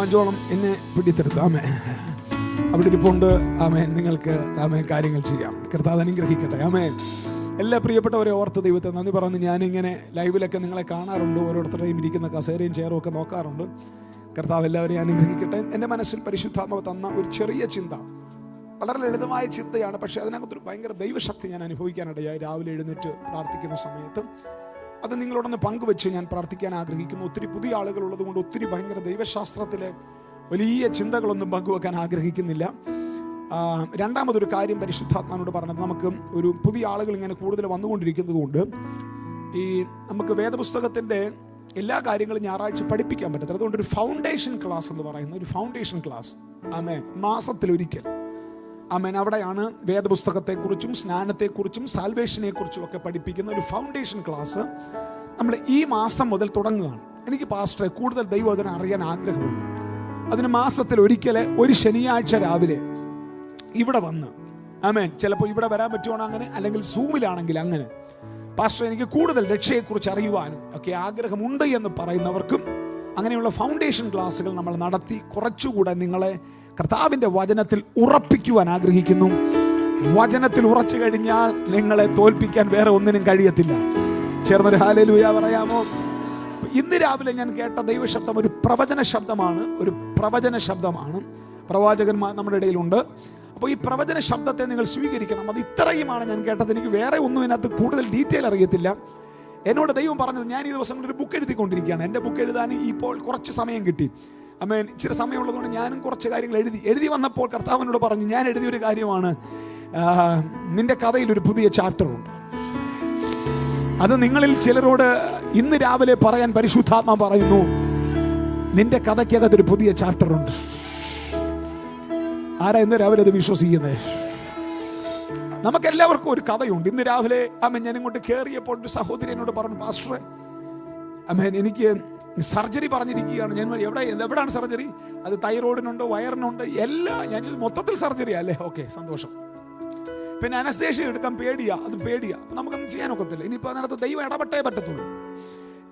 വാഞ്ചോളം എന്നെ പിടിത്തെടുത്തു. ആമേ, അവിടെ ഇരിപ്പുണ്ട്. ആമേ, നിങ്ങൾക്ക് ആമേ കാര്യങ്ങൾ ചെയ്യാം. കർത്താവ് അനുഗ്രഹിക്കട്ടെ. ആമേ. എല്ലാ പ്രിയപ്പെട്ടവരെ ഓർത്ത് ദൈവത്തെ നന്ദി പറഞ്ഞ് ഞാനിങ്ങനെ ലൈവിലൊക്കെ നിങ്ങളെ കാണാറുണ്ട്. ഓരോരുത്തരുടെയും ഇരിക്കുന്ന കസേരയും ചെയറും ഒക്കെ നോക്കാറുണ്ട്. കർത്താവ് എല്ലാവരെയും അനുഗ്രഹിക്കട്ടെ. എൻ്റെ മനസ്സിൽ പരിശുദ്ധാത്മാവ് തന്ന ഒരു ചെറിയ ചിന്ത, വളരെ ലളിതമായ ചിന്തയാണ്, പക്ഷേ അതിനകത്തൊരു ഭയങ്കര ദൈവശക്തി ഞാൻ അനുഭവിക്കാനിടയായി രാവിലെ എഴുന്നേറ്റ് പ്രാർത്ഥിക്കുന്ന സമയത്ത്. അത് നിങ്ങളോടൊന്ന് പങ്കുവെച്ച് ഞാൻ പ്രാർത്ഥിക്കാൻ ആഗ്രഹിക്കുന്നു. ഒത്തിരി പുതിയ ആളുകൾ ഉള്ളത് കൊണ്ട് ഒത്തിരി ഭയങ്കര ദൈവശാസ്ത്രത്തിലെ വലിയ ചിന്തകളൊന്നും പങ്കുവെക്കാൻ ആഗ്രഹിക്കുന്നില്ല. രണ്ടാമതൊരു കാര്യം പരിശുദ്ധാത്മാവിനോട് പറഞ്ഞത്, നമുക്ക് ഒരു പുതിയ ആളുകൾ ഇങ്ങനെ കൂടുതൽ വന്നുകൊണ്ടിരിക്കുന്നത് കൊണ്ട് ഈ നമുക്ക് വേദപുസ്തകത്തിൻ്റെ എല്ലാ കാര്യങ്ങളും ഞായറാഴ്ച പഠിപ്പിക്കാൻ പറ്റത്തില്ല. അതുകൊണ്ട് ഒരു ഫൗണ്ടേഷൻ ക്ലാസ് എന്ന് പറയുന്ന ഒരു ഫൗണ്ടേഷൻ ക്ലാസ് ആമേൻ മാസത്തിലൊരിക്കൽ ആമേൻ അവിടെയാണ് വേദപുസ്തകത്തെക്കുറിച്ചും സ്നാനത്തെക്കുറിച്ചും സാൽവേഷനെ കുറിച്ചും ഒക്കെ പഠിപ്പിക്കുന്ന ഒരു ഫൗണ്ടേഷൻ ക്ലാസ് നമ്മൾ ഈ മാസം മുതൽ തുടങ്ങുകയാണ്. എനിക്ക് പാസ്റ്ററെ കൂടുതൽ ദൈവവചനം അറിയാൻ ആഗ്രഹമുണ്ട്. അതിന് മാസത്തിൽ ഒരിക്കൽ ഒരു ശനിയാഴ്ച രാവിലെ ഇവിടെ വന്ന് ആമേൻ, ചിലപ്പോൾ ഇവിടെ വരാൻ പറ്റുവാണോ അങ്ങനെ, അല്ലെങ്കിൽ സൂമിലാണെങ്കിൽ അങ്ങനെ, പാസ്റ്റർ എനിക്ക് കൂടുതൽ രക്ഷയെക്കുറിച്ച് അറിയുവാനും ഒക്കെ ആഗ്രഹമുണ്ട് എന്ന് പറയുന്നവർക്കും അങ്ങനെയുള്ള ഫൗണ്ടേഷൻ ക്ലാസ്സുകൾ നമ്മൾ നടത്തി കുറച്ചുകൂടെ നിങ്ങളെ കർത്താവിൻ്റെ വചനത്തിൽ ഉറപ്പിക്കുവാൻ ആഗ്രഹിക്കുന്നു. വചനത്തിൽ ഉറച്ചു കഴിഞ്ഞാൽ നിങ്ങളെ തോൽപ്പിക്കാൻ വേറെ ഒന്നിനും കഴിയത്തില്ല. ചേർന്നൊരു ഹല്ലേലൂയ പറയാമോ? ഇന്ന് രാവിലെ ഞാൻ കേട്ട ദൈവശബ്ദം ഒരു പ്രവചന ശബ്ദമാണ്. ഒരു പ്രവചന ശബ്ദമാണ്. പ്രവാചകന്മാർ നമ്മുടെ ഇടയിലുണ്ട്. അപ്പോൾ ഈ പ്രവചന ശബ്ദത്തെ നിങ്ങൾ സ്വീകരിക്കണം. അത് ഇത്രയുമാണ് ഞാൻ കേട്ടത്. എനിക്ക് വേറെ ഒന്നും ഇതിനകത്ത് കൂടുതൽ ഡീറ്റെയിൽ അറിയത്തില്ല. എന്നോട് ദൈവം പറഞ്ഞത്, ഞാൻ ഈ ദിവസം ഒരു ബുക്ക് എഴുതിക്കൊണ്ടിരിക്കുകയാണ്. എൻ്റെ ബുക്ക് എഴുതാൻ ഇപ്പോൾ കുറച്ച് സമയം കിട്ടി. ആമേൻ. ഇച്ചിരി സമയമുള്ളതുകൊണ്ട് ഞാനും കുറച്ച് കാര്യങ്ങൾ എഴുതി വന്നപ്പോൾ കർത്താവിനോട് പറഞ്ഞു, ഞാൻ എഴുതിയൊരു കാര്യമാണ്, നിന്റെ കഥയിൽ ഒരു പുതിയ ചാപ്റ്റർ ഉണ്ട്. അത് നിങ്ങളിൽ ചിലരോട് ഇന്ന് രാവിലെ പറയാൻ പരിശുദ്ധാത്മാ പറയുന്നു, നിന്റെ കഥയ്ക്കകത്തൊരു പുതിയ ചാപ്റ്റർ ഉണ്ട്. ആരാ ഇന്ന് രാവിലെ അത് വിശ്വസിക്കുന്നത്? നമുക്കെല്ലാവർക്കും ഒരു കഥയുണ്ട്. ഇന്ന് രാവിലെ ആമേൻ ഞാൻ ഇങ്ങോട്ട് കയറിയപ്പോൾ ഒരു സഹോദരി എന്നോട് പറഞ്ഞു, പാസ്റ്ററെ ആമേൻ എനിക്ക് സർജറി പറഞ്ഞിരിക്കുകയാണ്. ഞാൻ എവിടെയാണ് സർജറി? അത് തൈറോയിഡിനുണ്ട്, വയറിനുണ്ട്, എല്ലാം. ഞാൻ മൊത്തത്തിൽ സർജറിയാ അല്ലേ? ഓക്കെ, സന്തോഷം. പിന്നെ അനസ്തേഷ്യ എടുക്കാൻ പേടിയാ, അത് പേടിയാ, നമുക്കൊന്നും ചെയ്യാനൊക്കത്തില്ല. ഇനിയിപ്പോൾ അതിനകത്ത് ദൈവം ഇടപെട്ടേ പറ്റത്തുള്ളൂ.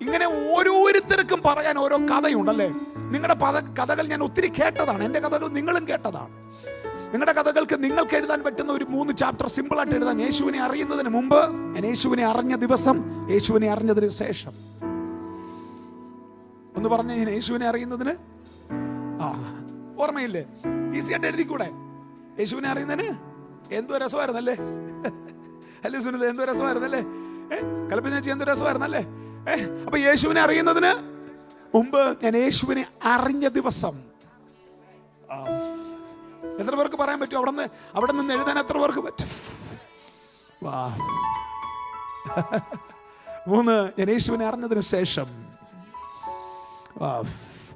ഇങ്ങനെ ഓരോരുത്തർക്കും പറയാൻ ഓരോ കഥയുണ്ടല്ലേ? നിങ്ങളുടെ കഥകൾ ഞാൻ ഒത്തിരി കേട്ടതാണ്. എൻ്റെ കഥകൾ നിങ്ങളും കേട്ടതാണ്. നിങ്ങളുടെ കഥകൾക്ക് നിങ്ങൾക്ക് എഴുതാൻ പറ്റുന്ന ഒരു 3 ചാപ്റ്റർ സിമ്പിളായിട്ട് എഴുതാൻ. യേശുവിനെ അറിയുന്നതിന് മുമ്പ്, യേശുവിനെ അറിഞ്ഞ ദിവസം, യേശുവിനെ അറിഞ്ഞതിന് ശേഷം. ഒന്ന് പറഞ്ഞ, യേശുവിനെ അറിയുന്നതിന് ഓർമ്മയില്ലേ? ഈസി ആയിട്ട് എഴുതിക്കൂടെ? യേശുവിനെ അറിയുന്നതിന് എന്തോ രസമായിരുന്നല്ലേ? അല്ലേ സുനിത? എന്തോ രസമായിരുന്നല്ലേ? കൽപ്പന എന്തോ രസമായിരുന്നല്ലേ? അപ്പൊ യേശുവിനെ അറിയുന്നതിന് മുമ്പ്, ഞാൻ യേശുവിനെ അറിഞ്ഞ ദിവസം. എത്ര പേർക്ക് പറയാൻ പറ്റും? അവിടെ നിന്ന് എഴുതാൻ എത്ര പേർക്ക് പറ്റും? 3, ഞാൻ യേശുവിനെ അറിഞ്ഞതിന് ശേഷം.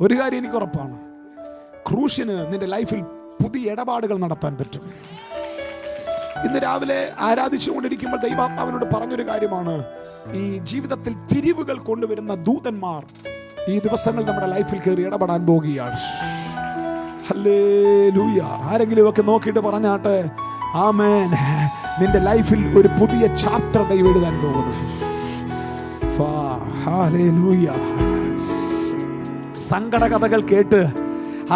ഒരു കാര്യം എനിക്ക് ഉറപ്പാണ്, ക്രൂശിന് നിന്റെ ലൈഫിൽ പുതിയ ഇടപാടുകൾ നടത്താൻ പറ്റും. ഇന്ന് രാവിലെ ആരാധിച്ചുകൊണ്ടിരിക്കുമ്പോൾ ദൈവാത്മാവിനോട് പറഞ്ഞൊരു കാര്യമാണ്, ഈ ജീവിതത്തിൽ തിരിവുകൾ കൊണ്ടുവരുന്ന ദൂതന്മാർ ഈ ദിവസങ്ങൾ നമ്മുടെ ലൈഫിൽ കയറി ഇടപെടാൻ പോകുകയാണ്. ഹല്ലേലൂയ. ആരെങ്കിലും ഒക്കെ നോക്കിയിട്ട് പറഞ്ഞാട്ടെ, ആമേൻ, നിന്റെ ലൈഫിൽ ഒരു പുതിയ ചാപ്റ്റർ ദൈവം എഴുതാൻ പോകുന്നു. ഹല്ലേലൂയ. സങ്കട കഥകൾ കേട്ട്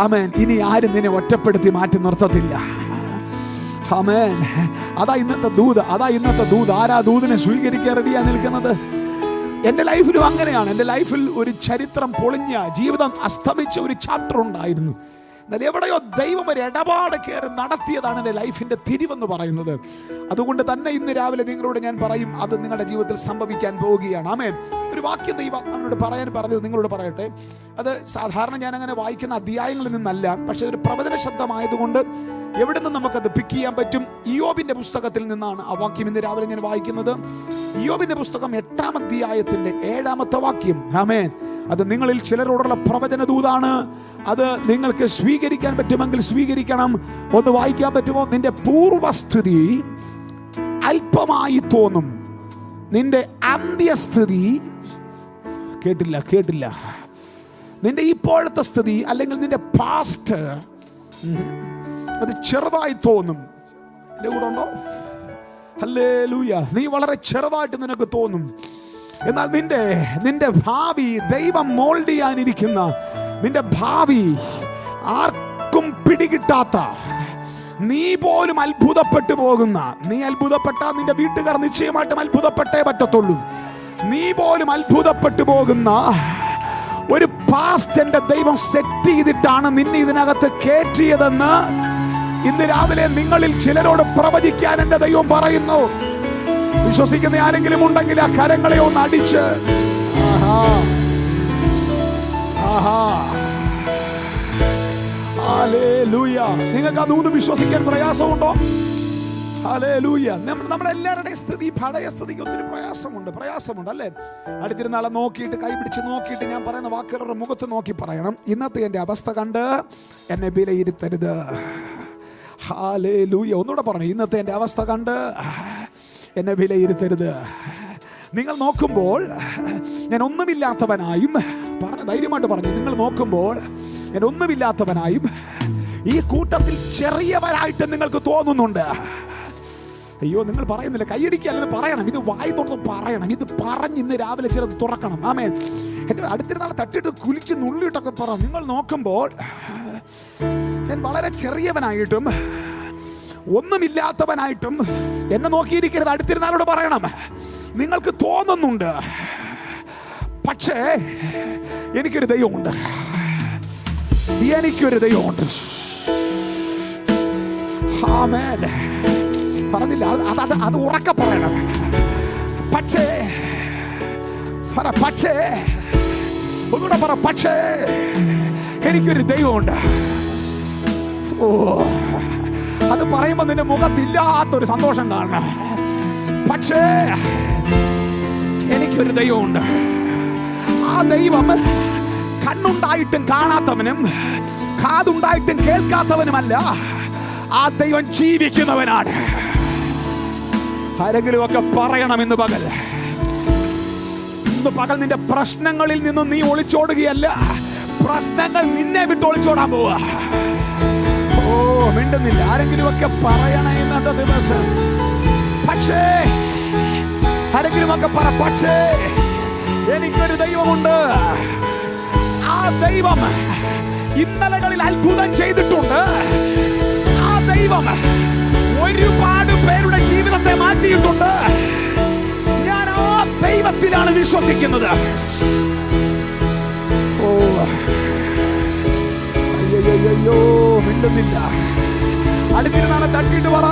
ആമേൻ ഇനി ആരും നിന്നെ ഒറ്റപ്പെടുത്തി മാറ്റി നിർത്തത്തില്ല. ആമേൻ. അതാ ഇന്നത്തെ ദൂത്. ആരാ ദൂതിനെ സ്വീകരിക്കാൻ റെഡിയാ നിൽക്കുന്നത്? എൻ്റെ ലൈഫിലും അങ്ങനെയാണ്. എൻ്റെ ലൈഫിൽ ഒരു ചരിത്രം പൊളിഞ്ഞ, ജീവിതം അസ്തമിച്ച ഒരു ചാപ്റ്റർ ഉണ്ടായിരുന്നു. എന്നാൽ എവിടെയോ ദൈവം ഒരു ഇടപാട് കയറി നടത്തിയതാണ് എൻ്റെ ലൈഫിൻ്റെ തിരിവെന്ന് പറയുന്നത്. അതുകൊണ്ട് തന്നെ ഇന്ന് രാവിലെ നിങ്ങളോട് ഞാൻ പറയും, അത് നിങ്ങളുടെ ജീവിതത്തിൽ സംഭവിക്കാൻ പോവുകയാണ്. ആമേൻ. ഒരു വാക്യം ദൈവം നമ്മളോട് പറഞ്ഞത് നിങ്ങളോട് പറയട്ടെ. അത് സാധാരണ ഞാൻ അങ്ങനെ വായിക്കുന്ന അധ്യായങ്ങളിൽ നിന്നല്ല, പക്ഷെ ഒരു പ്രവചന ശബ്ദമായതുകൊണ്ട് എവിടെ നിന്ന് നമുക്കത് പിക്ക് ചെയ്യാൻ പറ്റും? ഇയ്യോബിന്റെ പുസ്തകത്തിൽ നിന്നാണ് ആ വാക്യം ഇന്ന് രാവിലെ ഞാൻ വായിക്കുന്നത്. ഇയ്യോബിന്റെ പുസ്തകം 8-ാം അധ്യായത്തിന്റെ 7-ാമത്തെ വാക്യം. ആമേൻ. അത് നിങ്ങളിൽ ചിലരോടുള്ള പ്രവചന ദൂതാണ്. അത് നിങ്ങൾക്ക് സ്വീകരിക്കാൻ പറ്റുമെങ്കിൽ സ്വീകരിക്കണം. ഒന്ന് വായിക്കാൻ പറ്റുമോ? നിന്റെ പൂർവസ്ഥിതി അല്പമായി തോന്നും, നിന്റെ അന്ത്യസ്ഥിതി കേട്ടില്ല. നിന്റെ ഇപ്പോഴത്തെ സ്ഥിതി അല്ലെങ്കിൽ നിന്റെ പാസ്റ്റ് അത് ചെറുതായി തോന്നും. എൻ്റെ കൂടെ ഉണ്ടോ? ഹല്ലേലൂയ. നീ വളരെ ചെറുതായിട്ട് നിനക്ക് തോന്നും. എന്നാൽ നിന്റെ ഭാവി, ദൈവം മോൾഡ് ചെയ്യാനിരിക്കുന്ന നിന്റെ ഭാവി ആർക്കും പിടികിട്ടാത്ത, നീ പോലും അത്ഭുതപ്പെട്ടു പോകുന്ന, നീ അത്ഭുതപ്പെട്ടാൽ നിന്റെ വീട്ടുകാർ നിശ്ചയമായിട്ടും അത്ഭുതപ്പെട്ടേ പറ്റത്തുള്ളൂ. നീ പോലും അത്ഭുതപ്പെട്ടു പോകുന്ന ഒരു പാസ്റ്റ് എന്റെ ദൈവം സെറ്റ് ചെയ്തിട്ടാണ് നിന്നെ ഇതിനകത്ത് കയറ്റിയതെന്ന് ഇന്ന് രാവിലെ നിങ്ങളിൽ ചിലരോട് പ്രവചിക്കാൻ എന്റെ ദൈവം പറയുന്നു. വിശ്വസിക്കുന്ന ആരെങ്കിലും ഉണ്ടെങ്കിൽ ആ കരങ്ങളെ ഒന്ന് അടിച്ച് നിങ്ങൾക്ക് അതൊന്ന് വിശ്വസിക്കാൻ പ്രയാസമുണ്ടോ? നമ്മളെല്ലാവരുടെയും സ്ഥിതി, പഴയ സ്ഥിതിക്ക് ഒത്തിരി പ്രയാസമുണ്ട് അല്ലേ? അടുത്തിരുന്നാളെ നോക്കിയിട്ട്, കൈപിടിച്ച് നോക്കിയിട്ട് ഞാൻ പറയുന്ന വാക്കുകളുടെ മുഖത്ത് നോക്കി പറയണം, ഇന്നത്തെ എൻ്റെ അവസ്ഥ കണ്ട് എന്നെ വിലയിരുത്തരുത്. ഹല്ലേലൂയ. ഒന്നുകൂടെ പറഞ്ഞു, ഇന്നത്തെ എൻ്റെ അവസ്ഥ കണ്ട് എന്നെ വിലയിരുത്തരുത്. നിങ്ങൾ നോക്കുമ്പോൾ ഞാൻ ഒന്നുമില്ലാത്തവനായും, ധൈര്യമായിട്ട് പറഞ്ഞു, നിങ്ങൾ നോക്കുമ്പോൾ ഞാൻ ഒന്നുമില്ലാത്തവനായും ഈ കൂട്ടത്തിൽ ചെറിയവരായിട്ട് നിങ്ങൾക്ക് തോന്നുന്നുണ്ട്. അയ്യോ, നിങ്ങൾ പറയുന്നില്ല, കൈയടിക്കല്ലെന്ന് പറയണം. ഇത് വായി തുറന്ന് പറയണം. ഇത് പറഞ്ഞ് ഇന്ന് രാവിലെ ചിലത് തുറക്കണം. ആമേൻ. എൻ്റെ അടുത്തിരുന്നാളെ തട്ടിയിട്ട് കുലിക്ക് നുള്ളിയിട്ടൊക്കെ പറ. നിങ്ങൾ നോക്കുമ്പോൾ ഞാൻ വളരെ ചെറിയവനായിട്ടും ഒന്നുമില്ലാത്തവനായിട്ടും എന്നെ നോക്കിയിരിക്കരുത്. അടുത്തിരുന്നാളോട് പറയണം, നിങ്ങൾക്ക് തോന്നുന്നുണ്ട്, പക്ഷേ എനിക്കൊരു ദൈവമുണ്ട്. എനിക്കൊരു ദൈവമുണ്ട്. ആമേൻ. പറഞ്ഞില്ല, അത് ഉറക്കെ പറയണം. പക്ഷേ ഒന്നുകൂടെ പറ, പക്ഷേ എനിക്കൊരു ദൈവമുണ്ട്. ഓ, അത് പറയുമ്പോൾ നിന്റെ മുഖത്തില്ലാത്തൊരു സന്തോഷം കാണണം. പക്ഷേ എനിക്കൊരു ദൈവമുണ്ട്. ആ ദൈവം കണ്ണുണ്ടായിട്ടും കാണാത്തവനും കാതുണ്ടായിട്ടും കേൾക്കാത്തവനുമല്ല. ആ ദൈവം ജീവിക്കുന്നവനാണ്. ആരെങ്കിലും ഒക്കെ പറയണം, ഇന്ന് പകൽ നിന്റെ പ്രശ്നങ്ങളിൽ നിന്നും നീ ഒളിച്ചോടുകയല്ല, പ്രശ്നങ്ങൾ നിന്നെ വിട്ട് ഒളിച്ചോടാൻ പോവാ. ഓ, മിണ്ടുന്നില്ല. ആരെങ്കിലും ഒക്കെ പറയണ ഇന്നത്തെ ദിവസം. പക്ഷേ ആരെങ്കിലും ഒക്കെ പറ, പക്ഷേ എനിക്കൊരു ദൈവമുണ്ട്. ആ ദൈവം ഇന്നലകളിൽ അത്ഭുതം ചെയ്തിട്ടുണ്ട്. ആ ദൈവം ഒരുപാട് പേരുടെ ജീവിതത്തെ മാറ്റിയിട്ടുണ്ട്. ഞാൻ ആ ദൈവത്തിലാണ് വിശ്വസിക്കുന്നത്. ഓ, അയ്യോ, മിണ്ടുന്നില്ല. അടുത്തിരുന്നാണ് തട്ടിയിട്ട് പറ,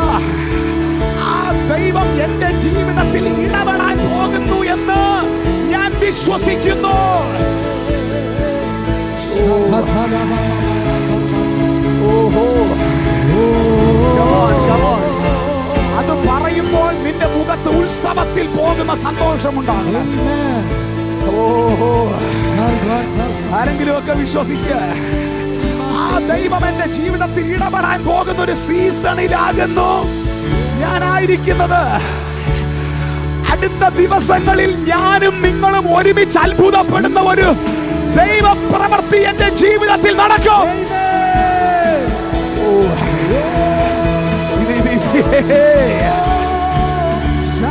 ആ ദൈവം എന്റെ ജീവിതത്തിൽ ഇടപെടാൻ പോകുന്നു എന്ന് ഞാൻ വിശ്വസിക്കുന്നു. അത് പറയുമ്പോൾ നിന്റെ മുഖത്ത് ഉത്സവത്തിൽ പോകുന്ന സന്തോഷമുണ്ടാകും. ആരെങ്കിലും ഒക്കെ വിശ്വസിക്കുക, ആ ദൈവം എന്റെ ജീവിതത്തിൽ ഇടപെടാൻ പോകുന്ന ഒരു സീസണിലാകുന്നു ഞാനായിരിക്കുന്നത്. അടുത്ത ദിവസങ്ങളിൽ ഞാനും നിങ്ങളും ഒരുമിച്ച് അത്ഭുതപ്പെടുന്ന ഒരു ദൈവ പ്രവൃത്തി എന്റെ ജീവിതത്തിൽ നടക്കും.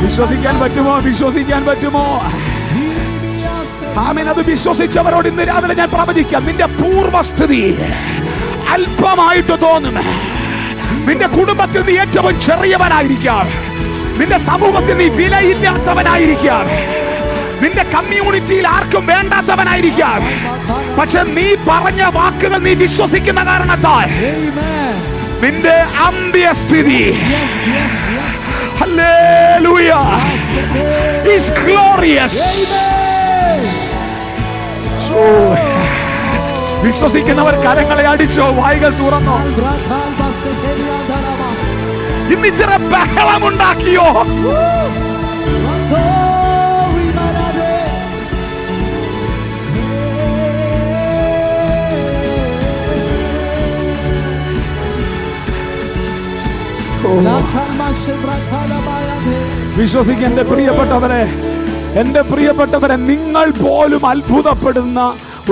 വിശ്വസിക്കാൻ പറ്റുമോ? വിശ്വസിക്കാൻ പറ്റുമോ? ആമേൻ. അത് വിശ്വസിച്ചവരോട് ഇന്ന് രാവിലെ ഞാൻ പ്രവചിക്കാം, നിന്റെ പൂർവസ്ഥിതി അല്പമായിട്ട് തോന്നും. നിന്റെ കുടുംബത്തിൽ നീ ഏറ്റവും ചെറിയവനായിരിക്കാം. നിന്റെ സമൂഹത്തിൽ നീ വിലയില്ലാത്തവനായിരിക്കാം. നിന്റെ കമ്മ്യൂണിറ്റിയിൽ ആർക്കും വേണ്ടാത്തവനായിരിക്കാം. പക്ഷെ നീ പറഞ്ഞ വാക്കുകൾ നീ വിശ്വസിക്കുന്ന കാരണത്താൽ നിന്റെ അന്ത്യസ്ഥിതി ഹല്ലേലൂയ ഈസ് ഗ്ലോറിയസ്. വിശ്വസിക്കുന്നവർ കരങ്ങളെ അടിച്ചോ, വായികൾ തുറന്നോ. ഇന്ന് ഇച്ചിരി ബഹളമുണ്ടാക്കിയോ? വിശ്വസിക്കുക എന്റെ പ്രിയപ്പെട്ടവരെ, നിങ്ങൾ പോലും അത്ഭുതപ്പെടുന്ന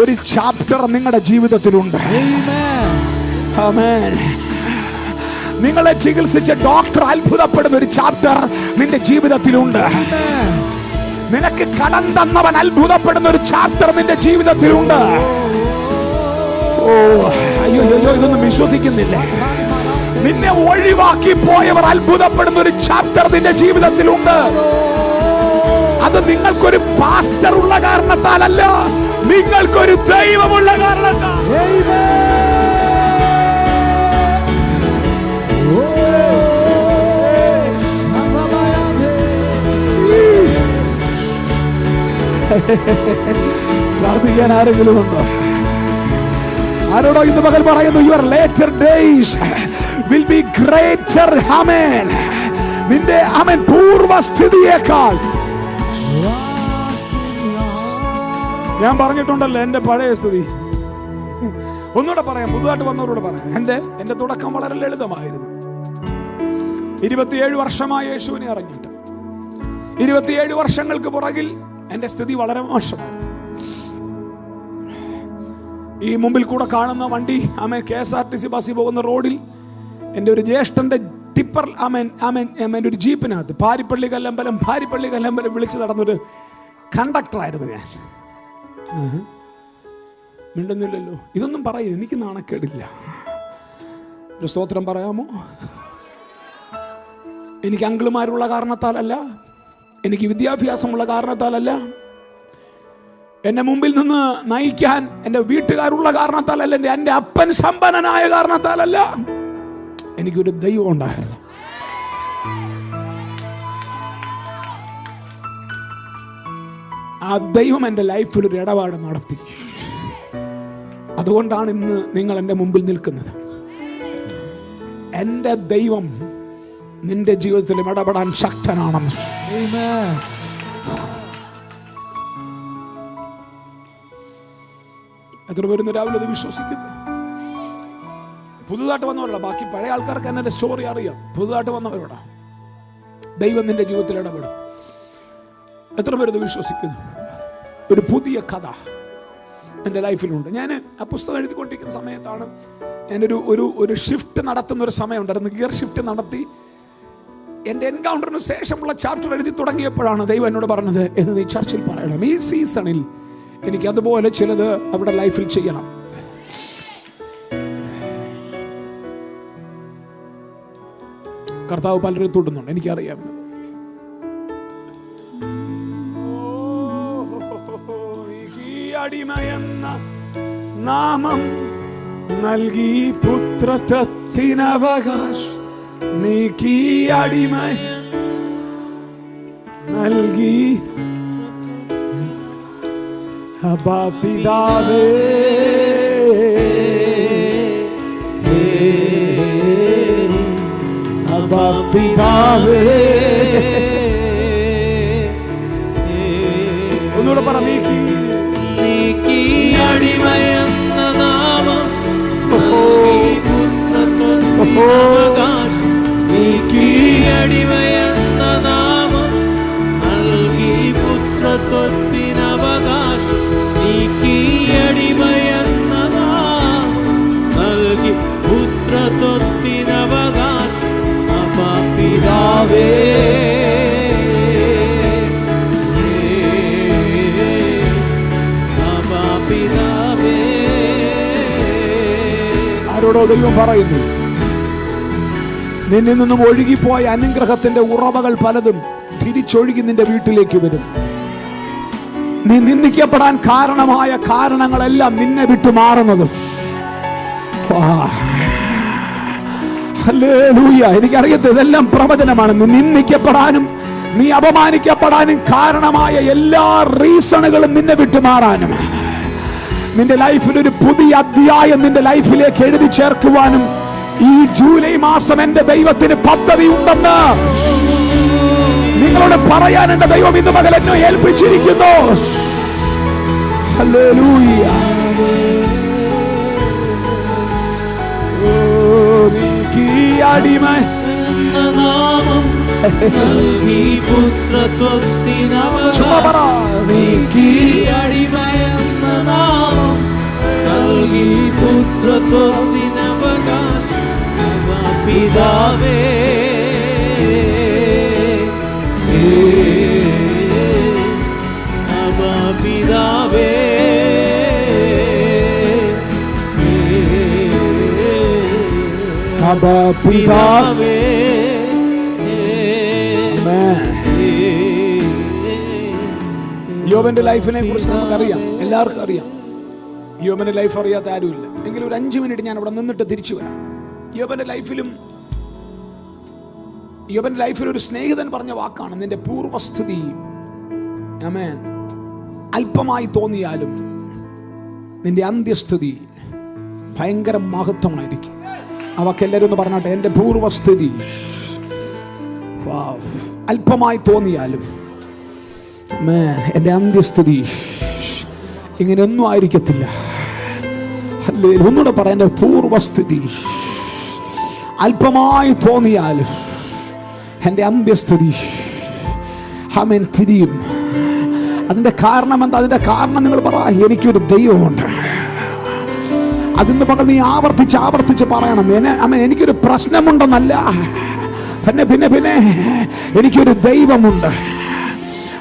ഒരു ചാപ്റ്റർ നിങ്ങളുടെ ജീവിതത്തിലുണ്ട്. ആമേൻ. നിങ്ങളെ ചികിത്സിച്ച ഡോക്ടർ അത്ഭുതപ്പെടുന്ന ഒരു ചാപ്റ്റർ നിന്റെ ജീവിതത്തിലുണ്ട്. നിനക്ക് കടം തന്നവൻ അത്ഭുതപ്പെടുന്ന ഒരു ചാപ്റ്റർ നിന്റെ ജീവിതത്തിലുണ്ട്. ഓ അയ്യോ അയ്യോ, ഇതൊന്നും വിശ്വസിക്കുന്നില്ലേ? നിന്നെ ഒഴിവാക്കി പോയവർ അത്ഭുതപ്പെടുന്ന ഒരു ചാപ്റ്റർ നിന്റെ ജീവിതത്തിലുണ്ട്. അത് നിങ്ങൾക്കൊരു പാസ്റ്റർ ഉള്ള കാരണത്താലല്ല, നിങ്ങൾക്കൊരു ദൈവമുള്ള കാരണത്താൽ. പ്രാർത്ഥിക്കാൻ ആരെങ്കിലും ഉണ്ടോ? ആരോടോ ഇന്ന് പകൽ പറയുന്നു, your later days will be greater. ആമേൻ. നിന്റെ ആമേൻ പൂർവസ്ഥിതിയേക്കാൾ. ഞാൻ പറഞ്ഞിട്ടുണ്ടല്ലോ എന്റെ പഴയ സ്ഥിതി. ഒന്നുകൂടെ പറയാം, പുതുതായിട്ട് വന്നവരോട് പറയാം. എന്റെ തുടക്കം വളരെ ലളിതമായിരുന്നു. 27 വർഷമായി യേശുവിനെ അറിഞ്ഞിട്ട് 27 വർഷങ്ങൾക്ക് പുറകിൽ എന്റെ സ്ഥിതി വളരെ മോശമാണ്. ഈ മുമ്പിൽ കൂടെ കാണുന്ന വണ്ടി ആമേൻ KSRTC ബസ്സിൽ പോകുന്ന റോഡിൽ എൻ്റെ ഒരു ജ്യേഷ്ഠന്റെ ടിപ്പർ ആമേൻ ഒരു ജീപ്പിനകത്ത് പാരിപ്പള്ളി കല്ലമ്പലം വിളിച്ചു നടന്നൊരു കണ്ടക്ടറായിരുന്നു ഞാൻ. മിണ്ടുന്നില്ലല്ലോ. ഇതൊന്നും പറയും, എനിക്ക് നാണക്കേടില്ല. ഒരു സ്തോത്രം പറയാമോ? എനിക്ക് അങ്കിളുമാരുള്ള കാരണത്താലല്ല, എനിക്ക് വിദ്യാഭ്യാസമുള്ള കാരണത്താലല്ല, എന്നെ മുമ്പിൽ നിന്ന് നയിക്കാൻ എൻ്റെ വീട്ടുകാരുള്ള കാരണത്താലല്ല, എൻ്റെ അപ്പൻ സമ്പന്നനായ കാരണത്താലല്ല, എനിക്കൊരു ദൈവം ഉണ്ടായിരുന്നു. ആ ദൈവം എൻ്റെ ലൈഫിൽ ഒരു ഇടപാട് നടത്തി. അതുകൊണ്ടാണ് ഇന്ന് നിങ്ങൾ എൻ്റെ മുമ്പിൽ നിൽക്കുന്നത്. എൻ്റെ ദൈവം നിന്റെ ജീവിതത്തിൽ ഇടപെടാൻ ശക്തനാണെന്ന്. എത്ര പേരുന്ന് രാവിലെ അത് വിശ്വസിക്കുന്നു? പുതുതായിട്ട് വന്നവരോടാ, ബാക്കി പഴയ ആൾക്കാർക്ക് എന്നെ സ്റ്റോറി അറിയാം. പുതുതായിട്ട് വന്നവരോടാ ദൈവം നിന്റെ ജീവിതത്തിൽ ഇടപെടും. എത്ര പേരത് വിശ്വസിക്കുന്നു? ഒരു പുതിയ കഥ എൻ്റെ ലൈഫിലുണ്ട്. ഞാൻ ആ പുസ്തകം എഴുതിക്കൊണ്ടിരിക്കുന്ന സമയത്താണ് ഞാനൊരു ഒരു ഷിഫ്റ്റ് നടത്തുന്ന ഒരു സമയം ഉണ്ടായിരുന്നു. ഗിയർ ഷിഫ്റ്റ് നടത്തി എൻ്റെ എൻകൗണ്ടറിന് ശേഷമുള്ള ചാപ്റ്റർ എഴുതി തുടങ്ങിയപ്പോഴാണ് ദൈവം എന്നോട് പറഞ്ഞത്, എന്ന് നീ ചർച്ചിൽ പറയണം. ഈ സീസണിൽ എനിക്ക് അതുപോലെ ചിലത് അവിടെ ലൈഫിൽ ചെയ്യണം. കർത്താവ് പലരും തൊടുന്നുണ്ട്, എനിക്കറിയാം. അടിമയെന്ന നാമം നൽകി പുത്രത്വത്തിനവകാശം നീക്കി, അടിമ നൽകി അബ്ബാ പിതാവേ, അബ്ബാ പിതാവേ. ഒന്നുകൂടെ പറ, നീക്കി അടിമയെന്ന നാമം നൽകി പുത്രത്വത്തിനവകാശം നീക്കി, അടിമയെന്ന നാമം നൽകി പുത്രത്വത്തിനവകാശം നീക്കി, അടിമയെന്ന നാമം നൽകി പുത്രത്വത്തിനവകാശം അബ്ബാ പിതാവേ. ആരോടോ ദൈവം പറയുന്നു, നിന്നിൽ നിന്നും ഒഴുകിപ്പോയ അനുഗ്രഹത്തിന്റെ ഉറവകൾ പലതും തിരിച്ചൊഴുകി നിന്റെ വീട്ടിലേക്ക് വരും. നീ നിന്ദിക്കപ്പെടാൻ കാരണമായ കാരണങ്ങളെല്ലാം നിന്നെ വിട്ടു മാറുന്നതും. ഹല്ലേലൂയ. എനിക്കറിയത്തെ ഇതെല്ലാം പ്രവചനമാണ്. നീ നിന്ദിക്കപ്പെടാനും നീ അപമാനിക്കപ്പെടാനും കാരണമായ എല്ലാ റീസണുകളും നിന്നെ വിട്ടു മാറാനും, നിന്റെ ലൈഫിൽ ഒരു പുതിയ അധ്യായം നിന്റെ ലൈഫിലേക്ക് എഴുതി ചേർക്കുവാനും ഈ ജൂലൈ മാസം എന്റെ ദൈവത്തിന് പദ്ധതി ഉണ്ടെന്ന് നിങ്ങളോട് പറയാൻ എന്റെ ദൈവം ഇന്ന് പകൽ എന്നെ ഏൽപ്പിച്ചിരിക്കുന്നു. ഹല്ലേലൂയ. അടിമ നാമം നൽകി പുത്രത്വത്തിനവകാശം നീക്കി, അടിമയെന്ന നാമം നൽകി പുത്രത്വത്തിനവകാശം അബ്ബാ പിതാവേ. അബ്ബാ പിതാവേ. അബാ പിതാവേ. യോബിന്റെ ലൈഫിനെ കുറിച്ച് നമുക്കറിയാം, എല്ലാവർക്കും അറിയാം. യോബിന്റെ ലൈഫ് അറിയാത്ത ആരുമില്ല. എങ്കിലും ഒരു 5 മിനിറ്റ് ഞാൻ അവിടെ നിന്നിട്ട് തിരിച്ചു വരാം. യോബിന്റെ ലൈഫിൽ ഒരു സ്നേഹിതൻ പറഞ്ഞ വാക്കാണ്, നിന്റെ പൂർവസ്ഥിതി ആമേൻ അല്പമായി തോന്നിയാലും നിന്റെ അന്ത്യസ്ഥിതി ഭയങ്കര മഹത്വമായിരിക്കും. അവക്കെല്ലാവരും ഒന്ന് പറഞ്ഞാട്ടെ, എൻ്റെ പൂർവസ്ഥിതി അല്പമായി തോന്നിയാലും എൻ്റെ അന്ത്യസ്ഥിതി ഇങ്ങനെയൊന്നും ആയിരിക്കത്തില്ല. ഒന്നുകൂടെ പറയാം, എൻ്റെ പൂർവസ്ഥിതി അല്പമായി തോന്നിയാലും എൻ്റെ അന്ത്യസ്ഥിതി ആമേൻ തിരിയും. അതിൻ്റെ കാരണം എന്താ? അതിൻ്റെ കാരണം നിങ്ങൾ പറ, എനിക്കൊരു ദൈവമുണ്ട്. അതിന്ന് പകൽ നീ ആവർത്തിച്ച് പറയണം. ആമേൻ, എനിക്കൊരു പ്രശ്നമുണ്ടെന്നല്ല, പിന്നെ എനിക്കൊരു ദൈവമുണ്ട്.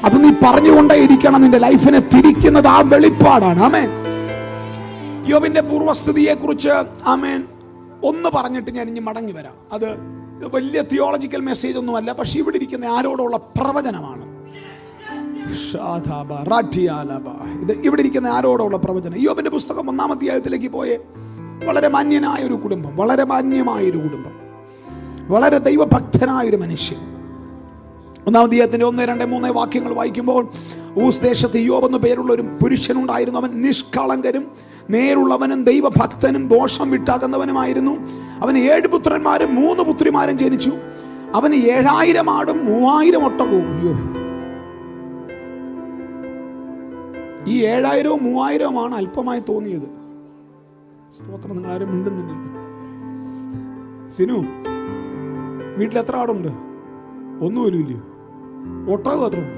അത് നീ പറഞ്ഞുകൊണ്ടേ ഇരിക്കണം. നിന്റെ ലൈഫിനെ തിരിക്കുന്നത് ആ വെളിപ്പാടാണ്. ആമേൻ. യോബിന്റെ പൂർവസ്ഥിതിയെ കുറിച്ച് ആമേൻ ഒന്ന് പറഞ്ഞിട്ട് ഞാൻ ഇനി മടങ്ങി വരാം. അത് വലിയ തിയോളജിക്കൽ മെസ്സേജ് ഒന്നുമല്ല, പക്ഷെ ഇവിടെ ഇരിക്കുന്ന ആരോടുള്ള പ്രവചനമാണ്. ഇത് ഇവിടെ ഇരിക്കുന്ന ആരോടുള്ള പ്രവചനം. യോബിന്റെ പുസ്തകം 1-ാം അധ്യായത്തിലേക്ക് പോയേ. വളരെ മാന്യനായ ഒരു കുടുംബം, വളരെ മാന്യമായൊരു കുടുംബം, വളരെ ദൈവഭക്തനായൊരു മനുഷ്യൻ. 1-ാം അധ്യായത്തിന്റെ 1, 2, 3 വാക്യങ്ങൾ വായിക്കുമ്പോൾ, ഊസ് ദേശത്ത് യോബ് എന്നു പേരുള്ള ഒരു പുരുഷനുണ്ടായിരുന്നു. അവൻ നിഷ്കളങ്കനും നേരുള്ളവനും ദൈവഭക്തനും ദോഷം വിട്ടാകുന്നവനുമായിരുന്നു. അവന് 7 പുത്രന്മാരും 3 പുത്രിമാരും ജനിച്ചു. അവന് 7000 ആടും 3000 ഒട്ടകവും. ഈ 7000-ഉം 3000-ഉമാണ് അല്പമായി തോന്നിയത്. സ്തോത്രം. നിങ്ങൾ ആരും മിണ്ടുന്നില്ല. സിനു, വീട്ടിൽ എത്ര ആടുണ്ട്? ഒന്നുപോലും ഇല്ലയോ? ഒട്ടകം എത്ര ഉണ്ട്?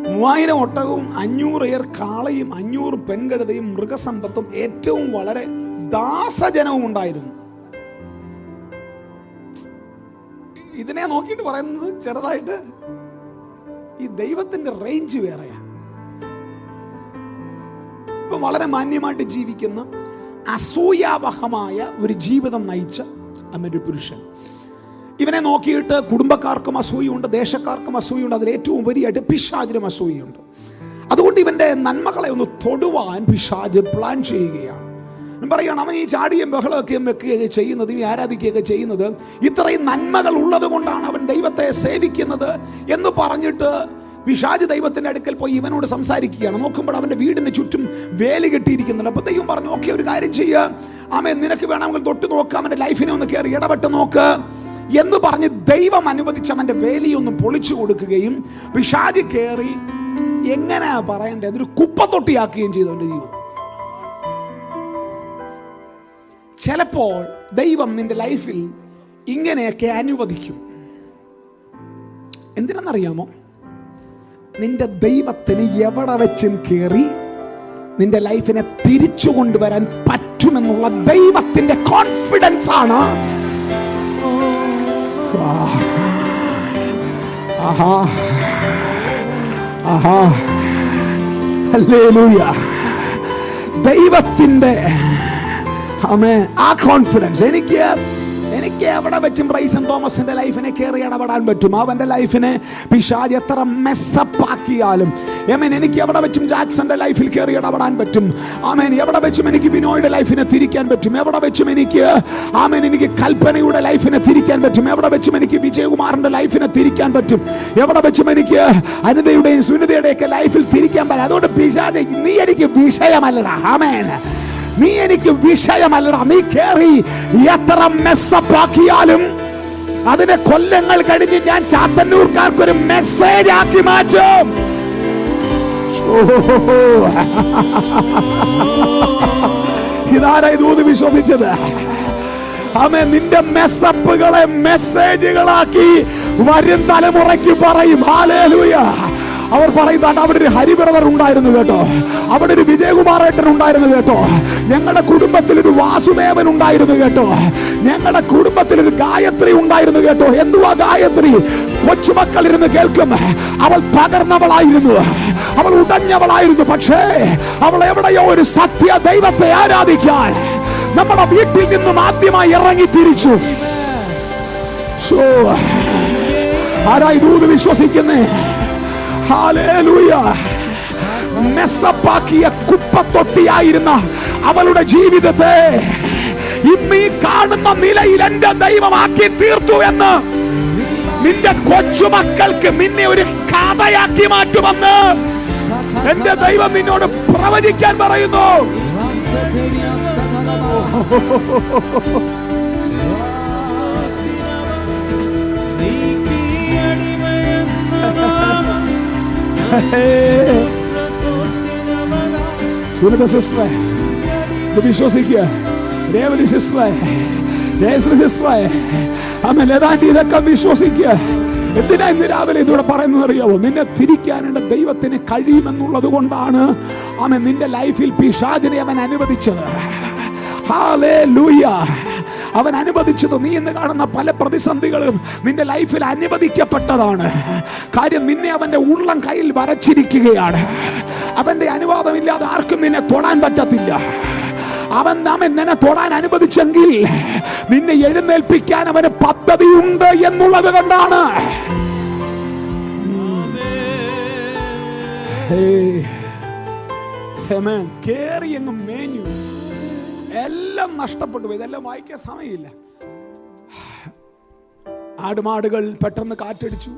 മൂവായിരം ഒട്ടകവും 500 ഏർ കാളയും 500 പെൺകഴുതയും മൃഗസമ്പത്തും ഏറ്റവും വളരെ ദാസജനവും ഉണ്ടായിരുന്നു. ഇതിനെ നോക്കിയിട്ട് പറയുന്നത് ചെറുതായിട്ട് ഈ ദൈവത്തിന്റെ റേഞ്ച് വേറെയാ. ഇപ്പൊ വളരെ മാന്യമായിട്ട് ജീവിക്കുന്ന അസൂയാവഹമായ ഒരു ജീവിതം നയിച്ച ഒരു പുരുഷൻ. ഇവനെ നോക്കിയിട്ട് കുടുംബക്കാർക്കും അസൂയുണ്ട്, ദേശക്കാർക്കും അസൂയുണ്ട്, അതിൽ ഏറ്റവും ഉപരിയായിട്ട് പിശാചിനും അസൂയുണ്ട്. അതുകൊണ്ട് ഇവന്റെ നന്മകളെ ഒന്ന് തൊടുവാൻ പിശാച് പ്ലാൻ ചെയ്യുകയാണ്. പറയുകയാണ്, അവൻ ഈ ചാടിയും ബഹളമൊക്കെ വെക്കുകയൊക്കെ ചെയ്യുന്നത്, ഈ ആരാധിക്കുകയൊക്കെ ചെയ്യുന്നത് ഇത്രയും നന്മകൾ ഉള്ളത് കൊണ്ടാണ് അവൻ ദൈവത്തെ സേവിക്കുന്നത് എന്ന് പറഞ്ഞിട്ട് പിശാച് ദൈവത്തിന്റെ അടുക്കൽ പോയി ഇവനോട് സംസാരിക്കുകയാണ്. നോക്കുമ്പോൾ അവന്റെ വീടിന് ചുറ്റും വേലി കെട്ടിയിരിക്കുന്നുണ്ട്. അപ്പൊ ദൈവം പറഞ്ഞു, ഓക്കെ, ഒരു കാര്യം ചെയ്യുക, ആമേൻ, നിനക്ക് വേണമെങ്കിൽ തൊട്ട് നോക്കാം, അവന്റെ ലൈഫിനെ ഒന്ന് കയറി ഇടപെട്ട് നോക്ക് എന്ന് പറഞ്ഞ് ദൈവം അനുവദിച്ച് അവന്റെ വേലിയൊന്ന് പൊളിച്ചു കൊടുക്കുകയും പിശാച് കയറി എങ്ങനെയാ പറയണ്ടേ അതൊരു കുപ്പത്തൊട്ടിയാക്കുകയും ചെയ്തു അവന്റെ ജീവിതം. ചിലപ്പോൾ ദൈവം നിന്റെ ലൈഫിൽ ഇങ്ങനെയൊക്കെ അനുവദിക്കും. എന്തിനെന്നറിയാമോ? നിന്റെ ദൈവത്തിന് എവിടെ വെച്ചും കയറി നിന്റെ ലൈഫിനെ തിരിച്ചു കൊണ്ടുവരാൻ പറ്റുമെന്നുള്ള ദൈവത്തിന്റെ കോൺഫിഡൻസ് ആണ്. ദൈവത്തിന്റെ ആ കോൺഫിഡൻസ് എനിക്ക് എവിടെ വെച്ചും ബ്രൈസൺ തോമസിന്റെ ലൈഫിനെ കയറി ഇടപെടാൻ പറ്റും. അവന്റെ ലൈഫിനെ പിശാച് എത്ര മെസ്സപ്പാക്കിയാലും എനിക്ക് എവിടെ വെച്ചും ജാക്സന്റെ ലൈഫിൽ കയറി ഇടപെടാൻ പറ്റും. എവിടെ വെച്ചും എനിക്ക് ബിനോയുടെ ലൈഫിനെ തിരിക്കാൻ പറ്റും. എവിടെ വെച്ചും എനിക്ക് കൽപ്പനയുടെ ലൈഫിനെ തിരിക്കാൻ പറ്റും. എവിടെ വെച്ചും എനിക്ക് വിജയകുമാറിന്റെ ലൈഫിനെ തിരിക്കാൻ പറ്റും. എവിടെ വെച്ചും എനിക്ക് അനിതയുടെയും സുനിതയുടെയൊക്കെ ലൈഫിൽ തിരിക്കാൻ പറ്റും. അതുകൊണ്ട് പിശാച് നീ എനിക്ക് വിഷയമല്ലടാ. ആമേൻ. നീ എനിക്ക് വിഷയമല്ലടാ. നീ കേറി എത്ര മെസ്സപ്പാക്കിയാലും അതിനെ കൊല്ലങ്ങൾ കഴിഞ്ഞ് ഞാൻ ചാത്തന്നൂർക്കാർക്കൊരു മെസ്സേജ് ആക്കി മാറ്റും. ഇതാരാ ഇത് വിശ്വസിച്ചത്? ആമേൻ. നിന്റെ മെസ്സപ്പുകളെ മെസ്സേജുകളാക്കി വരും തലമുറയ്ക്ക് പറയും. ഹല്ലേലൂയ. അവർ പറയുന്നുണ്ട് അവിടെ ഒരു ഹരി ബ്രദർ ഉണ്ടായിരുന്നു കേട്ടോ, അവിടെ ഒരു വിജയകുമാറേട്ടൻ ഉണ്ടായിരുന്നു കേട്ടോ, ഞങ്ങളുടെ കുടുംബത്തിൽ ഒരു വാസുദേവൻ ഉണ്ടായിരുന്നു കേട്ടോ, ഞങ്ങളുടെ കുടുംബത്തിൽ ഒരു ഗായത്രി ഉണ്ടായിരുന്നു കേട്ടോ. എന്തുവാ ഗായത്രി? കൊച്ചുമക്കൾ ഇരുന്ന് കേൾക്കും. അവൾ തകർന്നവളായിരുന്നു, അവൾ ഉടഞ്ഞവളായിരുന്നു. പക്ഷേ അവൾ എവിടെയോ ഒരു സത്യ ദൈവത്തെ ആരാധിക്കാൻ നമ്മുടെ വീട്ടിൽ നിന്നും ആദ്യമായി ഇറങ്ങി തിരിച്ചു. ആരായി ദൂത് വിശ്വസിക്കുന്നേ? ഹല്ലേലൂയ. മെസ്സപ്പാക്കിയ കുപ്പത്തൊട്ടിയായിരുന്ന അവളുടെ ജീവിതത്തെ ഇന്ന് ഈ കാണുന്ന നിലയിൽ എന്റെ ദൈവമാക്കി തീർത്തു എന്ന് നിന്റെ കൊച്ചുമക്കൾക്ക് നിന്നെ ഒരു കഥയാക്കി മാറ്റുമെന്ന് എന്റെ ദൈവം നിന്നോട് പ്രവചിക്കാൻ പറയുന്നു. സുനിത സിസ്റ്ററെ വിശ്വസിക്കുക, രേവതി സിസ്റ്ററെ, ജയശ്രീ സിസ്റ്ററെ, അമ്മ ലതാന്റി, ഇതൊക്കെ വിശ്വസിക്കുക. എന്തിനാ ഇന്ന് രാവിലെ ഇതിവിടെ പറയുന്നത് അറിയാവോ? നിന്നെ തിരിക്കാനുള്ള ദൈവത്തിന് കഴിയുമെന്നുള്ളത് കൊണ്ടാണ് അവൻ നിന്റെ ലൈഫിൽ പിശാചിനെ അവൻ അനുവദിച്ചത്. ഹല്ലേലൂയ. അവൻ അനുവദിച്ചത്. നീ ഇന്ന് കാണുന്ന പല പ്രതിസന്ധികളും നിന്റെ ലൈഫിൽ അനുവദിക്കപ്പെട്ടതാണ്. കാര്യം നിന്നെ അവന്റെ ഉള്ളം കയ്യിൽ വരച്ചിരിക്കുകയാണ്. അവന്റെ അനുവാദമില്ലാതെ ആർക്കും നിന്നെ തൊടാൻ പറ്റത്തില്ല. അവൻ നിന്നെ തൊടാൻ അനുവദിച്ചെങ്കിൽ നിന്നെ എഴുന്നേൽപ്പിക്കാൻ അവന് പദ്ധതിയുണ്ട് എന്നുള്ളത് കൊണ്ടാണ്. കേറി എങ്ങും മേഞ്ഞു, എല്ലാം നഷ്ടപ്പെട്ടു. ഇതെല്ലാം വായിക്കാൻ സമയമില്ല. ആടുമാടുകൾ പെട്ടെന്ന് കാറ്റടിച്ചു.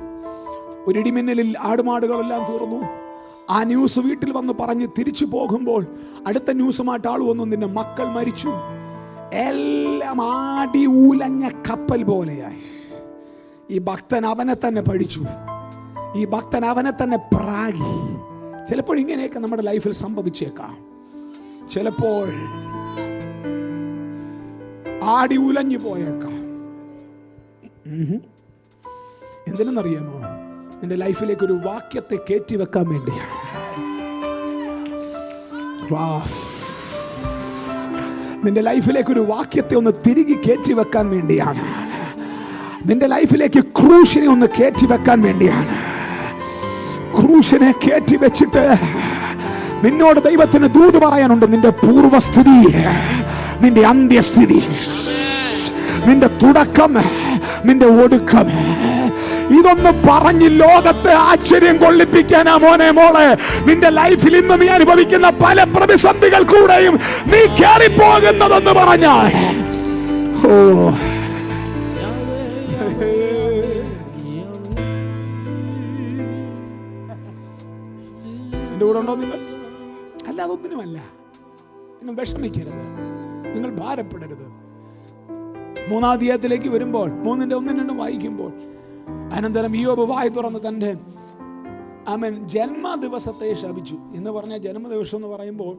ഒരു ഇടിമിന്നലിൽ ആടുമാടുകളെല്ലാം തീർന്നു. ആ ന്യൂസ് വീട്ടിൽ വന്ന് പറഞ്ഞ് തിരിച്ചു പോകുമ്പോൾ അടുത്ത ന്യൂസുമായിട്ട് ആൾ വന്നു, നിന്റെ മക്കൾ മരിച്ചു. എല്ലാം ആടി ഊലഞ്ഞ കപ്പൽ പോലെയായി. ഈ ഭക്തൻ അവനെ തന്നെ പഠിച്ചു, ഈ ഭക്തൻ അവനെ തന്നെ പ്രാഗി. ചിലപ്പോൾ ഇങ്ങനെയൊക്കെ നമ്മുടെ ലൈഫിൽ സംഭവിച്ചേക്കാം. ചിലപ്പോൾ ആടി ഉലഞ്ഞു പോയേക്കാം. എന്തിനെന്നറിയാമോ? നിന്റെ ലൈഫിലേക്ക് ഒരു വാക്യത്തെ കയറ്റി വെക്കാൻ വേണ്ടിയാണ്. നിന്റെ ലൈഫിലേക്ക് ഒരു വാക്യത്തെ ഒന്ന് തിരികെ കയറ്റി വെക്കാൻ വേണ്ടിയാണ്. നിന്റെ ലൈഫിലേക്ക് ക്രൂശിനെ ഒന്ന് കയറ്റി വെക്കാൻ വേണ്ടിയാണ്. ക്രൂശിനെ കയറ്റി വെച്ചിട്ട് നിന്നോട് ദൈവത്തിന് ദൂത് പറയാനുണ്ട്. നിന്റെ പൂർവസ്ഥിതി, നിന്റെ അന്ത്യസ്ഥിതി, നിന്റെ തുടക്കം, നിന്റെ ഒടുക്കം, ഇതൊന്ന് പറഞ്ഞ് ലോകത്തെ ആശ്ചര്യം കൊള്ളിപ്പിക്കാനാ മോനെ മോളെ നിന്റെ ലൈഫിൽ ഇന്ന് നീ അനുഭവിക്കുന്ന പല പ്രതിസന്ധികൾ കൂടെയും നീ കയറിപ്പോകുന്നതെന്ന് പറഞ്ഞാൽ. ഓ എന്റെ കൂടെ ഉണ്ടോ നിങ്ങൾ? അല്ല, അതൊന്നിനുമല്ല. നിങ്ങൾ വിഷമിക്കരുത്, നിങ്ങൾ ഭാരപ്പെടരുത്. 3-ാം അധ്യായത്തിലേക്ക് വരുമ്പോൾ 3:1-2 വായിക്കുമ്പോൾ, അനന്തരം ഇയ്യോബ് വായി തുറന്ന് തന്റെ ജന്മദിവസത്തെ ശപിച്ചു. എന്ന് പറഞ്ഞാൽ ജന്മദിവസം എന്ന് പറയുമ്പോൾ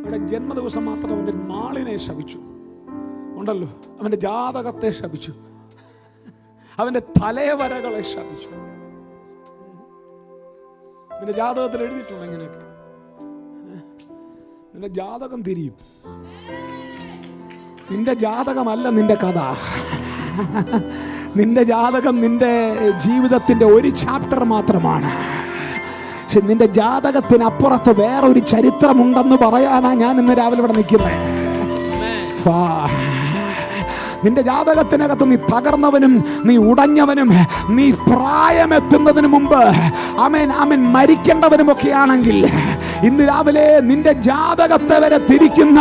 അവിടെ ജന്മദിവസം മാത്രം, അവന്റെ നാളിനെ ശപിച്ചു ഉണ്ടല്ലോ. അവന്റെ ജാതകത്തെ ശപിച്ചു, അവന്റെ തലവരകളെ ശപിച്ചു. നിന്റെ ജാതകത്തിൽ എഴുതിയിട്ടുണ്ട് ഇങ്ങനെയൊക്കെ. നിന്റെ ജാതകം തിരിയും. നിന്റെ ജാതകമല്ല നിന്റെ കഥ. നിന്റെ ജാതകം നിന്റെ ജീവിതത്തിന്റെ ഒരു ചാപ്റ്റർ മാത്രമാണ്. പക്ഷെ നിന്റെ ജാതകത്തിനപ്പുറത്ത് വേറൊരു ചരിത്രമുണ്ടെന്ന് പറയാനാ ഞാൻ ഇന്ന് രാവിലെ ഇവിടെ നിൽക്കുന്നത്. നിന്റെ ജാതകത്തിനകത്ത് നീ തകർന്നവനും നീ ഉടഞ്ഞവനും നീ പ്രായമെത്തുന്നതിന് മുമ്പ് ആമേൻ മരിക്കേണ്ടവനും ഒക്കെ ആണെങ്കിൽ, ഇന്ന് രാവിലെ നിന്റെ ജാതകത്തെ വരെ തിരിക്കുന്ന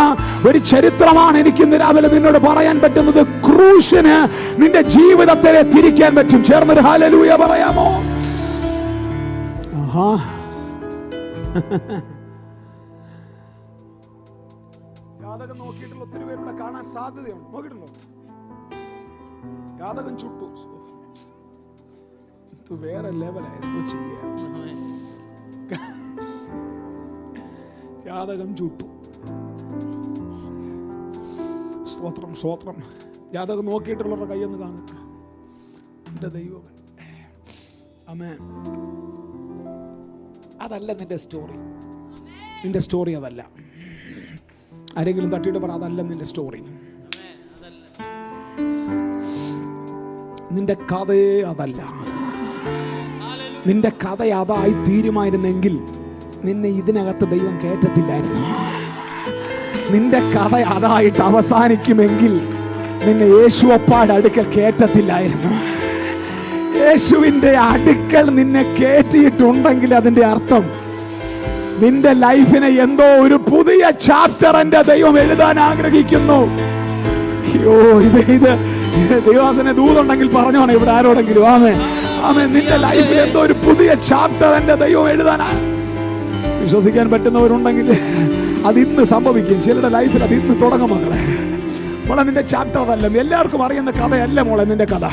ഒരു ചരിത്രമാണ് എനിക്ക് ഇന്ന് രാവിലെ നിന്നോട് പറയാൻ പറ്റുന്നത്. ക്രൂശിന് നിന്റെ ജീവിതത്തെ തിരിക്കാൻ പറ്റും. ചേർന്നൊരു ഹല്ലേലൂയ പറയാമോ? ജാതകം നോക്കിയിട്ടുള്ള ഒത്തിരി പേരുടെ കാണാൻ സാധ്യതയുണ്ട്. നോക്കിയിട്ടുണ്ടോ? ജാതകം ചുട്ടു, വേറെ ലെവലാ. എന്തോ ചെയ്യാൻ? ജാതകം ചുട്ടു. സ്തോത്രം സ്തോത്രം. ജാതകം നോക്കിയിട്ടുള്ളവരുടെ കൈയൊന്ന് കാണും. എന്റെ ദൈവമേ, ആമേൻ. അതല്ല നിന്റെ സ്റ്റോറി. നിന്റെ സ്റ്റോറി അതല്ല. ആരെങ്കിലും തട്ടിയിട്ട് പറ, അതല്ല നിന്റെ സ്റ്റോറി. നിന്റെ കഥയെ അതല്ല. നിന്റെ കഥ അതായി തീരുമായിരുന്നെങ്കിൽ നിന്നെ ഇതിനകത്ത് ദൈവം കയറ്റത്തില്ലായിരുന്നു. നിന്റെ കഥ അതായിട്ട് അവസാനിക്കുമെങ്കിൽ നിന്നെ യേശുവപ്പാട് അടുക്കൽ കയറ്റത്തില്ലായിരുന്നു. യേശുവിന്റെ അടുക്കൽ നിന്നെ കയറ്റിയിട്ടുണ്ടെങ്കിൽ അതിന്റെ അർത്ഥം നിന്റെ ലൈഫിനെ എന്തോ ഒരു പുതിയ ചാപ്റ്റർ എന്റെ ദൈവം എഴുതാൻ ആഗ്രഹിക്കുന്നു. അയ്യോ, ഇത് ദൈവാസനെ ദൂതുണ്ടെങ്കിൽ പറഞ്ഞോണേ ഇവിടെ ആരോടെങ്കിലും. ആമേൻ. നിന്റെ ലൈഫിൽ എന്തോ ഒരു പുതിയ ചാപ്റ്റർ എന്റെ ദൈവം എഴുതാനാ. വിശ്വസിക്കാൻ പറ്റുന്നവരുണ്ടെങ്കിൽ അതിന്ന് സംഭവിക്കും. ചിലരുടെ ലൈഫിൽ അത് ഇന്ന് തുടങ്ങും. മോളെ, നിന്റെ ചാപ്റ്റർ അതല്ല. എല്ലാവർക്കും അറിയുന്ന കഥയല്ല മോളെ നിന്റെ കഥ.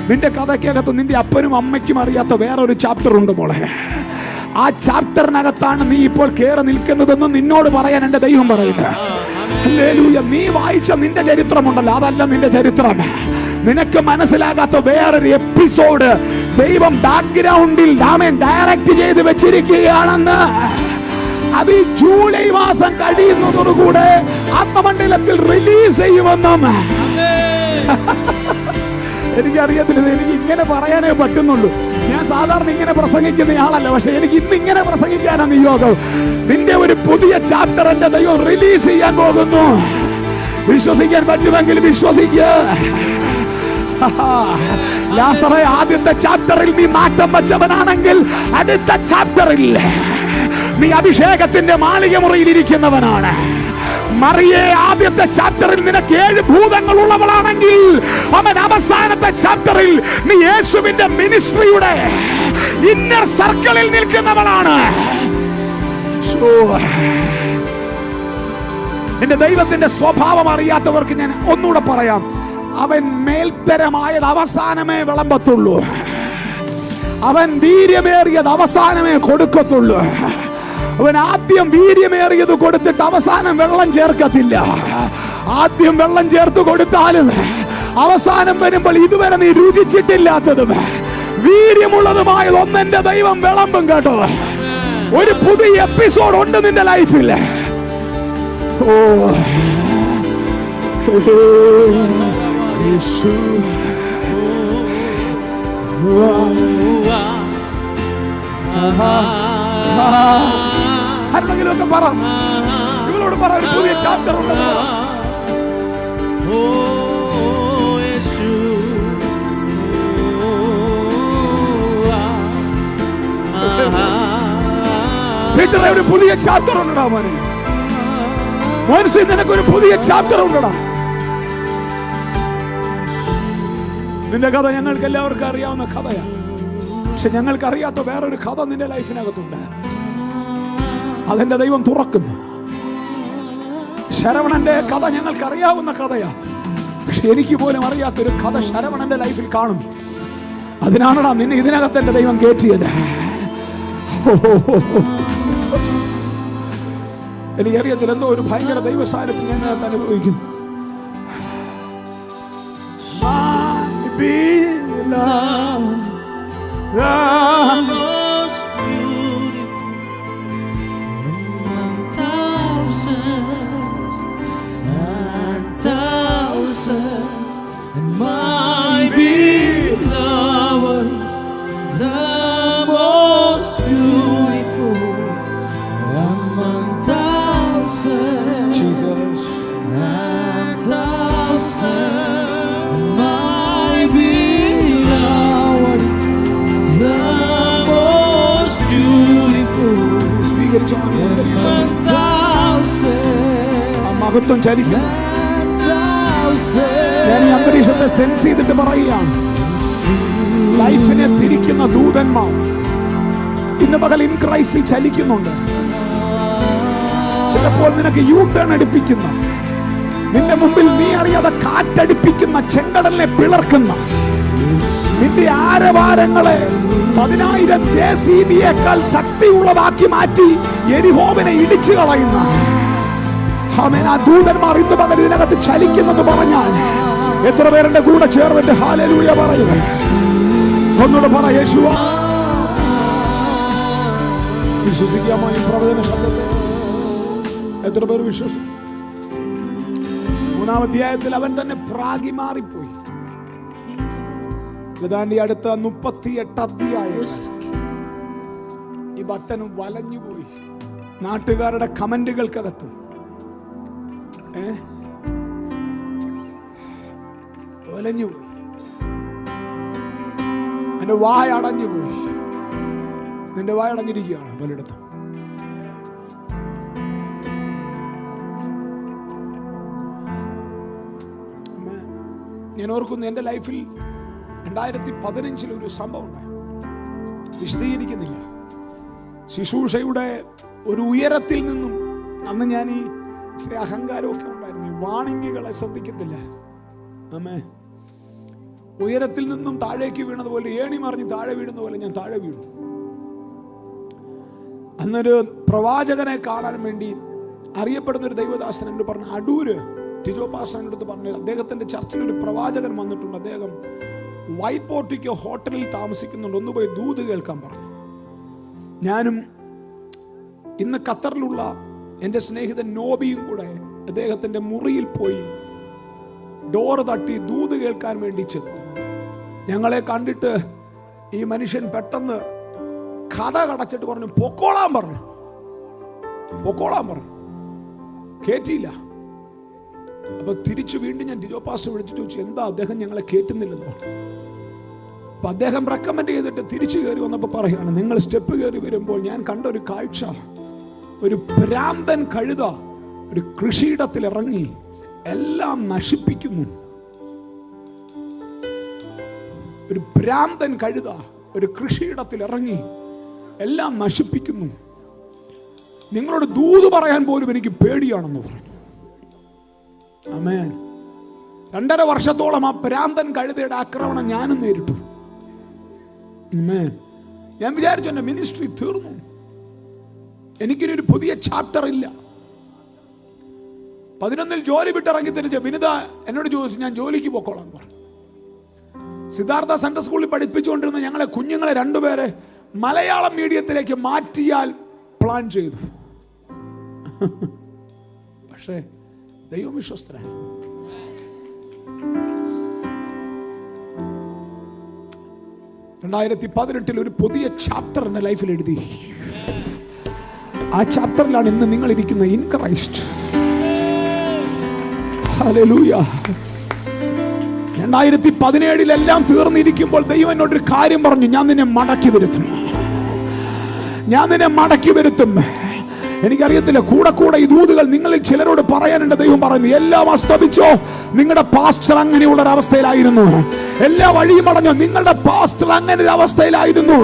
നിന്റെ കഥയ്ക്കകത്ത് നിന്റെ അപ്പനും അമ്മയ്ക്കും അറിയാത്ത വേറൊരു ചാപ്റ്റർ ഉണ്ട് മോളെ. ആ ചാപ്റ്ററിനകത്താണ് നീ ഇപ്പോൾ കയറി നിൽക്കുന്നതെന്ന് നിന്നോട് പറയാൻ എന്റെ ദൈവം പറയുന്നത്. ഹല്ലേലൂയ. നീ വായിച്ച നിന്റെ ചരിത്രമുണ്ടല്ലോ, അതല്ല നിന്റെ ചരിത്രം. നിനക്ക് മനസ്സിലാകാത്ത വേറൊരു എപ്പിസോഡ് ദൈവം ബാക്ക്ഗ്രൗണ്ടിൽ ഡയറക്റ്റ് ചെയ്ത് വെച്ചിരിക്കുകയാണെന്ന്. അത് ഈ ജൂലൈ മാസം കഴിയുന്നതോടുകൂടെ ആത്മമണ്ഡലത്തിൽ റിലീസ് ചെയ്യുമെന്നും എനിക്കറിയത്തില്ല. എനിക്ക് ഇങ്ങനെ പറയാനേ പറ്റുന്നുള്ളൂ. ഞാൻ സാധാരണ ഇങ്ങനെ പ്രസംഗിക്കുന്ന ആളല്ല, പക്ഷെ എനിക്ക് ഇന്ന് ഇങ്ങനെ പ്രസംഗിക്കാനാണ് നിയോഗം. നിന്റെ ഒരു പുതിയ ചാപ്റ്റർ എന്റെ ദൈവം റിലീസ് ചെയ്യാൻ പോകുന്നു. വിശ്വസിക്കാൻ പറ്റുമെങ്കിൽ വിശ്വസിക്കുക. ലാസറേ, ആദ്യത്തെ ചാപ്റ്ററിൽ നീ മാറ്റം വെച്ചവനാണെങ്കിൽ അടുത്ത ചാപ്റ്ററിൽ നീ അഭിഷേകത്തിന്റെ മാളിക മുറിയിൽ ഇരിക്കുന്നവനാണ്. മറിയെ, ആദ്യത്തെ ചാപ്റ്ററിൽ നിനക്ക് 7 ഭൂതങ്ങൾ ഉള്ളവളാണെങ്കിൽ അവൻ അവസാനത്തെ ചാപ്റ്ററിൽ നീ യേശുവിന്റെ മിനിസ്ട്രിയുടെ ഇന്നർ സർക്കിളിൽ നിൽക്കുന്നവളാണ്. എന്റെ ദൈവത്തിന്റെ സ്വഭാവം അറിയാത്തവർക്ക് ഞാൻ ഒന്നുകൂടെ പറയാം. അവൻ മേൽത്തരമായത് അവസാനമേ വിളമ്പത്തുള്ളൂ. അവൻ വീര്യമേറിയത് അവസാനമേ കൊടുക്കത്തുള്ളൂ. അവൻ ആദ്യം വീര്യമേറിയത് കൊടുത്തിട്ട് അവസാനം വെള്ളം ചേർക്കത്തില്ല. ആദ്യം വെള്ളം ചേർത്ത് കൊടുത്താലും അവസാനം വരുമ്പോൾ ഇതുവരെ നീ രുചിച്ചിട്ടില്ലാത്തതും വീര്യമുള്ളതുമായത് ഒന്നെന്റെ ദൈവം വിളമ്പും കേട്ടോ. ഒരു പുതിയ എപ്പിസോഡ് ഉണ്ട് നിന്റെ ലൈഫിൽ. ഓ യേശു, ആരെങ്കിലുമൊക്കെ പറ, ഇവളോട് പറ, ഒരു പുതിയ ചാപ്റ്റർ ഉണ്ട്. വീട്ടിലെ ഒരു പുതിയ ചാപ്റ്റർ ഉണ്ടടാ മോനെ. മനസ്സിൽ നിനക്കൊരു പുതിയ ചാപ്റ്റർ ഉണ്ടടാ. നിന്റെ കഥ ഞങ്ങൾക്ക് എല്ലാവർക്കും അറിയാവുന്ന കഥയാണ്. പക്ഷെ ഞങ്ങൾക്ക് അറിയാത്ത വേറൊരു കഥ നിന്റെ ലൈഫിനകത്തുണ്ട്. അതെന്റെ ദൈവം തുറക്കും. ശരവണന്റെ കഥ ഞങ്ങൾക്ക് അറിയാവുന്ന കഥയാ. പക്ഷെ എനിക്ക് പോലും അറിയാത്തൊരു കഥ ശരവണന്റെ ലൈഫിൽ കാണും. അതിനാണടാ നിന്നെ ഇതിനകത്ത് എന്റെ ദൈവം കയറ്റിയത്. എനിക്കറിയത്തില്ല, എന്തോ ഒരു ഭയങ്കര ദൈവസാന്നിധ്യം ഞാൻ അതിനകത്ത് അനുഭവിക്കുന്നു. മഹത്വം ചലിക്കും. ഞാൻ ഈ അന്തരീക്ഷത്തെ സെൻസ് ചെയ്തിട്ട് പറയുകയാണ്, ലൈഫിനെ തിരിക്കുന്ന ദൂതന്മാർ ഇന്ന് പകൽ ഇൻ ക്രൈസ്റ്റിൽ ചലിക്കുന്നുണ്ട്. ചിലപ്പോൾ നിനക്ക് യൂ ടേൺ അടിപ്പിക്കുന്ന, നിന്റെ മുമ്പിൽ നീ അറിയാതെ കാറ്റടിപ്പിക്കുന്ന, ചെങ്കടലിനെ പിളർക്കുന്ന, നിന്റെ ആരവാരങ്ങളെ 10,000 JCBയേക്കാൾ ശക്തിയുള്ളതാക്കി മാറ്റി യെരിഹോവിനെ ഇടിച്ചു കളയുന്ന ആമേൻ, ആ ദൂതന്മാർ ഇന്ന് പകൽ ഇതിനകത്ത് ചലിക്കുന്നെന്ന് പറഞ്ഞാൽ എത്ര പേരുടെ കൂടെ ചേർന്നിട്ട് ഹല്ലേലൂയ പറയുന്നു? ഒന്നുകൂടെ പറ, യേശുവേ വിശ്വസിക്കാമോ ഈ പ്രവചന ശബ്ദത്തെ? എത്ര പേർ വിശ്വസിക്കും? 3-ാം അധ്യായത്തിൽ അവൻ തന്നെ പ്രാഗി മാറിപ്പോയി. ഗതാന്റെ അടുത്ത 38 അധ്യായം ഈ ഭക്തനും വലഞ്ഞുപോയി. നാട്ടുകാരുടെ കമന്റുകൾക്കകത്തും വലഞ്ഞുപോയി. എന്റെ വായ അടഞ്ഞുപോയി. നിന്റെ വായ അടഞ്ഞിരിക്കുകയാണ് പലയിടത്തും. ഞാൻ ഓർക്കുന്നു, എൻ്റെ ലൈഫിൽ 2015 ഒരു സംഭവം ഉണ്ടായി. വിശദീകരിക്കുന്നില്ല. ശുശ്രൂഷയുടെ ഒരു ഉയരത്തിൽ നിന്നും അന്ന് ഞാൻ ഈ അഹങ്കാരമൊക്കെ ഉണ്ടായിരുന്നു. വാണിംഗുകളെ ശ്രദ്ധിക്കത്തില്ല. ആമേ. ഉയരത്തിൽ നിന്നും താഴേക്ക് വീണതുപോലെ, ഏണി മറിഞ്ഞ് താഴെ വീഴുന്ന പോലെ ഞാൻ താഴെ വീണു. അന്നൊരു പ്രവാചകനെ കാണാൻ വേണ്ടി അറിയപ്പെടുന്ന ഒരു ദൈവദാസൻ എന്നോട് പറഞ്ഞു, അടൂര് ടിജോ പാസ്റ്ററിന്റെ അടുത്ത് പറഞ്ഞു, അദ്ദേഹത്തിന്റെ ചർച്ചിൽ ഒരു പ്രവാചകൻ വന്നിട്ടുണ്ട്, അദ്ദേഹം വൈറ്റ് പോർട്ടിക്കോ ഹോട്ടലിൽ താമസിക്കുന്നുണ്ട്, ഒന്ന് പോയി ദൂത് കേൾക്കാൻ പറഞ്ഞു. ഞാനും ഇന്ന് ഖത്തറിലുള്ള എൻ്റെ സ്നേഹിതൻ നോബിയും കൂടെ അദ്ദേഹത്തിന്റെ മുറിയിൽ പോയി ഡോറ് തട്ടി ദൂത് കേൾക്കാൻ വേണ്ടി ചെന്നു. ഞങ്ങളെ കണ്ടിട്ട് ഈ മനുഷ്യൻ പെട്ടെന്ന് കഥ കടച്ചിട്ട് പറഞ്ഞു, പൊക്കോളാൻ പറഞ്ഞു. കേട്ടില്ല. അപ്പൊ തിരിച്ചു വീണ്ടും ഞാൻ ടിജോ പാസ്റ്റർ വിളിച്ചിട്ട് ചോദിച്ചു, എന്താ അദ്ദേഹം ഞങ്ങളെ കേട്ടുന്നില്ലെന്നോ? അപ്പൊ അദ്ദേഹം റെക്കമെൻഡ് ചെയ്തിട്ട് തിരിച്ചു കയറി വന്നപ്പോ പറയുകയാണ്, നിങ്ങൾ സ്റ്റെപ്പ് കയറി വരുമ്പോൾ ഞാൻ കണ്ട ഒരു കാഴ്ച, ഒരു ഭ്രാന്തൻ കഴുത ഒരു കൃഷിയിടത്തിൽ ഇറങ്ങി എല്ലാം നശിപ്പിക്കുന്നു. ഒരു ഭ്രാന്തൻ കഴുത ഒരു കൃഷിയിടത്തിൽ ഇറങ്ങി എല്ലാം നശിപ്പിക്കുന്നു. നിങ്ങളോട് ദൂത് പറയാൻ പോലും എനിക്ക് പേടിയാണെന്ന് പറഞ്ഞു. ആമേൻ. 2.5 വർഷത്തോളം ആ ഭ്രാന്തൻ കഴുതയുടെ ആക്രമണം ഞാനും നേരിട്ടു. ആമേൻ. ഞാൻ വിചാരിച്ചു എന്റെ മിനിസ്ട്രി തീർന്നു, എനിക്കിനി ഒരു പുതിയ ചാപ്റ്റർ ഇല്ല. 11 ജോലി വിട്ടിറങ്ങി തിരിച്ച് വിനിത എന്നോട് ചോദിച്ചു, ഞാൻ ജോലിക്ക് പോക്കോളാം പറഞ്ഞു. സിദ്ധാർത്ഥ സെൻട്രൽ സ്കൂളിൽ പഠിപ്പിച്ചുകൊണ്ടിരുന്ന ഞങ്ങളെ കുഞ്ഞുങ്ങളെ 2 പേരെ മലയാളം മീഡിയത്തിലേക്ക് മാറ്റിയാൽ പ്ലാൻ ചെയ്തു. പക്ഷേ ദൈവം വിശ്വസ്തനായി. 2018 ഒരു പുതിയ ചാപ്റ്റർ എന്റെ ലൈഫിൽ എഴുതി. ആ ചാപ്റ്ററിലാണ് ഇന്ന് നിങ്ങൾ ഇരിക്കുന്നത്, ഇൻ ക്രൈസ്റ്റ്. ഹല്ലേലൂയ. 2017 എല്ലാം തീർന്നിരിക്കുമ്പോൾ ദൈവം എന്നോടൊരു കാര്യം പറഞ്ഞു, ഞാൻ നിന്നെ മടക്കി വരുത്തും. എനിക്കറിയത്തില്ല, കൂടെ ഈ ദൂതുകൾ നിങ്ങളിൽ ചിലരോട് പറയാനുണ്ട്. ദൈവം പറയുന്നു, എല്ലാം അസ്തമിച്ചോ, നിങ്ങളുടെ പാസ്റ്റർ അങ്ങനെയുള്ള ഒരു അവസ്ഥയിലായിരുന്നു. എല്ലാ വഴിയും അടഞ്ഞോ, നിങ്ങളുടെ പാസ്റ്റർ അങ്ങനെ ഒരു അവസ്ഥയിലായിരുന്നു.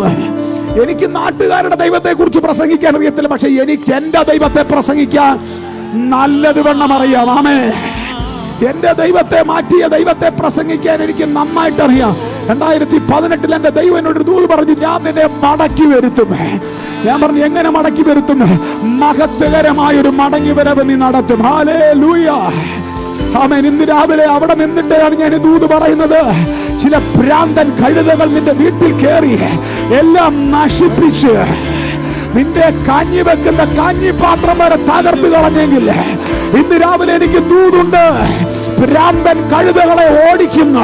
എനിക്ക് നാട്ടുകാരുടെ ദൈവത്തെ കുറിച്ച് പ്രസംഗിക്കാൻ അറിയത്തില്ല, പക്ഷെ എനിക്ക് എന്റെ ദൈവത്തെ പ്രസംഗിക്കാൻ നല്ലത് വണ്ണം അറിയാം. ആമേൻ. എന്റെ ദൈവത്തെ മാറ്റിയ ദൈവത്തെ പ്രസംഗിക്കാൻ എനിക്ക് നന്നായിട്ട് അറിയാം. 2018 എന്റെ ദൈവം എന്നോട് ദൂത് പറഞ്ഞു, ഞാൻ നിന്നെ മടക്കി വരുത്തും. ഞാൻ പറഞ്ഞു, എങ്ങനെ മടക്കി വരുത്തും? മഹത്വകരമായ ഒരു മടങ്ങി വരവ് നീ നടത്തും. ഹല്ലേലൂയ. ആമേൻ. ഇന്ന് രാവിലെ അവിടെ നിന്നിട്ടാണ് ഞാൻ ദൂത് പറയുന്നത്. ചില ഭ്രാന്തൻ കഴുതകൾ നിന്റെ വീട്ടിൽ കയറി എല്ലാം നശിപ്പിച്ച് നിന്റെ കഞ്ഞി വെക്കുന്ന കഞ്ഞിപാത്രം വരെ തകർത്ത് കളഞ്ഞെങ്കിൽ ഇന്ന് രാവിലെ എനിക്ക് ദൂതുണ്ട്. ഭ്രാന്തൻ കഴുതകളെ ഓടിക്കുന്ന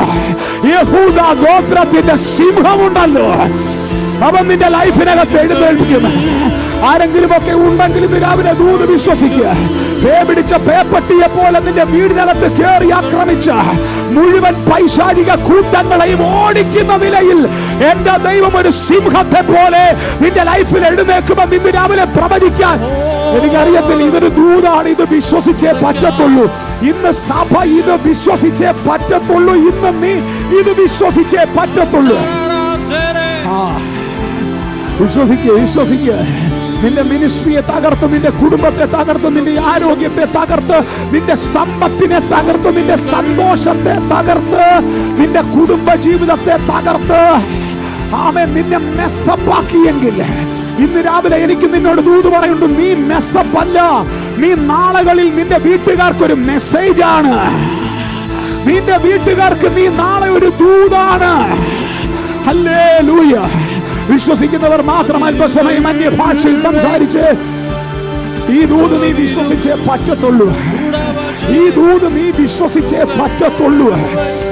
യഹൂദ ഗോത്രത്തിന്റെ സിംഹമുണ്ടല്ലോ, അവൻ നിന്റെ ലൈഫിനകത്ത് എഴുന്നേൽപ്പിക്കും. ആരെങ്കിലും ഒക്കെ ഉണ്ടെങ്കിൽ ഇന്ന് രാവിലെ ദൂത് വിശ്വസിക്കുക. പിടിച്ച പേപ്പട്ടിയെ പോലെ നിന്റെ വീടിനകത്ത് കയറി ആക്രമിച്ച മുഴുവൻ പൈശാചിക കൂട്ടങ്ങളെയും ഓടിക്കുന്ന നിലയിൽ എന്റെ ദൈവം ഒരു സിംഹത്തെ പോലെ നിന്റെ ലൈഫിൽ എഴുന്നേൽക്കുമെന്ന് ഇന്ന് രാവിലെ പ്രവചിക്കാൻ എനിക്കറിയത്തില്ല. ഇതൊരു ദൂതാണ്, ഇത് വിശ്വസിച്ചേ പറ്റത്തുള്ളൂ. ഇന്ന് സഭ ഇത് വിശ്വസിച്ചേ പറ്റത്തുള്ളൂ. ഇന്ന് നീ ഇത് വിശ്വസിച്ചേ പറ്റത്തുള്ളൂ. വിശ്വസിക്കുക. നിന്റെ മിനിസ്ട്രിയെ തകർത്ത്, നിന്റെ കുടുംബത്തെ തകർത്ത്, നിന്റെ ആരോഗ്യത്തെ തകർത്ത്, നിന്റെ സമ്പത്തിനെ തകർത്ത്, നിന്റെ സന്തോഷത്തെ തകർത്ത്, നിന്റെ കുടുംബ ജീവിതത്തെ തകർത്ത്, ആമേൻ, നിന്നെ മെസ്സപ്പാക്കിയെങ്കിൽ ഇന്ന് രാവിലെ എനിക്ക് നിന്നോട് ദൂത് പറയുന്നുണ്ട്, നീ മെസ്സപ്പല്ല. നീ നാളുകളിൽ നിന്റെ വീട്ടുകാർക്കൊരു മെസ്സേജ് ആണ്. നിന്റെ വീട്ടുകാർക്ക് നീ നാളെ ഒരു ദൂതാണ്. ഹല്ലേലൂയ. വിശ്വസിക്കുന്നവർ മാത്രം അല്പസമയം അന്യഭാഷയിൽ സംസാരിച്ച് ഈ ദൂത് നീ വിശ്വസിച്ചേ പറ്റത്തുള്ളൂ. ഈ ദൂത് നീ വിശ്വസിച്ചേ പറ്റത്തുള്ളൂ.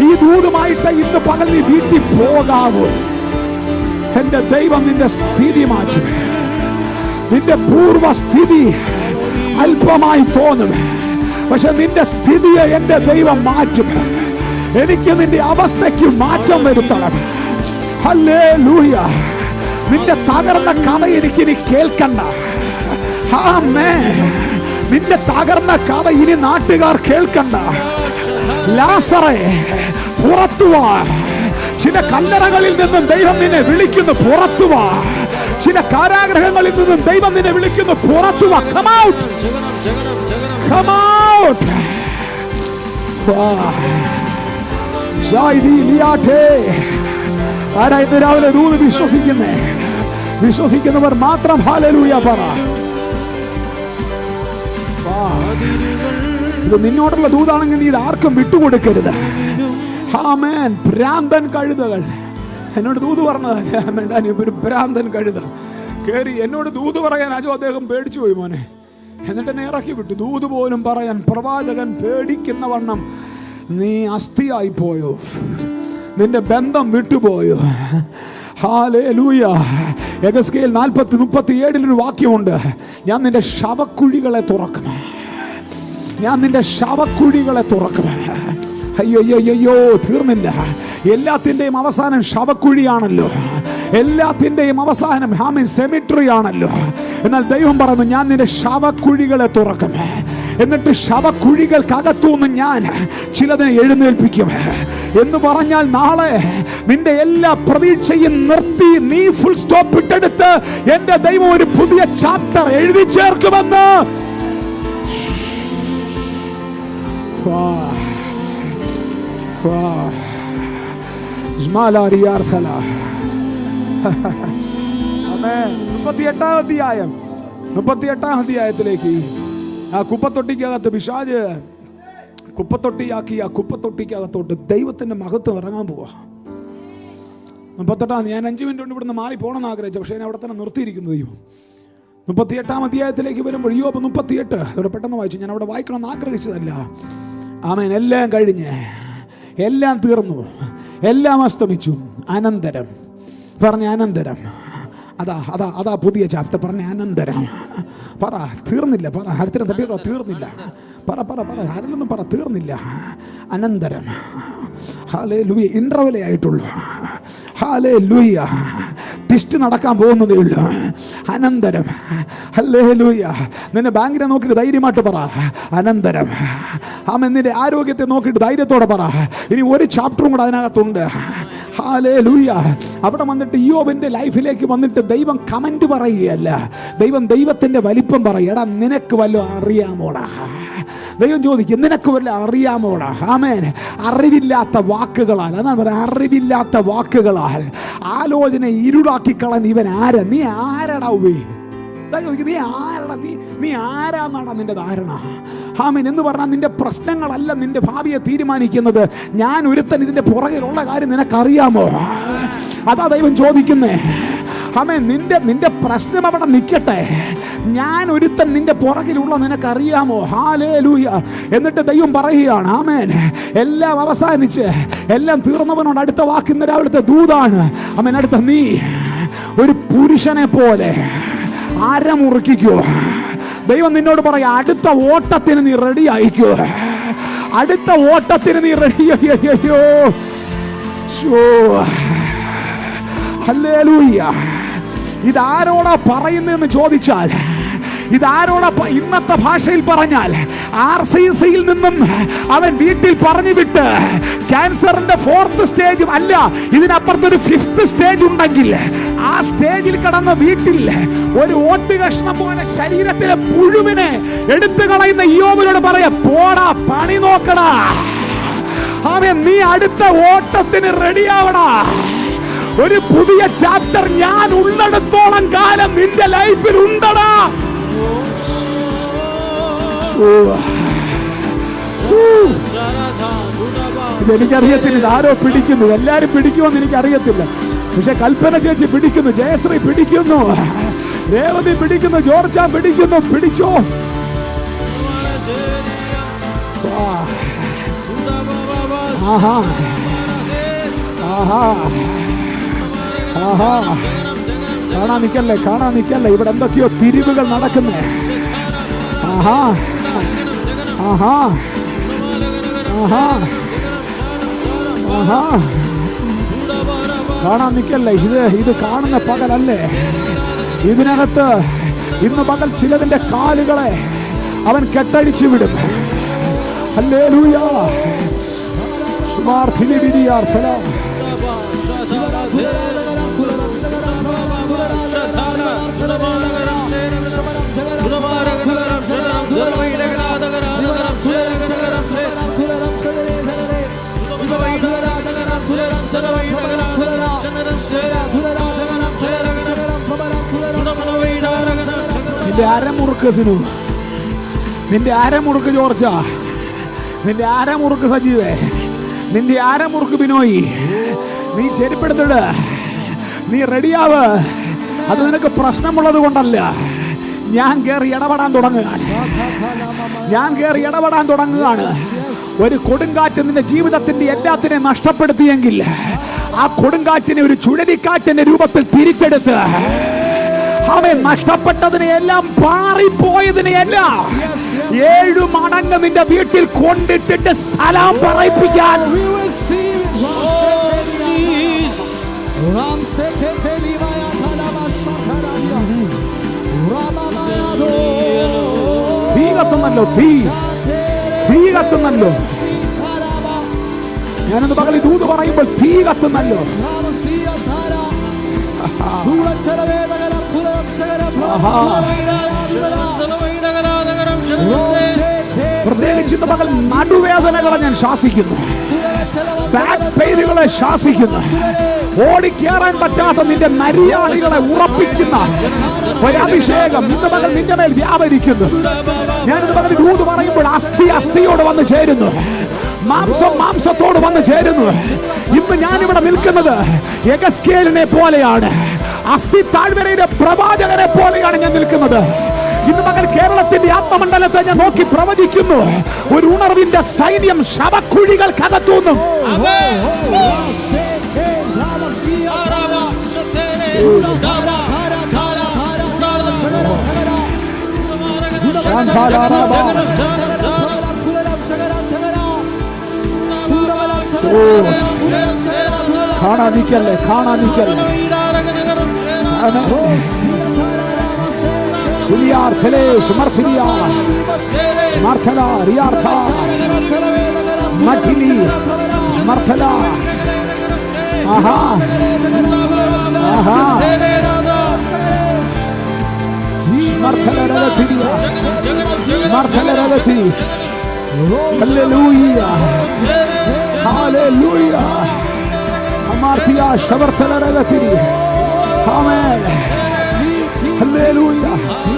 ഈ ദൂതുമായിട്ട് ഇന്ന് പകൽ നീ വീട്ടിൽ പോകാവൂ. എന്റെ ദൈവം നിന്റെ സ്ഥിതി മാറ്റും. നിന്റെ പൂർവസ്ഥിതി അല്പമായി തോന്നും, പക്ഷെ നിന്റെ സ്ഥിതിയെ എന്റെ ദൈവം മാറ്റും. എനിക്ക് നിന്റെ അവസ്ഥയ്ക്ക് മാറ്റം വരുത്തണം. ഹല്ലേലൂയ. നിന്റെ തകർന്ന കഥ എനിക്കിനി കേൾക്കണ്ട. ആമേൻ. നിന്റെ തകർന്ന കഥ ഇനി നാട്ടുകാർ കേൾക്കണ്ട. ലാസറേ പുറത്തു വാ. ചില കല്ലറകളിൽ നിന്നും ദൈവം നിന്നെ വിളിക്കുന്നു, പുറത്തു വാ. ചില കാരാഗ്രഹങ്ങളിൽ നിന്നും ദൈവം നിന്നെ വിളിക്കുന്നു, പുറത്തു വാ. Come out. Come out. ആരാ ഇന്ന് രാവിലെ ദൂത് വിശ്വസിക്കുന്നേ? വിശ്വസിക്കുന്നവർ മാത്രം ഹല്ലേലൂയ പറ. ഇത് നിന്നോടുള്ള ദൂതാണെങ്കിൽ നീ ഇത് ആർക്കും വിട്ടുകൊടുക്കരുത്. ആമേൻ. ഭ്രാന്തൻ കഴുതകൾ എന്നോട് ദൂത് പറഞ്ഞത്, ഒരു ഭ്രാന്തൻ കഴുത കേറി എന്നോട് ദൂത് പറയാൻ അജോ അദ്ദേഹം പേടിച്ചു പോയി മോനെ. എന്നിട്ട് എന്നെ ഇറക്കി വിട്ടു. ദൂത് പോലും പറയാൻ പ്രവാചകൻ പേടിക്കുന്ന വണ്ണം നീ അസ്ഥിയായി പോയോ, നിന്റെ ബന്ധം വിട്ടുപോയോ. ഹല്ലേലൂയ. എഗസ്കേൽ 40:37 ഒരു വാക്യമുണ്ട്, ഞാൻ നിന്റെ ശവക്കുഴികളെ തുറക്കും. ഞാൻ നിന്റെ ശവക്കുഴികളെ തുറക്കും. അയ്യോ തീർന്നില്ല. എല്ലാത്തിൻ്റെയും അവസാനം ശവക്കുഴിയാണല്ലോ. എല്ലാത്തിൻ്റെയും അവസാനം സെമിട്രി ആണല്ലോ. എന്നാൽ ദൈവം പറയുന്നു, ഞാൻ നിന്റെ ശവക്കുഴികളെ തുറക്കും. എന്നിട്ട് ശവക്കുഴികൾക്കകത്തുനിന്ന് ഞാൻ ചിലതിനെ എഴുന്നേൽപ്പിക്കും എന്ന് പറഞ്ഞാൽ, നാളെ നിന്റെ എല്ലാ പ്രതീക്ഷയും നിർത്തി നീ ഫുൾ സ്റ്റോപ്പ് ഇട്ടെടുത്ത് എന്റെ ദൈവം ഒരു പുതിയ ചാപ്റ്റർ എഴുതി ചേർക്കുമെന്ന്. ആമേൻ. 38-ാം അധ്യായത്തിലേക്ക് ആ കുപ്പത്തൊട്ടിക്കകത്ത് പിശാച് കുപ്പത്തൊട്ടിയാക്കി ആ കുപ്പത്തൊട്ടിക്കകത്തോട്ട് ദൈവത്തിന്റെ മഹത്വം ഇറങ്ങാൻ പോവാ. 38 ഞാൻ 5 മിനിറ്റ് കൊണ്ട് ഇവിടുന്ന് മാറി പോകണമെന്ന് ആഗ്രഹിച്ചു, പക്ഷേ ഞാൻ അവിടെ തന്നെ നിർത്തിയിരിക്കുന്നു ദൈവം. 38-ാം അധ്യായത്തിലേക്ക് വരുമ്പോൾ യോബ് 38 അവിടെ പെട്ടെന്ന് വായിച്ചു. ഞാൻ അവിടെ വായിക്കണമെന്ന് ആഗ്രഹിച്ചതല്ല. ആമേൻ. എല്ലാം കഴിഞ്ഞ്, എല്ലാം തീർന്നു, എല്ലാം അസ്തമിച്ചു. അനന്തരം പറഞ്ഞ അനന്തരം, അതാ പുതിയ ചാപ്റ്റർ. പറഞ്ഞ അനന്തരം പറ. തീർന്നില്ല. പറ. അടുത്തിടെ തട്ടിയോ തീർന്നില്ല. പറ ആരെങ്കിലും പറ. തീർന്നില്ല. അനന്തരം. ഹല്ലേലൂയ. ഇന്റർവെലേ ആയിട്ടുള്ളൂ. ഹല്ലേലൂയ. ടിസ്റ്റ് നടക്കാൻ പോകുന്നതേ ഉള്ളൂ. അനന്തരം. ഹല്ലേലൂയ. നിന്നെ ബാങ്കിനെ നോക്കിയിട്ട് ധൈര്യമായിട്ട് പറ അനന്തരം. ആമേൻ. നിന്റെ ആരോഗ്യത്തെ നോക്കിയിട്ട് ധൈര്യത്തോടെ പറ, ഇനി ഒരു ചാപ്റ്ററും കൂടെ അതിനകത്തുണ്ട്. ഹല്ലേലൂയ. അവിടെ വന്നിട്ട് യോബിന്റെ ലൈഫിലേക്ക് വന്നിട്ട് ദൈവം കമന്റ് പറയുകയല്ല, ദൈവത്തിന്റെ വലിപ്പം പറയുക. എടാ നിനക്ക് വല്ലതും അറിയാമോടാ? ദൈവം ചോദിക്കും, നിനക്ക് വല്ലതും അറിയാമോടാ? ആമേൻ. അറിവില്ലാത്ത വാക്കുകളാൽ, അതാണ് പറയുക, അറിവില്ലാത്ത വാക്കുകളാൽ ആലോചന ഇരുളാക്കി കളഞ്ഞ ഇവൻ ആരാ? നീ ആരടാ? നീ ആരാന്നാണ് നിന്റെ ധാരണ? ആമേൻ. എന്ന് പറഞ്ഞാൽ നിന്റെ പ്രശ്നങ്ങളല്ല നിന്റെ ഭാവിയെ തീരുമാനിക്കുന്നത്. ഞാൻ ഒരുത്തൻ ഇതിന്റെ പുറകിലുള്ള കാര്യം നിനക്കറിയാമോ? അതാ ദൈവം ചോദിക്കുന്നേ. ആമേൻ. നിന്റെ പ്രശ്നം അവിടെ നിൽക്കട്ടെ. ഞാൻ ഒരുത്തൻ നിന്റെ പുറകിലുള്ള നിനക്കറിയാമോ? ഹല്ലേലൂയ. എന്നിട്ട് ദൈവം പറയുകയാണ്, ആമേൻ, എല്ലാം അവസാനിച്ച് എല്ലാം തീർന്നവനോട് അടുത്ത വാക്കിന്ന് രാവിലത്തെ ദൂതാണ്. ആമേൻ. അടുത്ത നീ ഒരു പുരുഷനെ പോലെ അരമുറുക്കിക്കോ. ദൈവം നിന്നോട് പറയാ, അടുത്ത ഓട്ടത്തിന് നീ റെഡി ആയിക്കോ. അടുത്ത ഓട്ടത്തിന് നീ റെഡി. ഹല്ലേലൂയ. ഇതാരോടാ പറയുന്നതെന്ന് ചോദിച്ചാൽ, ഇതാരോടാ? ഇന്നത്തെ ഭാഷയിൽ പറഞ്ഞാൽ RCCയിൽ നിന്നും അവൻ വീട്ടിൽ പറഞ്ഞു വിട്ട് ക്യാൻസറിന്റെ 4th സ്റ്റേജും അല്ല, ഇതിനപ്പുറത്തൊരു 5th സ്റ്റേജ് ഉണ്ടെങ്കിൽ ആ സ്റ്റേജിൽ കടന്ന വീട്ടിൽ ഒരു ഓട്ട് കഷ്ണം പോലെ ശരീരത്തിലെ പുഴുവിനെ എടുത്തു കളയുന്ന യോബിനോട് പറയാ, പോടാ പണി നോക്കടാ. ആമേൻ. നീ അടുത്ത ഓട്ടത്തിന് റെഡിയാവടാ. ഒരു പുതിയ ചാപ്റ്റർ ഞാൻ ഉള്ളിടത്തോളം കാലം നിന്റെ ലൈഫിൽ ഉണ്ടടാ. ഇതെനിക്കറിയത്തില്ല, ഇതാരോ പിടിക്കുന്നു. എല്ലാരും പിടിക്കുമെന്ന് എനിക്കറിയത്തില്ല. പക്ഷെ കൽപ്പന ചേച്ചി പിടിക്കുന്നു, ജയശ്രീ പിടിക്കുന്നു, രേവതി പിടിക്കുന്നു, ജോർജ പിടിക്കുന്നു. പിടിച്ചോ. ആഹാ ആഹാ ആഹാ. കാണാൻ നിക്കല്ലേ, കാണാൻ നിക്കല്ലേ, ഇവിടെ എന്തൊക്കെയോ തിരിവുകൾ നടക്കുന്നേ. ആഹാ ആഹാ ആഹാ ആഹാ. കാണാൻ നിക്കല്ലേ, ഇത് കാണുന്ന പകലല്ലേ. ഇതിനകത്ത് ഇന്ന് പകൽ ചിലതിന്റെ കാലുകളെ അവൻ കെട്ടഴിച്ചു വിടും. ഹല്ലേലൂയ. സ്മാർത്ഥിനി വിധിയാർത്ഥന. നിന്റെ അരമുറുക്ക് സിനു, നിന്റെ അരമുറുക്ക് ജോർജ, നിന്റെ അരമുറുക്ക് സജീവേ, നിന്റെ അരമുറുക്ക് ബിനോയി. നീ ചെരുപ്പെടുത്തിട്, നീ റെഡിയാവ്. അത് നിനക്ക് പ്രശ്നമുള്ളത് കൊണ്ടല്ല. ഞാൻ കയറി ഇടപെടാൻ തുടങ്ങുകയാണ്. ഞാൻ കയറി ഇടപെടാൻ തുടങ്ങുകയാണ്. ഒരു കൊടുങ്കാറ്റ് നിന്റെ ജീവിതത്തിന്റെ എല്ലാത്തിനെയും നഷ്ടപ്പെടുത്തിയെങ്കിൽ ആ കൊടുങ്കാറ്റിനെ ഒരു ചുഴലിക്കാറ്റിന്റെ രൂപത്തിൽ തിരിച്ചെടുത്ത് അവൻ നഷ്ടപ്പെട്ടതിനെയെല്ലാം പാറിപ്പോയതിനെയെല്ലാം 7 മടങ്ങ് നിന്റെ വീട്ടിൽ കൊണ്ടിട്ടിട്ട് സലാം പറയിപ്പിക്കാൻ തീ കത്തുന്നല്ലോ, തീ കത്തുന്നല്ലോ. ഞാനൊന്ന് പകൽ ദൂത് പറയുമ്പോൾ തീ കത്തുന്നല്ലോ. പ്രത്യേകിച്ച് പകൽ നടുവേദനകളെ ഞാൻ ശാസിക്കുന്നു, ബാക്ക് പെയിനുകളെ ശാസിക്കുന്നു. ഓടിക്കേറാൻ പറ്റാത്ത നിന്റെ നരിയാളികളെ ഉറപ്പിക്കുന്ന ഒരഭിഷേകം ഇന്ന് പകൽ നിന്റെ മേൽ വ്യാപരിക്കുന്നു. ഞാനിത് പകൽ ദൂത് പറയുമ്പോൾ അസ്ഥി അസ്ഥിയോട് വന്ന് ചേരുന്നു, മാംസം മാംസത്തോട് വന്ന് ചേരുന്നു. ഇന്ന് ഞാനിവിടെ നിൽക്കുന്നത് യെഹെസ്കേലിനെ പോലെയാണ്, അസ്ഥി താഴ്വരയിലെ പ്രവാചകനെ പോലെയാണ് ഞാൻ നിൽക്കുന്നത്. ഇന്ന് മകൾ കേരളത്തിന്റെ ആത്മമണ്ഡലത്തെ ഞാൻ നോക്കി പ്രവചിക്കുന്നു. ഒരു ഉണർവിന്റെ സൈന്യം ശവക്കുഴികൾക്കകത്തുന്നു. കാണാതിക്കല്ലേ, കാണാതിക്കല്ലേ.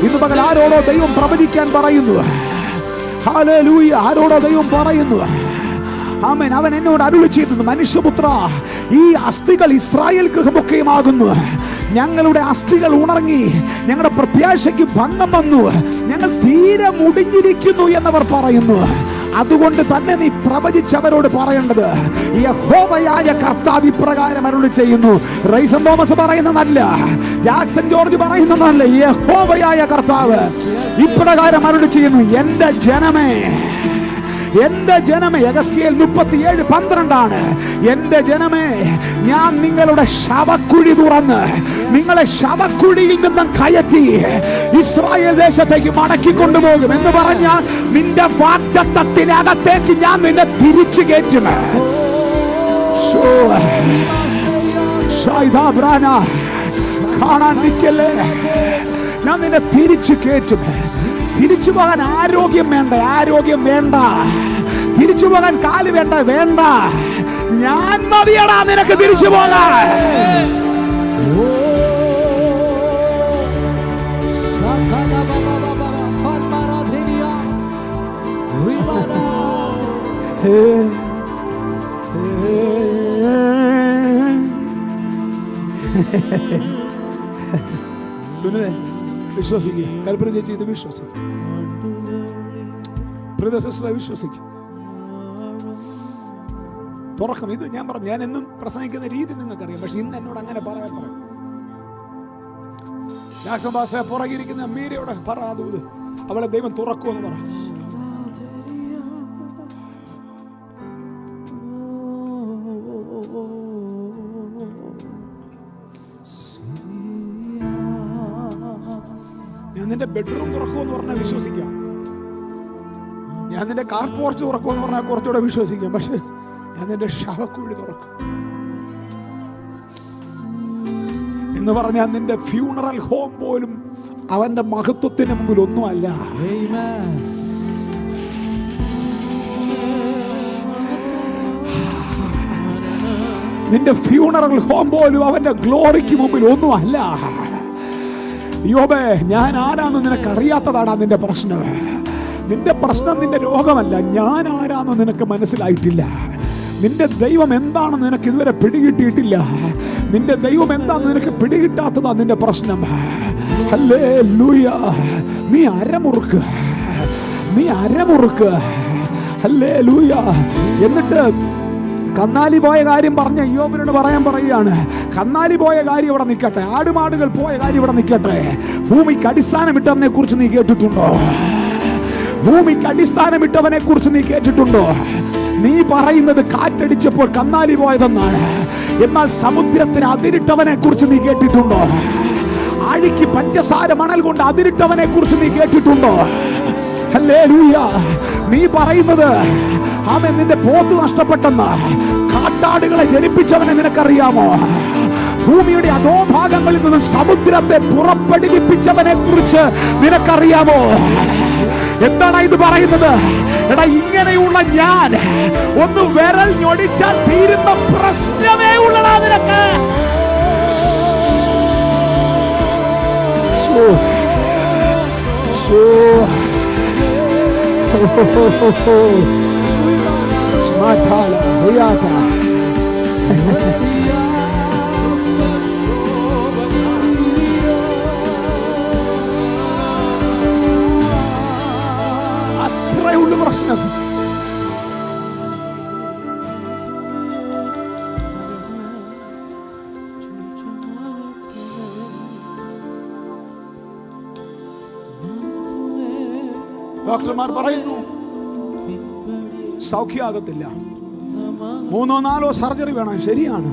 ഇന്ന് പകൽ ആരോടോ ദൈവം പ്രവചിക്കാൻ പറയുന്നു. ഹല്ലേലൂയ. ആരോടോ ദൈവം പറയുന്നു. ആമേൻ. അവൻ എന്നോട് അരുളി ചെയ്തത്, മനുഷ്യപുത്ര, ഈ അസ്ഥികൾ ഇസ്രായേൽ ഗൃഹമൊക്കെയുമാകുന്നു. ഞങ്ങളുടെ അസ്ഥികൾ ഉണർങ്ങി, ഞങ്ങളുടെ പ്രത്യാശയ്ക്ക് ഭംഗം വന്നു, ഞങ്ങൾ തീരെ മുടിഞ്ഞിരിക്കുന്നു എന്നവർ പറയുന്നു. അതുകൊണ്ട് തന്നെ നീ പ്രവചിച്ചവരോട് പറയേണ്ടത്, യഹോവയായ കർത്താവ് ഇപ്രകാരം അരുളി ചെയ്യുന്നു. റൈസൻ തോമസ് പറയുന്നതല്ല, ജാക്സൺ ജോർജ് പറയുന്നതല്ല, യഹോവയായ കർത്താവ് ഇപ്രകാരം അരുളി ചെയ്യുന്നു. എന്റെ ജനമേ, എന്റെ ജനമേ, യെഹെസ്കേൽ 37:12 എന്റെ ജനമേ, ഞാൻ നിങ്ങളുടെ ശവക്കുഴി തുറന്ന് നിങ്ങളെ ശവക്കുഴിയിൽ നിന്നും കയറ്റി ഇസ്രായേൽ ദേശത്തേക്ക് മടക്കി കൊണ്ടുപോകും എന്ന് പറഞ്ഞാൽ നിന്റെ വാഗ്ദത്തത്തിനകത്തേക്ക് ഞാൻ നിന്നെ തിരിച്ചു കയറ്റും. കാണാൻ നിൽക്കല്ലേ, ഞാൻ നിന്നെ തിരിച്ചു കയറ്റും. തിരിച്ചു പോകാൻ ആരോഗ്യം വേണ്ട, ആരോഗ്യം വേണ്ട. തിരിച്ചു പോകാൻ കാല് വേണ്ട, വേണ്ട. ഞാൻ മതിയടാ നിനക്ക് തിരിച്ചു പോകാൻ. സുനിതേ, വിശ്വസിക്കുക. കൽപ്പന ചേച്ചി ഇത് വിശ്വസിക്കുക. വിശ്വസിക്കും. തുറക്കും. ഇത് ഞാൻ പറഞ്ഞു, ഞാൻ എന്നും പ്രസംഗിക്കുന്ന രീതി നിങ്ങൾക്കറിയാം. പക്ഷെ ഇന്ന് എന്നോട് അങ്ങനെ പറയാൻ പറയും. ജാക്സൺ ഭാഷ പുറകിരിക്കുന്ന മീരയോട് പറ, അത് അവളെ ദൈവം തുറക്കുമെന്ന് പറ. ഞാൻ നിന്റെ ബെഡ്റൂം തുറക്കുമെന്ന് പറഞ്ഞാൽ വിശ്വസിക്കാം. ഞാൻ നിന്റെ കാർ പോർച്ച് തുറക്കുമെന്ന് പറഞ്ഞാൽ കുറച്ചുകൂടെ വിശ്വസിക്കാം. പക്ഷെ ഞാൻ നിന്റെ ശവക്കുഴി തുറക്കും എന്ന് പറഞ്ഞാൽ നിന്റെ ഫ്യൂണറൽ ഹോം പോലും അവന്റെ മഹത്വത്തിന് മുമ്പിൽ ഒന്നുമല്ല. നിന്റെ ഫ്യൂണറൽ ഹോം പോലും അവന്റെ ഗ്ലോറിക്ക് മുമ്പിൽ ഒന്നുമല്ല. യോബേ, ഞാൻ ആരാന്ന് നിനക്ക് അറിയാത്തതാണ് നിന്റെ പ്രശ്നം. നിന്റെ പ്രശ്നം നിന്റെ രോഗമല്ല. ഞാൻ ആരാന്ന് നിനക്ക് മനസ്സിലായിട്ടില്ല. നിന്റെ ദൈവം എന്താണെന്ന് നിനക്ക് ഇതുവരെ പിടികിട്ടിയിട്ടില്ല. നിന്റെ ദൈവം എന്താണെന്ന് നിനക്ക് പിടികിട്ടാത്തതാ നിന്റെ പ്രശ്നം. ഹല്ലേലൂയ. നീ അരമുറുക്ക്, നീ അരമുറുക്ക്. ഹല്ലേലൂയ. എന്നിട്ട് കന്നാലി പോയ കാര്യം പറഞ്ഞ യോബിനോട് പറയുകയാണ്, കന്നാലി പോയ കാര്യം ഇവിടെ നിൽക്കട്ടെ, ആടുമാടുകൾ പോയ കാര്യം ഇവിടെ നിൽക്കട്ടെ. ഭൂമിക്ക് അടിസ്ഥാനമിട്ടവനെ കുറിച്ച് നീ കേട്ടിട്ടുണ്ടോ? ഭൂമിക്ക് അടിസ്ഥാനമിട്ടവനെ കുറിച്ച് നീ കേട്ടിട്ടുണ്ടോ? നീ പറയുന്നത് കാറ്റടിച്ചപ്പോൾ കന്നാലി പോയതെന്നാണ്. എന്നാൽ സമുദ്രത്തിന് അതിരിട്ടവനെ കുറിച്ച് നീ കേട്ടിട്ടുണ്ടോ? ആഴിക്ക് പഞ്ചസാര മണൽ കൊണ്ട് അതിരിട്ടവനെ കുറിച്ച് നീ കേട്ടിട്ടുണ്ടോ? ഹല്ലേലൂയ. നീ പറയുന്നത് ആമേൻ, നിന്റെ പോത്ത് നഷ്ടപ്പെട്ടെന്ന്. കാട്ടാടുകളെ ജനിപ്പിച്ചവനെ നിനക്കറിയാമോ? ഭൂമിയുടെ അധോഭാഗങ്ങളിൽ നിന്നും സമുദ്രത്തെ പുറപ്പെടുവിപ്പിച്ചവനെ കുറിച്ച് നിനക്കറിയാമോ? എന്താണ് ഇത് പറയുന്നത്? എടാ, ഇങ്ങനെയുള്ള ഞാൻ ഒന്ന് വിരൽ ഞൊടിച്ചാൽ തീരുന്ന പ്രശ്നമേ ഉള്ളടാ നിനക്ക്. അത്രയുള്ള പ്രശ്നം. ഡോക്ടർമാർ പറയുന്നു സൗഖ്യമാകത്തില്ല, 3 or 4 സർജറി വേണം. ശരിയാണ്.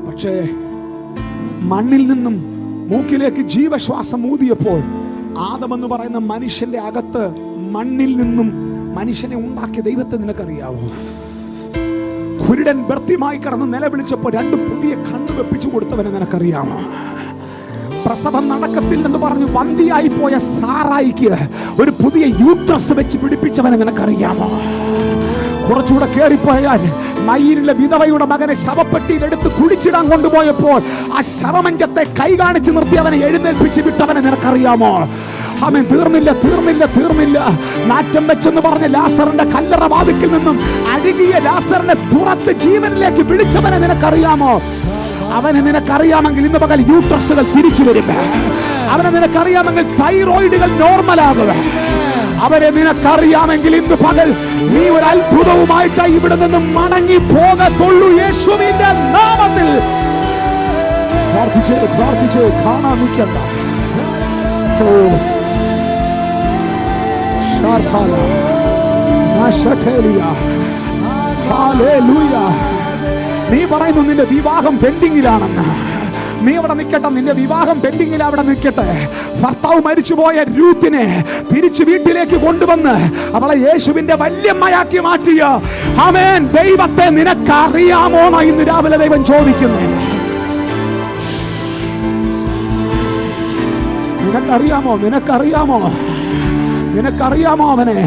പക്ഷേ മണ്ണിൽ നിന്നും മൂക്കിലേക്ക് ജീവശ്വാസം ഊതിയപ്പോൾ ആദമെന്ന് പറയുന്ന മനുഷ്യന്റെ അകത്ത് മണ്ണിൽ നിന്നും മനുഷ്യനെ ഉണ്ടാക്കിയ ദൈവത്തെ നിനക്കറിയാവോ? കുരുടൻ ബർത്തിമായി കടന്ന് നിലവിളിച്ചപ്പോൾ 2 പുതിയ കണ്ണ് വെപ്പിച്ചു കൊടുത്തവനെ നിനക്കറിയാമോ? പ്രസവം നടക്കത്തില്ലെന്ന് പറഞ്ഞു വന്ധിയായി പോയ സാറായിക്ക് ഒരു പുതിയ യൂട്രസ് വെച്ച് പിടിപ്പിച്ചവനെ നിനക്കറിയാമോ? കുറച്ചുകൂടെ കേറിപ്പോയാൽ മയിലിലെ വിധവയുടെ മകനെ ശവപ്പെട്ടിയിൽ എടുത്ത് കുഴിച്ചിടാൻ കൊണ്ടുപോയപ്പോൾ ആ ശവമഞ്ചത്തെ കൈ കാണിച്ച് നിർത്തി അവനെ എഴുന്നേൽപ്പിച്ച് വിട്ടവനെ നിനക്കറിയാമോ? അവൻ തീർന്നില്ല. നാറ്റം വെച്ചെന്ന് പറഞ്ഞ ലാസറിന്റെ കല്ലറ വാതിക്കൽ നിന്നും അഴുകിയ ലാസറിനെ പുറത്ത് ജീവനിലേക്ക് വിളിച്ചവനെ നിനക്കറിയാമോ? അവനെ നിനക്കറിയാമെങ്കിൽ ഇന്ന് പകൽ യൂട്രസുകൾ തിരിച്ചു വരും. അവനെ നിനക്കറിയാമെങ്കിൽ തൈറോയിഡുകൾ നോർമലാകുക. അവരെ നിനക്കറിയാമെങ്കിൽ ഇന്ന് പകൽ നീ ഒരു അത്ഭുതവുമായിട്ട് ഇവിടെ നിന്ന് മടങ്ങി പോകത്തുള്ളൂ. യേശുവിന്റെ നാമത്തിൽ പ്രാർത്ഥിച്ച് കാണാൻ നിൽക്കണ്ട. നീ പറയുന്നു നിന്റെ വിവാഹം പെൻഡിങ്ങിലാണെന്ന്. നീ അവിടെ നിൽക്കട്ടെ, നിന്റെ വിവാഹം പെൻഡിങ്ങിൽ അവിടെ നിൽക്കട്ടെ. ഭർത്താവ് മരിച്ചുപോയ രൂത്തിനെ തിരിച്ചു വീട്ടിലേക്ക് കൊണ്ടുവന്ന് അവളെ യേശുവിന്റെ വല്യമ്മയാക്കി മാറ്റിയ ആമേൻ ദൈവത്തെ നിനക്കറിയാമോ എന്ന് ഇന്ന് രാവിലെ ദൈവം ചോദിക്കുന്നു. നിനക്കറിയാമോ അവനെ?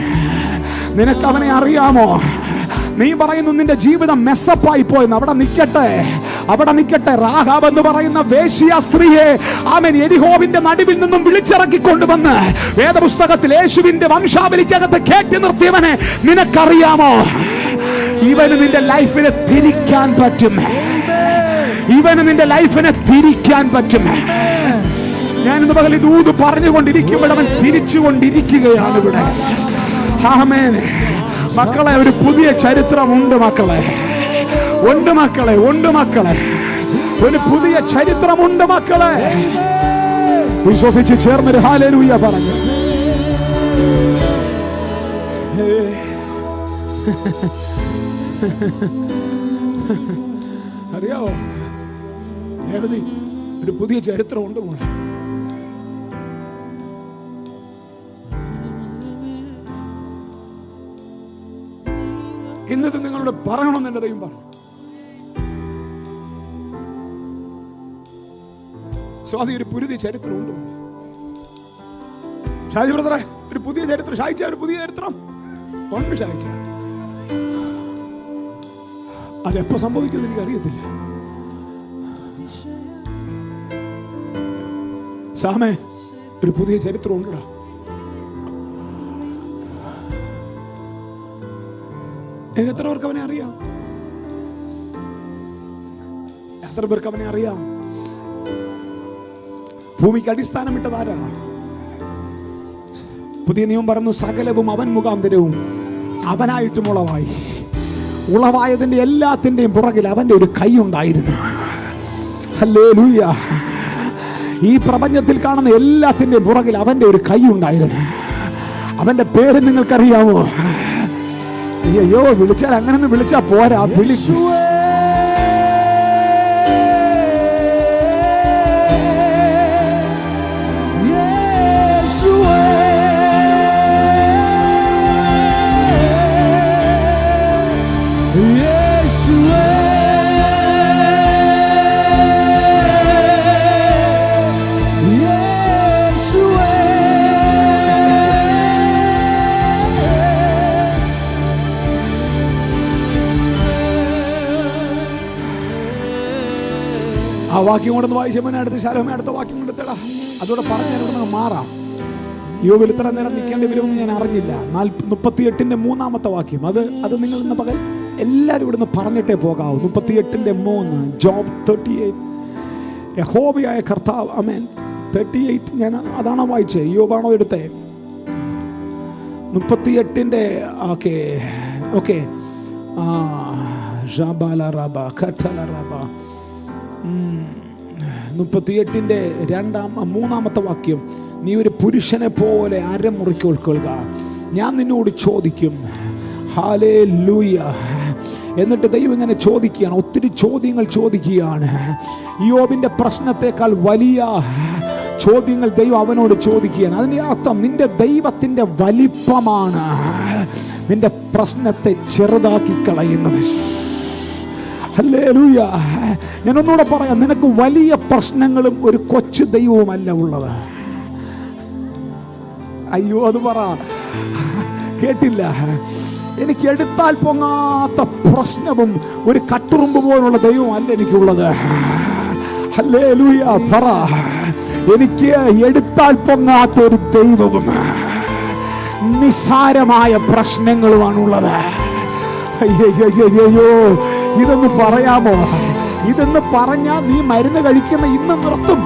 നിനക്കവനെ അറിയാമോ? നീ പറയുന്നു നിന്റെ ജീവിതം മെസ്സപ്പായി പോയെന്ന്. അവിടെ നിൽക്കട്ടെ. രാഹാബ് എന്ന് പറയുന്ന വേശ്യ സ്ത്രീയെ ആമേൻ യെരിഹോവിന്റെ നടുവിൽ നിന്നും വിളിച്ചിറക്കിക്കൊണ്ടുവന്ന് വേദപുസ്തകത്തിൽ യേശുവിന്റെ വംശാവലിക്കകത്ത് കയറ്റി നിർത്തിയവനെ നിനക്കറിയാമോ? ഇവന് നിന്റെ ലൈഫിനെ തിരിക്കാൻ പറ്റും. ഇവന് നിന്റെ ലൈഫിനെ തിരിക്കാൻ പറ്റും. ഞാനിന്ന് പകൽ ഇത് പറഞ്ഞുകൊണ്ടിരിക്കുമ്പോൾ അവൻ തിരിച്ചുകൊണ്ടിരിക്കുകയാണ് ഇവിടെ. ആമേൻ. മക്കളെ, ഒരു പുതിയ ചരിത്രമുണ്ട് മക്കളെ. ഉണ്ട് മക്കളെ, ഉണ്ട് മക്കളെ, ഒരു പുതിയ ചരിത്രമുണ്ട് മക്കളെ. വിശ്വസിച്ച് ചേർന്നൊരു ഹല്ലേലൂയ പറഞ്ഞു. അറിയാവോ, ഒരു പുതിയ ചരിത്രമുണ്ട് മോളെ. ഇന്നത്തെ നിങ്ങളോട് പറയണമെന്ന് എന്റെ ദൈവം പറഞ്ഞു. സ്വാതി, ഒരു പുതിയ ചരിത്രമുണ്ട്. ഷാജി ബ്രദറെ, ഒരു പുതിയ ചരിത്രം. ഷായിച്ച, ഒരു പുതിയ ചരിത്രം ഉണ്ട് ഷായിച്ച. അതെപ്പോ സംഭവിക്കുമെന്ന് എനിക്ക് അറിയത്തില്ല. സാമേ, ഒരു പുതിയ ചരിത്രം ഉണ്ടോ? എത്ര പേർക്ക് അവനെ അറിയാം? എത്ര പേർക്ക് അവനെ അറിയാം? ഭൂമിക്ക് അടിസ്ഥാനമിട്ടതാരാ? പുതിയ നിയമം പറഞ്ഞു, സകലവും അവൻ മുഖാന്തരവും അവനായിട്ടും ഉളവായി. ഉളവായതിന്റെ എല്ലാത്തിന്റെയും പുറകിൽ അവന്റെ ഒരു കൈ ഉണ്ടായിരുന്നു. ഹല്ലേലൂയ. ഈ പ്രപഞ്ചത്തിൽ കാണുന്ന എല്ലാത്തിന്റെയും പുറകിൽ അവന്റെ ഒരു കൈ ഉണ്ടായിരുന്നു. അവന്റെ പേര് നിങ്ങൾക്കറിയാമോ? അയ്യോ, വിളിച്ചാൽ അങ്ങനൊന്നും വിളിച്ചാ പോരാ. വിളിച്ചു ആ വാക്യം കൊണ്ടൊന്ന് വായിച്ചപ്പോൾ അടുത്ത് ശാലോമേ അടുത്ത വാക്യം കൊണ്ടെത്തടാ. അതോടെ പറഞ്ഞാൽ ഇവിടെ മാറാം. യോബിൽ ഇത്ര നേരം നിൽക്കേണ്ടി വരുമെന്ന് ഞാൻ അറിഞ്ഞില്ല. 38-ന്റെ 3-ാമത്തെ വാക്യം. അത് നിങ്ങൾ ഇന്ന് പകൽ എല്ലാവരും ഇവിടുന്ന് പറഞ്ഞിട്ടേ പോകാവൂ. 38-3 ജോബ് 38. യഹോവയായ കർത്താവ്. ആമേൻ. 38 ഞാൻ അതാണോ വായിച്ചത്? യോബാണോ എടുത്തേ? 38-ന്റെ ഓക്കെ 38-ന്റെ 3-ാമത്തെ വാക്യം. നീ ഒരു പുരുഷനെ പോലെ അരമുറിക്കൊള്ളുക, ഞാൻ നിന്നോട് ചോദിക്കും. ഹല്ലേലൂയ. എന്നിട്ട് ദൈവം ഇങ്ങനെ ചോദിക്കുകയാണ്, ഒത്തിരി ചോദ്യങ്ങൾ ചോദിക്കുകയാണ്. യോബിന്റെ പ്രശ്നത്തെക്കാൾ വലിയ ചോദ്യങ്ങൾ ദൈവം അവനോട് ചോദിക്കുകയാണ്. അതിന്റെ അർത്ഥം നിന്റെ ദൈവത്തിന്റെ വലിപ്പമാണ് നിന്റെ പ്രശ്നത്തെ ചെറുതാക്കി കളയുന്നത്. ഹല്ലേലൂയ. ഞാനൊന്നുകൂടെ പറയാം, നിനക്ക് വലിയ പ്രശ്നങ്ങളും ഒരു കൊച്ചു ദൈവവുമല്ല ഉള്ളത്. അയ്യോ, അത് പറ. കേട്ടില്ല? എനിക്ക് എടുത്താൽ പൊങ്ങാത്ത പ്രശ്നവും ഒരു കട്ടുറുമ്പ് പോലുള്ള ദൈവവും അല്ല എനിക്കുള്ളത്. ഹല്ലേലൂയ. പറ. എനിക്ക് എടുത്താൽ പൊങ്ങാത്ത ഒരു ദൈവവും നിസ്സാരമായ പ്രശ്നങ്ങളുമാണുള്ളത്. അയ്യോ, ഇതൊന്ന് പറയാമോ? ഇതെന്ന് പറഞ്ഞാ നീ മരുന്ന് കഴിക്കുന്ന ഇന്ന് നിർത്തും.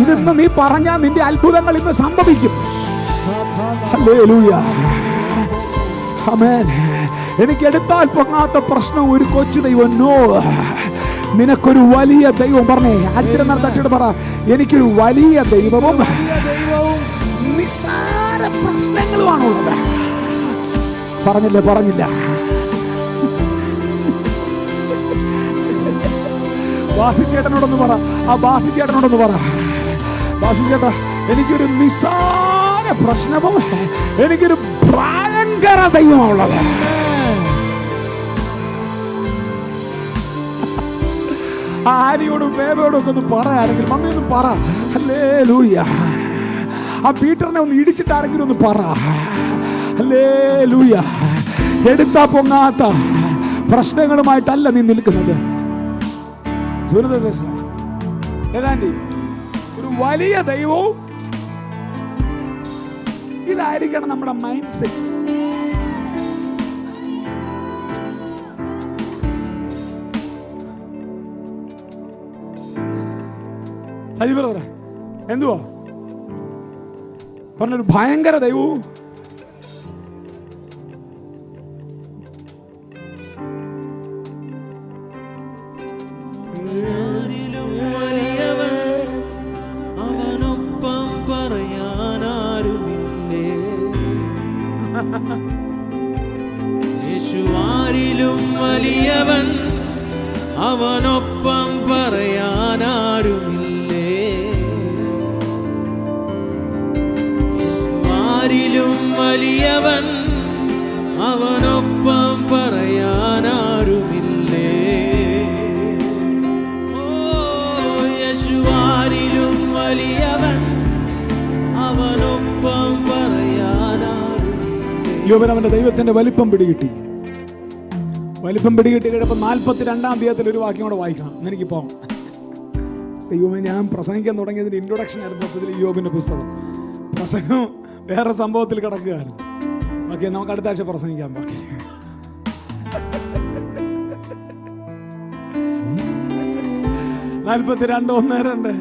ഇതെന്ന് നീ പറഞ്ഞാ നിന്റെ അത്ഭുതങ്ങൾ ഇന്ന് സംഭവിക്കും. ഹല്ലേലൂയ. ആമേൻ. എനിക്ക് എടുത്താൽ പൊങ്ങാത്ത പ്രശ്നം ഒരു കൊച്ചു ദൈവം. നോ, നിനക്കൊരു വലിയ ദൈവം. പറഞ്ഞേ, ആദ്യം തട്ടിട്ട് പറ, എനിക്കൊരു വലിയ ദൈവവും നിസ്സാര പ്രശ്നങ്ങളുമാണുള്ളത്. പറഞ്ഞില്ല. ബാസിച്ചേട്ടനോടൊന്ന് പറ. ബാസിച്ചേട്ടനോടൊന്ന് പറ, ബാസിച്ചേട്ടാ, എനിക്കൊരു നിസ്സാര പ്രശ്നവും എനിക്കൊരു ഭയങ്കര ദൈവമുള്ളത്. ആരിയോടും ബേബയോടും ഒക്കെ ഒന്ന് പറ. ആരെങ്കിലും മമ്മി ഒന്ന് പറ. ഹല്ലേലൂയ. ആ പീറ്ററിനെ ഒന്ന് ഇടിച്ചിട്ട് ആരെങ്കിലും ഒന്ന് പറ. ഹല്ലേലൂയ. എടുത്താ പൊങ്ങാത്ത പ്രശ്നങ്ങളുമായിട്ടല്ല നീ നിൽക്കുന്നത്. ഏതാണ്ട് ഒരു വലിയ ദൈവവും ഇതായിരിക്കണം നമ്മുടെ മൈൻഡ് സെറ്റ്. സജി ബ്രദറെ എന്തുവാ പറഞ്ഞൊരു ഭയങ്കര ദൈവവും അവനൊപ്പം പറയാനാരുമില്ലേ. യേശുവാരിലും വലിയവൻ അവനൊപ്പം പറയാനാരുമില്ലേ. യേശുവാരിലും വലിയവൻ അവനൊപ്പം പറയാനാരുമില്ലേ. ഓ യേശുവാരിലും വലിയവൻ അവനൊപ്പം പറയാനാരുമില്ലേ. യോബൻ അവന്റെ ദൈവത്തിന്റെ വലിപ്പം പിടികിട്ടി. വലിപ്പം പിടികിട്ടി കഴിയുമ്പോൾ 42-ാം അധ്യായത്തിൽ ഒരു വാക്യം കൂടെ വായിക്കണം. എനിക്കിപ്പോൾ ദൈവമേ, ഞാൻ പ്രസംഗിക്കാൻ തുടങ്ങിയതിന്റെ ഇൻട്രൊഡക്ഷൻ ആയിരുന്നു സത്യത്തിൽ യോബിന്റെ പുസ്തകം. പ്രസംഗം വേറെ സംഭവത്തിൽ കിടക്കുകയായിരുന്നു. ഓക്കെ, നമുക്ക് അടുത്ത ആഴ്ച പ്രസംഗിക്കാം. ഓക്കെ, 42:1-2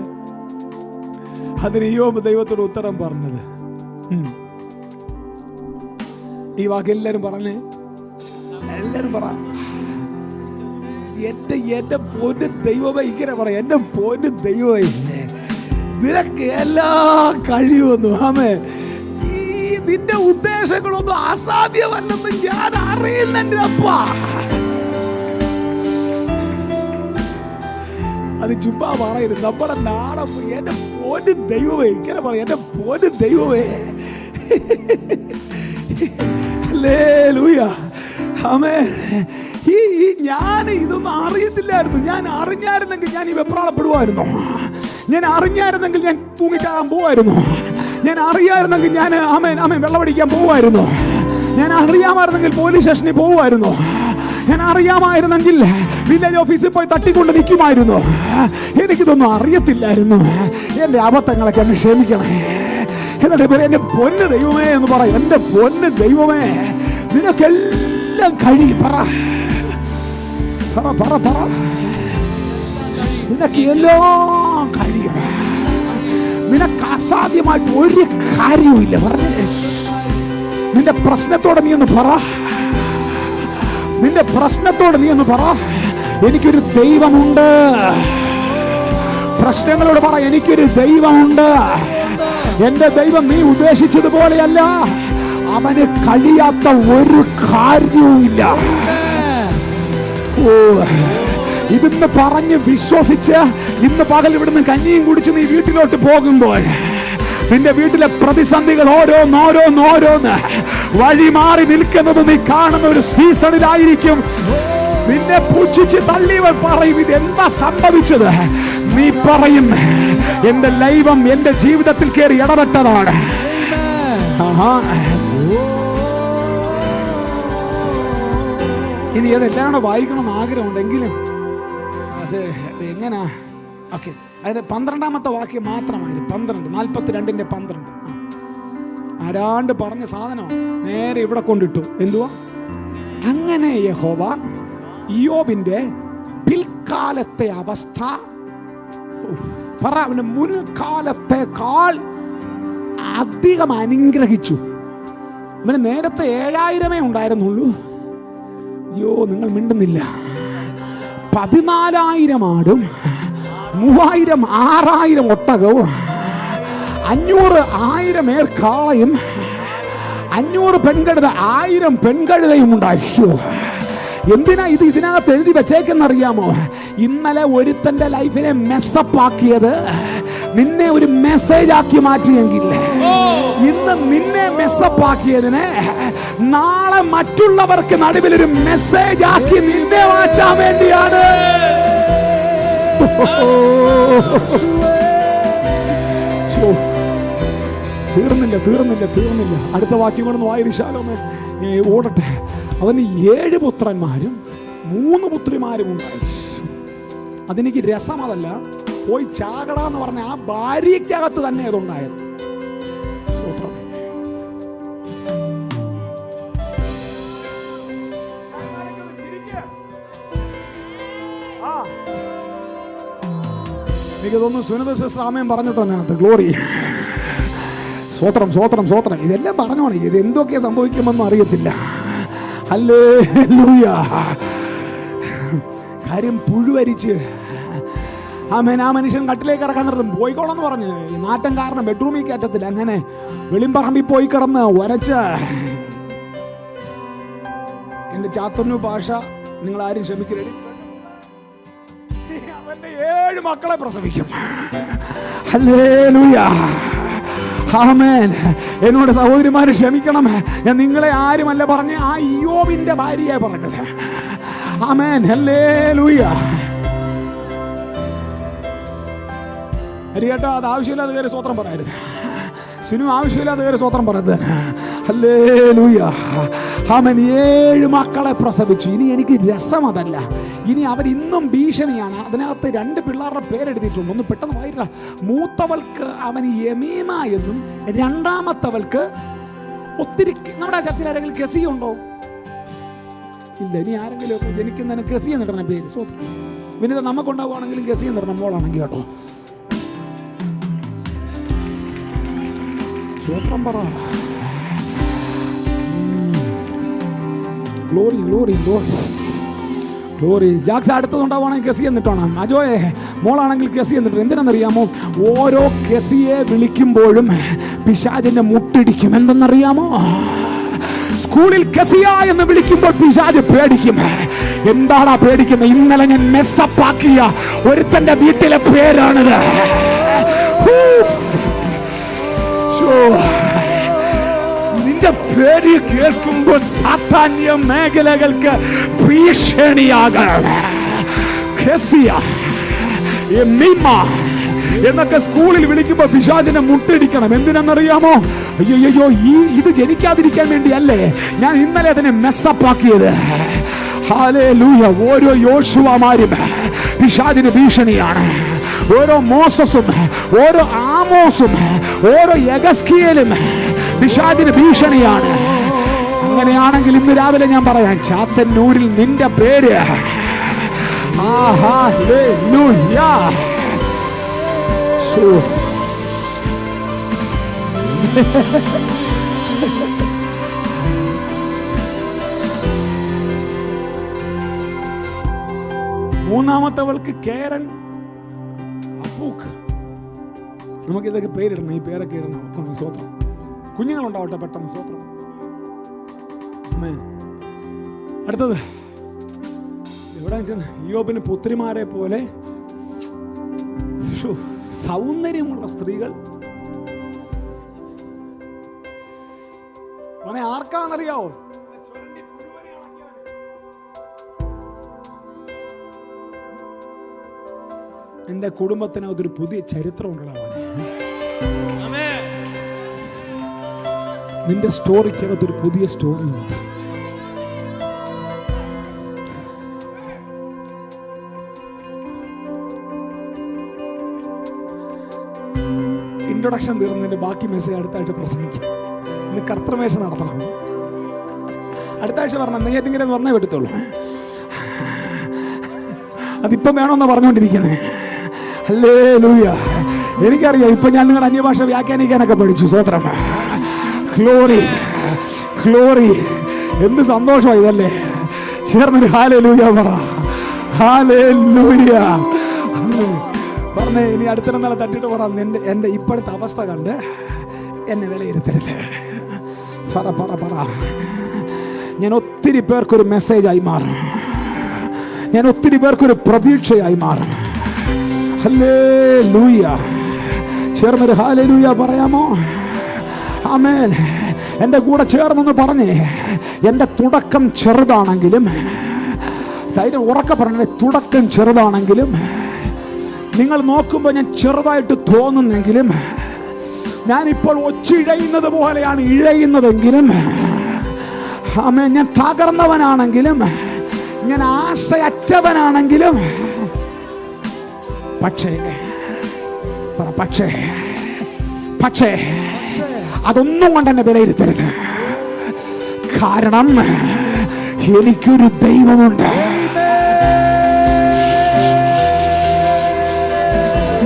അതിന് യോബ് ദൈവത്തോട് ഉത്തരം പറഞ്ഞത്. ഈ വാക്ക് എല്ലാരും പറഞ്ഞേ, എല്ലാരും പറ. എന്റെ പൊന്ന് ദൈവമേ, ഇങ്ങനെ പറ, എന്റെ പൊന്ന് ദൈവമേ, നിനക്ക് എല്ലാം കഴിയുമെന്നു. ആമേ, നിന്റെ ഉദ്ദേശങ്ങളൊന്നും അസാധ്യമല്ലെന്ന് ഞാൻ അറിയുന്നുണ്ട് അപ്പാ. അത് ചുമ്മാ പറയരുത്. നമ്മുടെ നാടൻ എന്റെ പൊന്ന് ദൈവമേ, ഇങ്ങനെ പറ, എന്റെ പൊന്ന് ദൈവമേ. ഹല്ലേലൂയ, ആമേൻ. ഞാൻ ഇതൊന്നും അറിയത്തില്ലായിരുന്നു. ഞാൻ അറിഞ്ഞായിരുന്നെങ്കിൽ ഞാൻ ഈ വെപ്രാളപ്പെടുവായിരുന്നു. ഞാൻ അറിഞ്ഞായിരുന്നെങ്കിൽ ഞാൻ തൂങ്ങിച്ചാകാൻ പോവായിരുന്നു. ഞാൻ അറിയാമായിരുന്നെങ്കിൽ ഞാൻ വെള്ളമടിക്കാൻ പോവായിരുന്നു. ഞാൻ അറിയാമായിരുന്നെങ്കിൽ പോലീസ് സ്റ്റേഷനിൽ പോവായിരുന്നു. ഞാൻ അറിയാമായിരുന്നെങ്കിൽ വില്ലേജ് ഓഫീസിൽ പോയി തട്ടിക്കൊണ്ട് നിൽക്കുമായിരുന്നു. എനിക്കിതൊന്നും അറിയത്തില്ലായിരുന്നു. എൻ്റെ അബദ്ധങ്ങളൊക്കെ എന്നെ ക്ഷമിക്കണേ. എന്നിട്ട് എന്റെ പൊന്ന് ദൈവമേ എന്ന് പറ. എന്റെ പൊന്ന് ദൈവമേ, നിനക്കെല്ലാം കഴിയും. പറ പറ പറ പറ. നിനക്ക് എല്ലാം കഴിയും. നിനക്ക് അസാധ്യമായിട്ട് ഒരു കാര്യവുമില്ല. പറഞ്ഞേ, നിന്റെ പ്രശ്നത്തോടെ നീ ഒന്ന് പറ. നിന്റെ പ്രശ്നത്തോട് നീ ഒന്ന് പറ, എനിക്കൊരു ദൈവമുണ്ട്. പ്രശ്നങ്ങളോട് പറ, എനിക്കൊരു ദൈവമുണ്ട്. എന്റെ ദൈവം നീ ഉദ്ദേശിച്ചതുപോലെയല്ല. അവന് കഴിയാത്ത ഒരു കാര്യവുമില്ല. ഇതെന്ന് പറഞ്ഞ് വിശ്വസിച്ച് ഇന്ന് പകൽ ഇവിടുന്ന് കഞ്ഞിയും കുടിച്ച് നീ വീട്ടിലോട്ട് പോകുമ്പോൾ നിന്റെ വീട്ടിലെ പ്രതിസന്ധികൾ ഓരോന്നോരോന്ന് വഴി മാറി നിൽക്കുന്നത് നീ കാണുന്ന ഒരു സീസണിലായിരിക്കും. നിന്നെ പുച്ഛിച്ച് തള്ളിയവർ പറയും, ഇതെന്താ സംഭവിച്ചത്? നീ പറയും, എന്റെ ദൈവം എന്റെ ജീവിതത്തിൽ കയറി ഇടപെട്ടതാണ്. ഇനി അതെല്ലാം വായിക്കണമെന്ന് ആഗ്രഹമുണ്ടെങ്കിലും അത് എങ്ങനാ? ഓക്കെ, അതിന് 12-ാമത്തെ വാക്യം മാത്രമായിരുന്നു. 42:12 ആരാണ്ട് പറഞ്ഞ സാധനം നേരെ ഇവിടെ കൊണ്ടിട്ടു. എന്തുവാ? അങ്ങനെ യഹോവ ഇയ്യോബിന്റെ പിൽക്കാലത്തെ അവസ്ഥ പറ, അവന്റെ മുൻകാലത്തെക്കാൾ അധികം അനുഗ്രഹിച്ചു. അവന് നേരത്തെ 7000 ഉണ്ടായിരുന്നുള്ളൂ. അയ്യോ, നിങ്ങൾ മിണ്ടുന്നില്ല. 14,000 ആടും, 3000 6000 ഒട്ടകവും, 500 കാളയും, 500 പെൺകഴുത, 1000 പെൺകഴുതയും ഉണ്ടായി. എന്തിനാ ഇത് ഇതിനകത്ത് എഴുതി വെച്ചേക്കെന്നറിയാമോ? ഇന്നലെ ഒരുത്തന്റെ ലൈഫിനെ മെസ്സപ്പാക്കിയത് നിന്നെ ഒരു മെസ്സേജ് ആക്കി മാറ്റിയെങ്കിൽ ഇന്ന് നിന്നെ മെസ്സപ്പാക്കിയതിനെ നാളെ മറ്റുള്ളവർക്ക് നടുവിൽ ഒരു മെസ്സേജ് ആക്കി നിന്നെ മാറ്റാൻ വേണ്ടിയാണ്. തീർന്നില്ല. അടുത്ത വാക്യം കൊണ്ടൊന്ന് വായിരിച്ചാലോമേ, ഓടട്ടെ. അവന് 7 പുത്രന്മാരും 3 പുത്രിമാരും ഉണ്ടായി. അതെനിക്ക് രസം അതല്ല, പോയി ചാകടാന്ന് പറഞ്ഞ ആ ഭാര്യയ്ക്കകത്ത് തന്നെ അതുണ്ടായത്. എനിക്ക് തോന്നുന്നു സുനിത സിസ്റ്റർ ആമേൻ പറഞ്ഞിട്ടോ അതിനകത്ത്. ഗ്ലോറി, സ്വോത്രം സ്വോത്രം സ്വോത്രം. ഇതെല്ലാം പറഞ്ഞോണേ, ഇത് എന്തൊക്കെ സംഭവിക്കുമെന്നും അറിയത്തില്ല. ഹല്ലേലൂയ. കാര്യം പുഴുവരിച്ച് ആമേൻ ആ മനുഷ്യൻ കട്ടിലേക്ക് ഇറക്കാൻ നിർത്തും. പോയിക്കോളെന്ന് പറഞ്ഞ് നാട്ടം കാരണം ബെഡ്റൂമിൽ കയറ്റത്തില്ല. അങ്ങനെ വെളിമ്പറമ്പിൽ പോയി കിടന്ന് ഒരച്ച്. എന്റെ ചാത്തന്നു ഭാഷ നിങ്ങൾ ആരും ക്ഷമിക്കരുത്. അവന്റെ 7 മക്കളെ പ്രസവിക്കും. ഹല്ലേലൂയ. ആമേൻ. എന്നോട് സഹോദരിമാരെ ക്ഷമിക്കണം, ഞാൻ നിങ്ങളെ ആരുമല്ല പറഞ്ഞ് ആ ഇയ്യോബിന്റെ ഭാര്യയെ പറഞ്ഞത്. ആമേൻ. ഹല്ലേലൂയ. ഹരിയേട്ടാ, അത് ആവശ്യമില്ലാതെ കയറി സ്വോത്രം പറയരുത്. സിനു ആവശ്യമില്ലാതെ കയറി സ്വോത്രം പറയരുത്. ഹല്ലേലൂയ. ആമേൻ. 7 മക്കളെ പ്രസവിച്ചു. ഇനി എനിക്ക് രസം അതല്ല, ഇനി അവരിന്നും ഭീഷണിയാണ്. അതിനകത്ത് 2 പിള്ളേരുടെ പേരെഴുതിയിട്ടുണ്ട്. ഒന്ന് പെട്ടെന്ന് വായിട്ട. മൂത്തവൾക്ക് അവന് യമീമ എന്നും രണ്ടാമത്തവൾക്ക് ഒത്തിരി. നമ്മുടെ ചർച്ചയിൽ ആരെങ്കിലും കെസി ഉണ്ടോ? ഇല്ല. ഇനി ആരെങ്കിലും ജനിക്കുന്നതിന് കെസി എന്നിടണ പേര്. വിനിത നമുക്കുണ്ടാവുകയാണെങ്കിലും കെസി എന്നിടണം, മോളാണെങ്കിൽ കേട്ടോ. സ്വോത്രം പറ. Glory glory glory glory. ജാക്സ് അടുത്തതുണ്ടാവുകയാണെങ്കിൽ കെസി എന്നിട്ടാണ്. അജോയെ മോളാണെങ്കിൽ കെസി എന്നിട്ട്. എന്തിനാണെന്നറിയാമോ? ഓരോ കെസിയെ വിളിക്കുമ്പോഴും പിശാചിന്റെ മുട്ടിടിക്കും. എന്തെന്നറിയാമോ? സ്കൂളിൽ കെസിയ എന്ന് വിളിക്കുമ്പോൾ പിശാച് പേടിക്കും. എന്താടാ പേടിക്കുന്നത്? ഇന്നലെ ഞാൻ മെസ്സപ്പാക്കിയ ഒരുത്തന്റെ വീട്ടിലെ പേരാണിത്. നിന്റെ പേര് കേൾക്കുമ്പോൾ സാത്താന്യ മേഖലകൾക്ക് ഭീഷണിയാകാം. എന്നൊക്കെ സ്കൂളിൽ വിളിക്കുമ്പോൾ പിശാചിനെ മുട്ടിടിക്കണം. എന്തിനെന്നറിയാമോ? അയ്യോ, ഇത് ജനിക്കാതിരിക്കാൻ വേണ്ടിയല്ലേ ഞാൻ ഇന്നലെ അതിനെ മെസ്സപ്പാക്കിയത്. ഹല്ലേലൂയ. ഓരോ യോശുവമാരും പിശാചിന് ഭീഷണിയാണ്. ഓരോ മോസസും ഓരോ ആമോസും ഓരോ യഗസ്കിയേലും പിശാചിന് ഭീഷണിയാണ്. അങ്ങനെയാണെങ്കിൽ ഇന്ന് രാവിലെ ഞാൻ പറയാം, ചാത്തന്നൂരിൽ നിന്റെ പേര് മൂന്നാമത്തവൾക്ക് കേരൻ അപ്പൂക്ക്. നമുക്കിതൊക്കെ പേരിടണം. ഈ പേരൊക്കെ ഇടണം. സ്വോത്രം. കുഞ്ഞുങ്ങളുണ്ടാവട്ടെ പെട്ടെന്ന്. സ്വോത്രം. അടുത്തത് എവിടെ ചെന്ന് ഇയ്യോബിന് പുത്രിമാരെ പോലെ സൗന്ദര്യമുള്ള സ്ത്രീകൾ. അവനെ ആർക്കാണെന്നറിയാവോ? എന്റെ കുടുംബത്തിന് അതൊരു പുതിയ ചരിത്രം ഉണ്ടാവാൻ. നിന്റെ സ്റ്റോറിക്ക് അതൊരു പുതിയ സ്റ്റോറി ഉണ്ട്. ഇൻട്രൊഡക്ഷൻ തീർന്നതിന്റെ ബാക്കി മെസ്സേജ് അടുത്ത ആഴ്ച പ്രസംഗിക്കും. ഇന്ന് കർത്തൃമേശ നടത്തണം. അടുത്ത ആഴ്ച പറഞ്ഞ നെയ്യാറ്റിങ്ങനെ വന്നേ പറ്റത്തുള്ളൂ. അതിപ്പം വേണമെന്ന് പറഞ്ഞുകൊണ്ടിരിക്കുന്നത്. ഹല്ലേലൂയ. എനിക്കറിയാം, ഇപ്പൊ ഞാൻ നിങ്ങളുടെ അന്യഭാഷ വ്യാഖ്യാനിക്കാനൊക്കെ പഠിച്ചു. സ്വോത്രം. Glory glory. എന്ത് സന്തോഷമായി ഇതല്ലേ. ചേർന്നൊരു ഹല്ലേലൂയ പറ. ഹല്ലേലൂയ പറഞ്ഞേ. ഇനി അടുത്ത നാളെ തട്ടിട്ട് പറ, എന്റെ ഇപ്പോഴത്തെ അവസ്ഥ കണ്ട് എന്നെ വിലയിരുത്തരുത്. പറ പറ പറ. ഞാൻ ഒത്തിരി പേർക്കൊരു മെസ്സേജായി മാറും. ഞാൻ ഒത്തിരി പേർക്കൊരു പ്രതീക്ഷയായി മാറും. ഹല്ലേലൂയ. ചേർന്നൊരു ഹല്ലേലൂയ പറയാമോ? ആമേൻ. എൻ്റെ കൂടെ ചേർന്നൊന്ന് പറഞ്ഞേ. എൻ്റെ തുടക്കം ചെറുതാണെങ്കിലും, ധൈര്യം ഉറക്കെ പറഞ്ഞേ, തുടക്കം ചെറുതാണെങ്കിലും, നിങ്ങൾ നോക്കുമ്പോൾ ഞാൻ ചെറുതായിട്ട് തോന്നുന്നെങ്കിലും, ഞാനിപ്പോൾ ഒച്ചിഴയുന്നത് പോലെയാണ് ഇഴയുന്നതെങ്കിലും, ആമേൻ, ഞാൻ തകർന്നവനാണെങ്കിലും, ഞാൻ ആശയറ്റവനാണെങ്കിലും, പക്ഷേ പക്ഷേ പക്ഷേ അതൊന്നും കൊണ്ട് എന്നെ വിലയിരുത്തരുത്. കാരണം എനിക്കൊരു ദൈവമുണ്ട്.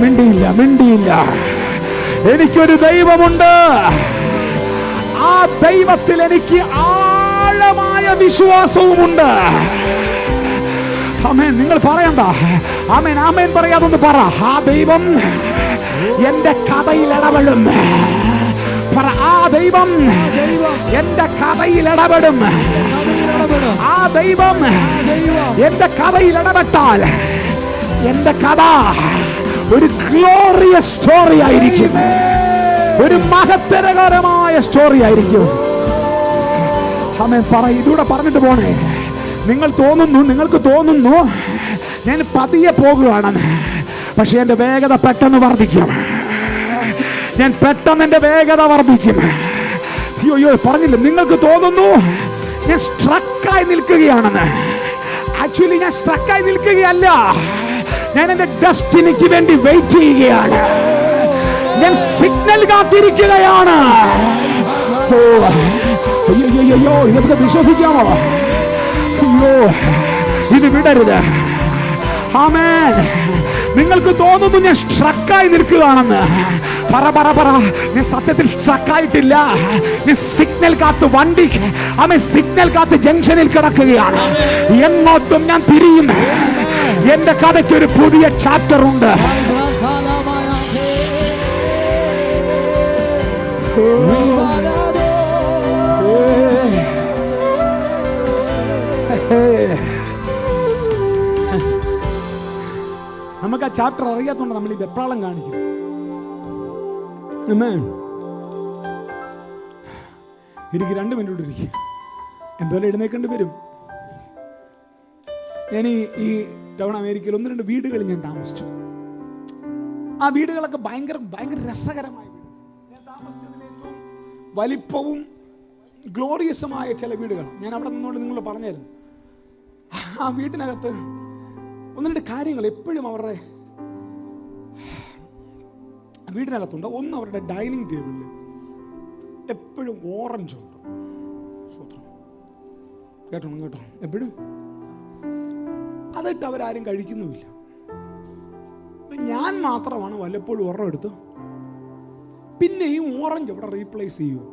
മിണ്ടിയില്ല. എനിക്കൊരു ദൈവമുണ്ട്. ആ ദൈവത്തിൽ എനിക്ക് ആഴമായ വിശ്വാസവുമുണ്ട്. ആമേൻ. നിങ്ങൾ പറയണ്ട. ആമേൻ ആമേൻ പറയാതൊന്ന് പറ. ആ ദൈവം എന്റെ കഥയിൽ ഇടപെടും. പറ, ആ ദൈവം എന്റെ കഥയിൽ ഇടപെടും. ആ ദൈവം എന്റെ കഥയിൽ ഇടപെട്ടാൽ എന്റെ കഥ ഒരു ഗ്ലോറിയസ് സ്റ്റോറി ആയിരിക്കും. ഒരു മഹത്തരകരമായ സ്റ്റോറി ആയിരിക്കും. ആമേൻ. പറ, ഇതൂടെ പറഞ്ഞിട്ട് പോണേ. നിങ്ങൾക്ക് തോന്നുന്നു ഞാൻ പതിയെ പോകുകയാണെന്ന്. പക്ഷെ എന്റെ വേഗത പെട്ടെന്ന് വർദ്ധിക്കും. ഞാൻ പെട്ടെന്ന് എന്റെ വേഗത വർദ്ധിക്കും. അയ്യോ പറഞ്ഞില്ല. നിങ്ങൾക്ക് തോന്നുന്നു ഞാൻ സ്ട്രക്കായി നിൽക്കുകയാണെന്ന്. ആക്ച്വലി ഞാൻ സ്ട്രക്കായി നിൽക്കുകയല്ല. ഞാൻ എന്റെ ഡെസ്റ്റിനിക്ക് വേണ്ടി വെയിറ്റ് ചെയ്യുകയാണ്. ഞാൻ സിഗ്നൽ കാത്തിരിക്കുകയാണ്. അയ്യോ ഇതൊക്കെ വിശ്വസിക്കാമോ? അയ്യോ ഇത് വിടരുത്. ആമേൻ. നിങ്ങൾക്ക് തോന്നുന്നു ഞാൻ സ്ട്രക്കായി നിൽക്കുകയാണെന്ന്. പറ, ഞാൻ സത്യത്തിൽ സ്ട്രക്കായിട്ടില്ല. ഞാൻ സിഗ്നൽ കാത്ത് വണ്ടി സിഗ്നൽ കാത്ത് ജംഗ്ഷനിൽ കിടക്കുകയാണ്. എങ്ങോട്ടും ഞാൻ തിരിയും. എന്റെ കഥയ്ക്ക് ഒരു പുതിയ ചാപ്റ്റർ ഉണ്ട്. നമുക്ക് ആ ചാപ്റ്റർ അറിയാത്തോണ്ട് നമ്മൾ ഈ വെപ്രാളം കാണിക്കും. എനിക്ക് 2 മിനിറ്റ് ഇരിക്കും. എന്തോലെ എഴുന്നേക്കേണ്ടി വരും. ഞാൻ ഈ തവണ അമേരിക്കയിൽ 1-2 വീടുകളിൽ ഞാൻ താമസിച്ചു. ആ വീടുകളൊക്കെ ഭയങ്കര രസകരമായ വീട്. ഞാൻ താമസിച്ചതിൽ ഏറ്റവും വലിപ്പവും ഗ്ലോറിയസുമായ ചില വീടുകൾ ഞാൻ അവിടെ നിന്നോട് നിങ്ങൾ പറഞ്ഞായിരുന്നു. ആ വീട്ടിനകത്ത് 1-2 കാര്യങ്ങൾ എപ്പോഴും അവരുടെ വീടിനകത്തുണ്ട്. ഒന്ന്, അവരുടെ ഡൈനിങ് ടേബിളിൽ എപ്പോഴും ഓറഞ്ച് ഉണ്ട്. കേട്ടോ എപ്പോഴും അതിട്ട് അവരാരും കഴിക്കുന്നുമില്ല. ഞാൻ മാത്രമാണ് വല്ലപ്പോഴും ഒരെണ്ണം എടുത്ത് പിന്നെയും ഓറഞ്ച് അവിടെ റീപ്ലേസ് ചെയ്യുമോ.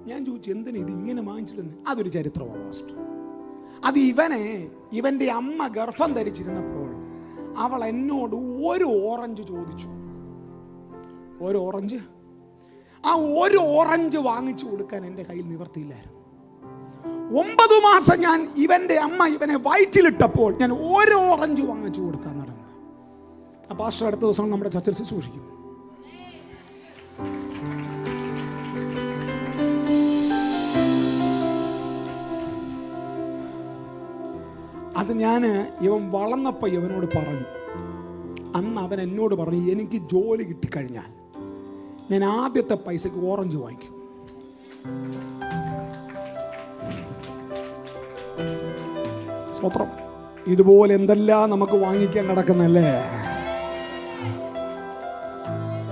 ഞാൻ ചോദിച്ചു എന്തിനാ ഇത് ഇങ്ങനെ വാങ്ങിച്ചില്ലെന്ന്. അതൊരു ചരിത്രമാണ് പാസ്റ്റർ. അത് ഇവന്റെ അമ്മ ഗർഭം ധരിച്ചിരുന്നപ്പോൾ അവൾ എന്നോട് ഒരു ഓറഞ്ച് ചോദിച്ചു. ഒരു ഓറഞ്ച്. ആ ഒരു ഓറഞ്ച് വാങ്ങിച്ചു കൊടുക്കാൻ എൻ്റെ കയ്യിൽ നിവർത്തിയില്ലായിരുന്നു. 9 മാസം ഞാൻ ഇവന്റെ അമ്മ ഇവനെ വയറ്റിലിട്ടപ്പോൾ ഞാൻ ഒരു ഓറഞ്ച് വാങ്ങിച്ചു കൊടുത്താൽ നടന്നത്. ആ പാസ്റ്റർ അടുത്ത ദിവസം നമ്മുടെ ചർച്ചയിൽ ശുശ്രൂഷിക്കും. അത് ഇവൻ വളർന്നപ്പോൾ ഇവനോട് പറഞ്ഞു. അന്ന് അവൻ എന്നോട് പറഞ്ഞു, എനിക്ക് ജോലി കിട്ടിക്കഴിഞ്ഞാൽ ഞാൻ ആദ്യത്തെ പൈസക്ക് ഓറഞ്ച് വാങ്ങിക്കും. സ്തോത്രം. ഇതുപോലെ എന്തെല്ലാം നമുക്ക് വാങ്ങിക്കാൻ കിടക്കുന്നല്ലേ.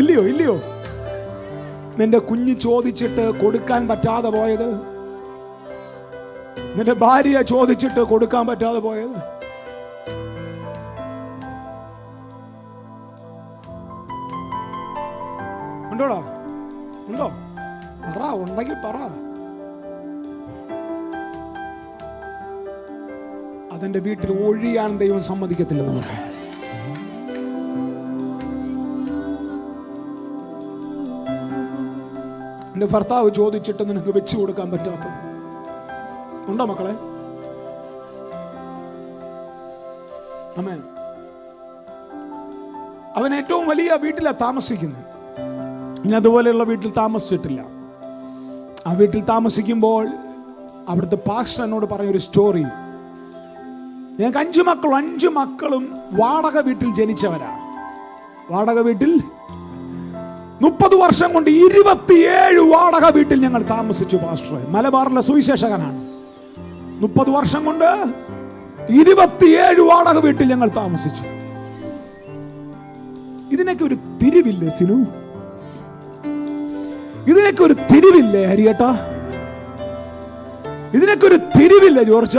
ഇല്ലയോ? നിന്റെ കുഞ്ഞ് ചോദിച്ചിട്ട് കൊടുക്കാൻ പറ്റാതെ പോയത്, നിന്റെ ഭാര്യ ചോദിച്ചിട്ട് കൊടുക്കാൻ പറ്റാതെ പോയത്, ഉണ്ടോടാ? ഉണ്ടോ? പറ, ഉണ്ടെങ്കിൽ പറ. അതെന്റെ വീട്ടിൽ ഒഴിയാൻ ദൈവം സമ്മതിക്കത്തില്ലെന്ന് പറ. എന്റെ ഭർത്താവ് ചോദിച്ചിട്ട് നിനക്ക് വെച്ചു കൊടുക്കാൻ പറ്റാത്തത് ഉണ്ടോ മക്കളെ? ആമേൻ. അവൻ ഏറ്റവും വലിയ വീട്ടിലാണ് താമസിക്കുന്നത്. ഇനി അതുപോലെയുള്ള വീട്ടിൽ താമസിച്ചിട്ടില്ല. ആ വീട്ടിൽ താമസിക്കുമ്പോൾ അവിടുത്തെ പാസ്റ്റർ എന്നോട് പറഞ്ഞൊരു സ്റ്റോറി. ഞങ്ങൾക്ക് 5 മക്കളും 5 മക്കളും വാടക വീട്ടിൽ ജനിച്ചവരാ. വാടക വീട്ടിൽ 30 വർഷം കൊണ്ട് 27 വാടക വീട്ടിൽ ഞങ്ങൾ താമസിച്ചു. പാസ്റ്റർ മലബാറിലെ സുവിശേഷകനാണ്. 30 വർഷം കൊണ്ട് 27 വാടക വീട്ടിൽ ഞങ്ങൾ താമസിച്ചു. ഇതിനൊക്കെ ഒരു തിരിവില്ലേ സിനു? ഇതിനൊക്കെ ഒരു തിരിവില്ലേ ഹരിയേട്ടാ? ഇതിനൊക്കെ ഒരു തിരിവില്ലേ ജോർജ?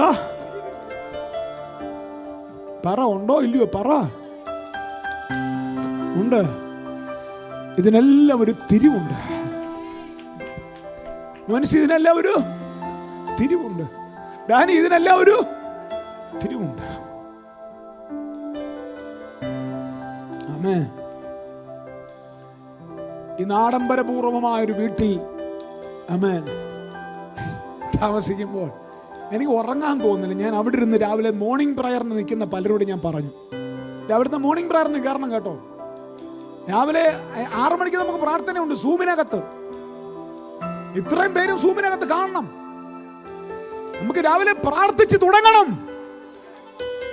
പറ, ഉണ്ടോ ഇല്ലയോ? പറ. ഉണ്ട്. ഇതിനെല്ലാം ഒരു തിരിവുണ്ട്. മനുഷ്യ ഇതിനെല്ലാം ഒരു തിരിവുണ്ട്. ഡാനി, ഇതിനെല്ലാം ഒരു തിരിവുണ്ട്. ആമേൻ. ഈ നാടമ്പരപൂർവമായ ഒരു വീട്ടിൽ ആമേൻ താമസിക്കുമ്പോൾ എനിക്ക് ഉറങ്ങാൻ തോന്നുന്നില്ല. ഞാൻ അവിടെ ഇരുന്ന് രാവിലെ മോർണിംഗ് പ്രയറിന് നിൽക്കുന്ന പലരോട് ഞാൻ പറഞ്ഞു, അവിടുത്തെ മോർണിംഗ് പ്രയറിന് കാരണം കേട്ടോ, രാവിലെ 6 മണിക്ക് നമുക്ക് പ്രാർത്ഥനയുണ്ട് സൂമിനകത്ത്. ഇത്രയും പേരും സൂമിനകത്ത് കാണണം. നമുക്ക് രാവിലെ പ്രാർത്ഥിച്ച് തുടങ്ങണം.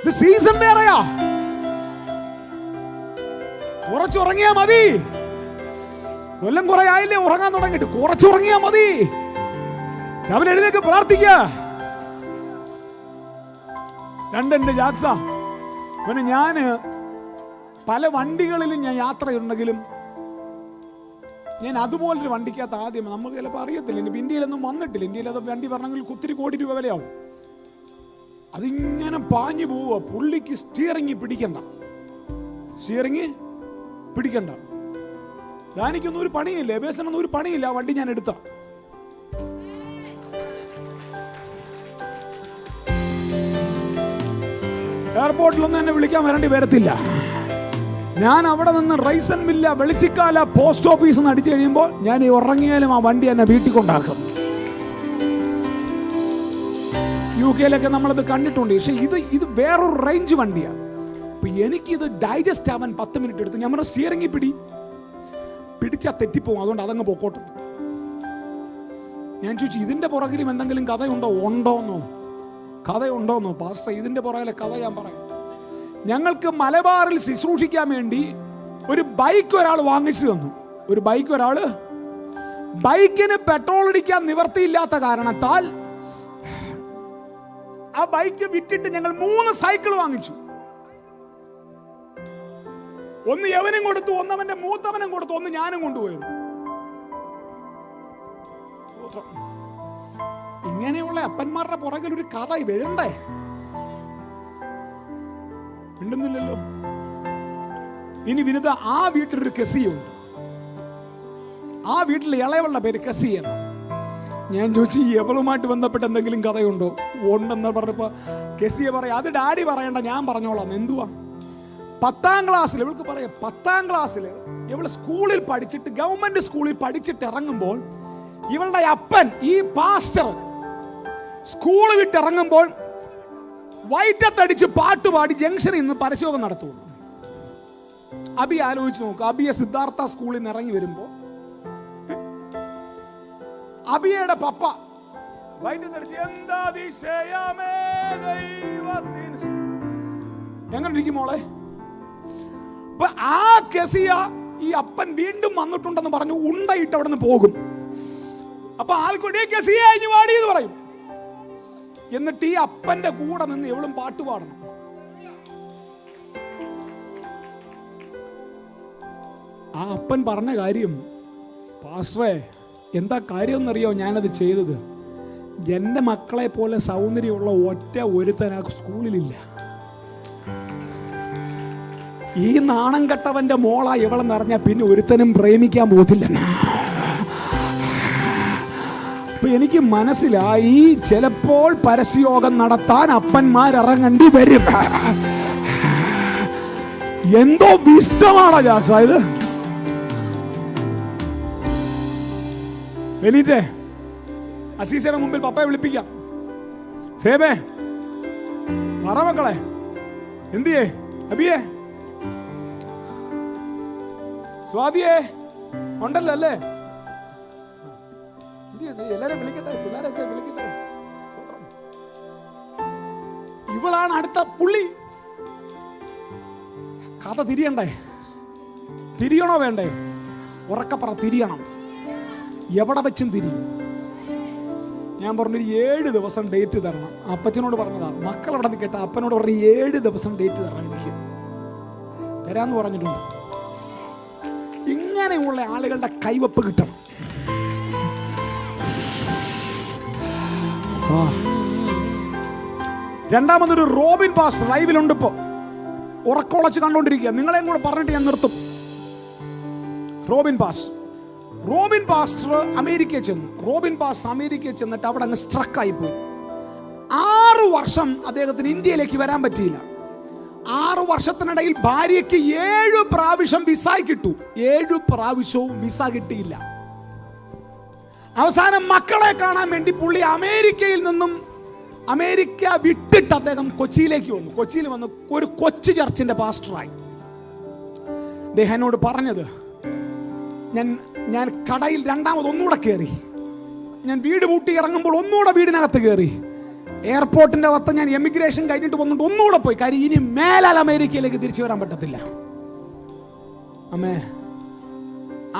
ഇത് സീസൺ വേറെയാ. കുറച്ചുറങ്ങിയാ മതി. കൊല്ലം കുറെ ആയില്ലേ ഉറങ്ങാൻ തുടങ്ങിയിട്ട്? കുറച്ചുറങ്ങിയാ മതി. രാവിലെ എഴുന്നേക്ക് പ്രാർത്ഥിക്കുക. രണ്ടെന്റെ ജാക്സ പിന്നെ ഞാന് പല വണ്ടികളിലും ഞാൻ യാത്രയുണ്ടെങ്കിലും ഞാൻ അതുപോലൊരു വണ്ടിക്കകത്ത് ആദ്യം നമുക്ക് ചിലപ്പോൾ അറിയത്തില്ല, ഇനി ഇന്ത്യയിലൊന്നും വന്നിട്ടില്ല. ഇന്ത്യയിൽ അത് വണ്ടി പറഞ്ഞെങ്കിൽ ഒത്തിരി കോടി രൂപ വിലയാവും. അതിങ്ങനെ പാഞ്ഞു പോവുക. പുള്ളിക്ക് സ്റ്റിയറിംഗ് പിടിക്കണ്ട. ഞാനിക്കൊന്നും ഒരു പണിയില്ല, ബേസിനൊന്നും ഒരു പണിയില്ല. ആ വണ്ടി ഞാൻ എടുത്ത എയർപോർട്ടിലൊന്നും എന്നെ വിളിക്കാൻ വരത്തില്ല. ഞാൻ അവിടെ നിന്ന് റൈസൻ വില്ല, വെളിച്ചിക്കാല, പോസ്റ്റ് ഓഫീസിൽ നിന്ന് അടിച്ചു കഴിയുമ്പോൾ ഞാൻ ഈ ഉറങ്ങിയാലും ആ വണ്ടി എന്നെ വീട്ടിൽ കൊണ്ടാക്കും. UK നമ്മളത് കണ്ടിട്ടുണ്ട്. പക്ഷെ ഇത് വേറൊരു റേഞ്ച് വണ്ടിയാണ്. അപ്പൊ എനിക്കിത് ഡൈജസ്റ്റ് ആവാൻ 10 മിനിറ്റ് എടുത്ത്. ഞാൻ സ്റ്റിയറിംഗ് പിടിച്ചാൽ തെറ്റിപ്പോവും. അതുകൊണ്ട് അതങ്ങ് പൊക്കോട്ടെ. ഞാൻ ചോദിച്ചു, ഇതിന്റെ പുറകിലും എന്തെങ്കിലും കഥയുണ്ടോന്നോ പാസ്റ്റർ? ഇതിന്റെ പുറകിലെ കഥ ഞാൻ പറയാം. ഞങ്ങൾക്ക് മലബാറിൽ ശുശ്രൂഷിക്കാൻ വേണ്ടി ഒരു ബൈക്ക് ഒരാൾ വാങ്ങിച്ചു തന്നു. ബൈക്കിന് പെട്രോൾ അടിക്കാൻ നിവർത്തിയില്ലാത്ത കാരണത്താൽ ആ ബൈക്ക് വിറ്റിട്ട് ഞങ്ങൾ 3 സൈക്കിൾ വാങ്ങിച്ചു. ഒന്ന് യവനും കൊടുത്തു, ഒന്ന് അവന്റെ മൂത്തവനും കൊടുത്തു, ഒന്ന് ഞാനും കൊണ്ടുപോയിരുന്നു. ഇങ്ങനെയുള്ള അപ്പന്മാരുടെ പുറകിൽ ഒരു കഥ വേണ്ടേ? മിണ്ടുന്നില്ലല്ലോ. ഇനി വിനുത, ആ വീട്ടിലൊരു കെസിയുണ്ട്. ആ വീട്ടിലെ ഇളയവളുടെ പേര് കെസിയാണ്. ഞാൻ ചോദിച്ചു, എവളുമായിട്ട് ബന്ധപ്പെട്ട് എന്തെങ്കിലും കഥയുണ്ടോ? ഉണ്ടെന്ന് പറഞ്ഞപ്പോ കെസിയെ പറയാം, അത് ഡാഡി പറയണ്ട, ഞാൻ പറഞ്ഞോളാം. എന്തുവാ? 10ാം ക്ലാസ്സിൽ ഇവൾക്ക് പറയാം, 10ാം ക്ലാസ്സിൽ ഇവള് സ്കൂളിൽ പഠിച്ചിട്ട്, ഗവൺമെന്റ് സ്കൂളിൽ പഠിച്ചിട്ട് ഇറങ്ങുമ്പോൾ ഇവളുടെ അപ്പൻ ഈ പാസ്റ്റർ സ്കൂൾ വിട്ട് ഇറങ്ങുമ്പോൾ വൈറ്റത്തടിച്ച് പാട്ടുപാടി ജംഗ്ഷനിൽ നിന്ന് പരസ്യോഗം നടത്തുന്നു. അബി ആലോചിച്ച് നോക്കുക. അബിയെ സിദ്ധാർത്ഥ സ്കൂളിൽ നിന്ന് ഇറങ്ങി വരുമ്പോ അബിയയുടെ പപ്പ വൈറ്റത്തടിച്ച് എങ്ങനെ ഇരിക്കും മോളെ? ആ കെസിയ ഈ അപ്പൻ വീണ്ടും വന്നിട്ടുണ്ടെന്ന് പറഞ്ഞു ഉണ്ടയിട്ട് അവിടെ നിന്ന് പോകും. അപ്പൊ ആൾക്കൊടി കെസിയ വാടി എന്ന് പറയും. എന്നിട്ട് ഈ അപ്പന്റെ കൂടെ നിന്ന് എവളും പാട്ട് പാടണം. ആ അപ്പൻ പറഞ്ഞ കാര്യം, പാസ്റ്ററെ എന്താ കാര്യം എന്നറിയോ ഞാനത് ചെയ്തത്? എന്റെ മക്കളെ പോലെ സൗന്ദര്യമുള്ള ഒറ്റ ഒരുത്തൻ ആ സ്കൂളിലില്ല. ഈ നാണം കെട്ടവന്റെ മോളാ ഇവളെന്ന് അറിഞ്ഞാൽ പിന്നെ ഒരുത്തനും പ്രേമിക്കാൻ പോകത്തില്ല. അപ്പൊ എനിക്ക് മനസ്സിലായി, ചിലപ്പോൾ പരസ്യയോഗം നടത്താൻ അപ്പന്മാരിറങ്ങേണ്ടി വരും. എന്തോ വിഷ്ടമാണോ ജാക്സ ഇത്? വെനീറ്റേ, അസീസയുടെ മുമ്പിൽ പപ്പയെ വിളിപ്പിക്കാം. ഫേബേ, പറ മക്കളെ, എന്തിയേ? അബിയേ, സ്വാതിയേ ഉണ്ടല്ലോ അല്ലേ? എല്ലാരും വിളിക്കട്ടെ, പിള്ളേരൊക്കെ വിളിക്കട്ടെ. ഇവളാണ് അടുത്ത പുള്ളി. കഥ തിരിയണ്ടേ? തിരിയണോ വേണ്ടേ? ഉറക്കപ്പറ തിരിയണം. എവിടെ വെച്ചും തിരിയും. ഞാൻ പറഞ്ഞു 7 ദിവസം ഡേറ്റ് തരണം. അപ്പച്ചനോട് പറഞ്ഞതാ. മക്കൾ അവിടെ നിൽക്കട്ടെ, അപ്പനോട് പറഞ്ഞു 7 ദിവസം ഡേറ്റ് തരണം, എനിക്ക് തരാന്ന് പറഞ്ഞിട്ടുണ്ട്. ഇങ്ങനെയുള്ള ആളുകളുടെ കൈവപ്പ് കിട്ടണം. രണ്ടാമതൊരു റോബിൻ പാസ്റ്റർ ലൈവിലുണ്ട്. ഇപ്പോ ഉറക്കോളച്ച് കണ്ടോണ്ടിരിക്കുക. നിങ്ങളെയും കൂടെ പറഞ്ഞിട്ട് ഞാൻ നിർത്തും. റോബിൻ പാസ്റ്റർ അമേരിക്കയിൽ ചെന്നു. റോബിൻ പാസ്റ്റർ അമേരിക്കയിൽ ചെന്നിട്ട് അവിടെ അങ്ങ് സ്ട്രക്കായി പോയി. 6 വർഷം അദ്ദേഹത്തിന് ഇന്ത്യയിലേക്ക് വരാൻ പറ്റിയില്ല. 6 വർഷത്തിനിടയിൽ ഭാര്യയ്ക്ക് 7 പ്രാവശ്യം വിസ കിട്ടു. 7 പ്രാവശ്യവും വിസ കിട്ടിയില്ല. അവസാനം മക്കളെ കാണാൻ വേണ്ടി പുള്ളി അമേരിക്ക വിട്ടിട്ട് അദ്ദേഹം കൊച്ചിയിലേക്ക് വന്നു. കൊച്ചിയിൽ വന്ന് ഒരു കൊച്ചു ചർച്ചിന്റെ പാസ്റ്ററായി. അദ്ദേഹം എന്നോട് പറഞ്ഞത്, ഞാൻ കടയിൽ ഒന്നുകൂടെ കയറി, ഞാൻ വീട് പൂട്ടി ഇറങ്ങുമ്പോൾ ഒന്നുകൂടെ വീടിനകത്ത് കയറി, എയർപോർട്ടിന്റെ അകത്ത് ഞാൻ എമിഗ്രേഷൻ കഴിഞ്ഞിട്ട് വന്നിട്ട് ഒന്നുകൂടെ പോയി. കാര്യം ഇനി മേലാൽ അമേരിക്കയിലേക്ക് തിരിച്ചു വരാൻ പറ്റത്തില്ല. അമ്മേ,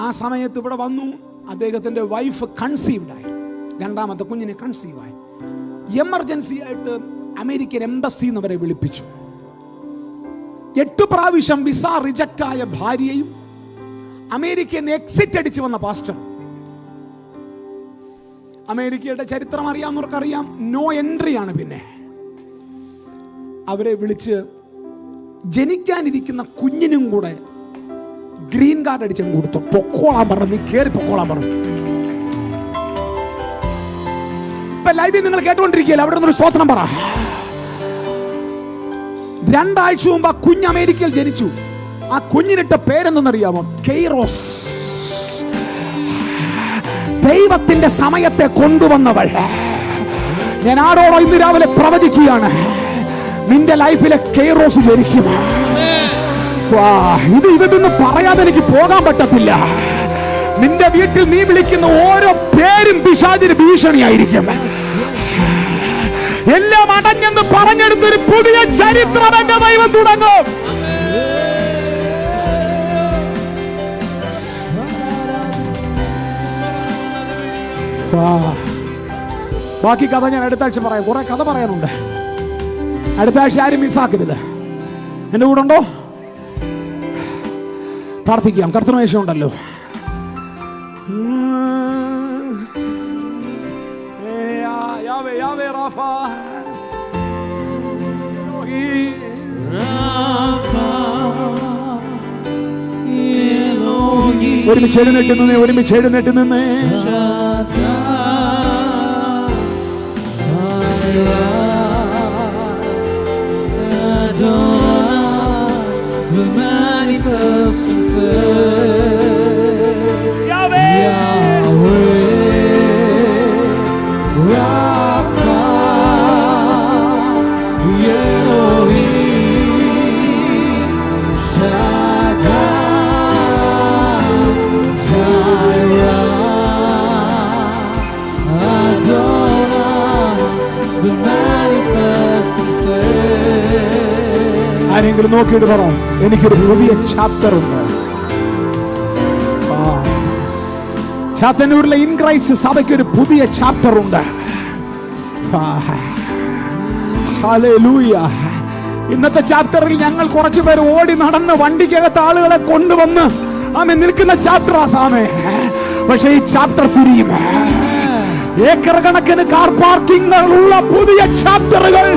ആ സമയത്ത് ഇവിടെ വന്നു. അദ്ദേഹത്തിന്റെ വൈഫ് കൺസീവ്ഡായി, 2ാമത്തെ കുഞ്ഞിനെ കൺസീവായി. എമർജൻസി ആയിട്ട് അമേരിക്കൻ എംബസി അവരെ വിളിപ്പിച്ചു. 8 പ്രാവശ്യം വിസ റിജക്റ്റ് ആയ ഭാര്യയും അമേരിക്കയിൽ നിന്ന് എക്സിറ്റ് അടിച്ചു വന്ന പാസ്റ്റർ. അമേരിക്കയുടെ ചരിത്രം അറിയാവുന്നവർക്കറിയാം, നോ എൻട്രി ആണ്. പിന്നെ അവരെ വിളിച്ച് ജനിക്കാനിരിക്കുന്ന കുഞ്ഞിനും കൂടെ ഗ്രീൻ കാർഡ് അടിച്ചു കൊടുത്തു. പൊക്കോളാൻ പറഞ്ഞു, കയറി പൊക്കോളാൻ പറഞ്ഞു. ഇപ്പൊ ലൈവിൽ നിങ്ങൾ കേട്ടുകൊണ്ടിരിക്കുകയല്ലേ, അവിടെ നിന്നൊരു സ്തോത്രം പറ. 2 ആഴ്ച മുമ്പ് ആ കുഞ്ഞ് അമേരിക്കയിൽ ജനിച്ചു. ആ കുഞ്ഞിനിട്ട പേരെന്തെന്നറിയാമോ? കെയ്റോസ്. ദൈവത്തിന്റെ സമയത്തെ കൊണ്ടുവന്നവൾ. ഞാൻ ആരോടോ ഇന്ന് രാവിലെ പ്രവചിക്കുകയാണ്, നിന്റെ ലൈഫിലെ കെയ്റോസ് ജനിക്കും. ഇതൊന്നും പറയാതെ എനിക്ക് പോകാൻ പറ്റത്തില്ല. നിന്റെ വീട്ടിൽ നീ വിളിക്കുന്ന ഓരോ പേരും പിശാചിന് ഭീഷണിയായിരിക്കും. എല്ലാം അടഞ്ഞെന്ന് പറഞ്ഞെടുത്തൊരു പുതിയ ചരിത്രം എന്റെ ദൈവം തുടങ്ങും. ബാക്കി കഥ ഞാൻ അടുത്ത ആഴ്ച പറയാം. കുറെ കഥ പറയാനുണ്ട്. അടുത്ത ആഴ്ച ആരും മിസ്സാക്കരുത്. എന്റെ കൂടെ ഉണ്ടോ? പ്രാർത്ഥിക്കാം. കർത്തൃമേശ ഉണ്ടല്ലോ. ഒരുമിച്ച് എഴുന്നേറ്റ് നിന്നേ, ഒരുമിച്ച് എഴുന്നേറ്റ് നിന്നേ. ആരെങ്കിലും നോക്കിയിട്ട് പറ, എനിക്കൊരു പുതിയ ചാപ്റ്റർ ഉണ്ട്. ചാത്തന്നൂരിലെ ഇൻ ക്രൈസ്റ്റ് സഭയ്ക്ക് ഒരു പുതിയ ചാപ്റ്റർ ഉണ്ട്. ഹല്ലേലൂയ. ഇന്നത്തെ ചാപ്റ്ററിൽ ഞങ്ങൾ കുറച്ചു പേര് ഓടി നടന്ന് വണ്ടിക്കകത്ത് ആളുകളെ കൊണ്ടുവന്ന് ആമേ നിൽക്കുന്ന ചാപ്റ്ററാ സാമേ. പക്ഷെ ഈ ചാപ്റ്റർ തിരിയും. ഏക്കർ കണക്കിന് കാർ പാർക്കിങ്ങുകളുള്ള പുതിയ ചാപ്റ്ററുകൾ.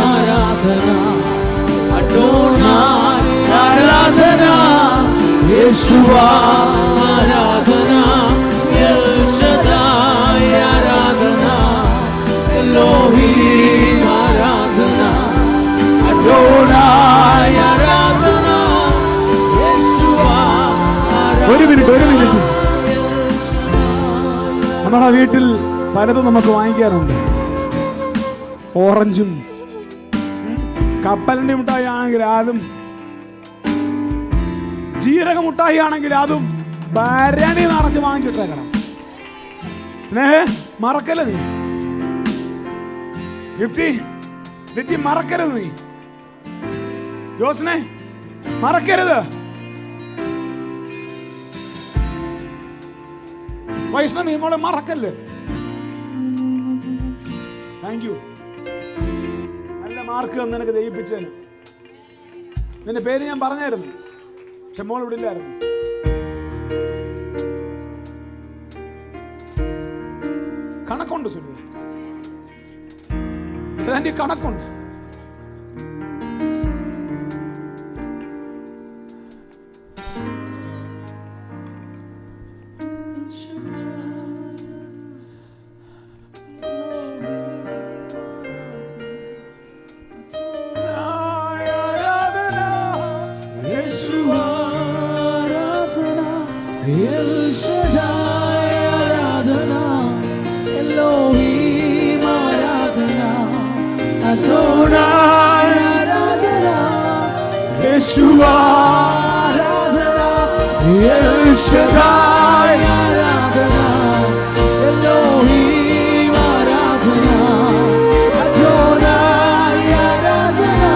ആരാധന അഡോനായി, ആരാധന യേശുവാ, ആരാധന എൽ ശദ്ദായി, ആരാധന എലോഹീം, ആരാധന അഡോനായി, ആരാധന യേശുവാ. ഒരു മിനിറ്റ്. നമ്മുടെ വീട്ടിൽ പലതും നമുക്ക് വാങ്ങിക്കാറുണ്ട്. ഓറഞ്ചും കപ്പലിന്റെ മുട്ടായി ആണെങ്കിൽ അതും, ജീരക മുട്ടായി ആണെങ്കിൽ അതും ഭരണി നിറച്ച് വാങ്ങിച്ചിട്ടേക്കണം. സ്നേഹ മറക്കല്ലേ നീ, ഗിഫ്റ്റി മറക്കരുത് നീ. ജോസ്നെ മറക്കരുത്. വൈഷ്ണവി മോളെ മറക്കല്ലേ. Thank you. നല്ല മാർക്ക് തന്ന് നിനക്ക് ദയിപ്പിച്ചതിന്. നിന്റെ പേര് ഞാൻ പറഞ്ഞായിരുന്നു, പക്ഷെ മോൾ ഇവിടെ ഇല്ലായിരുന്നു. കണക്കുണ്ട് സുനിൽ, ഏതാണ്ട് കണക്കുണ്ട്. El Shaddai Aradhana, Elohim Aradhana, Adonai Aradhana, Yeshua Aradhana, El Shaddai Aradhana, Elohim Aradhana, Adonai Aradhana,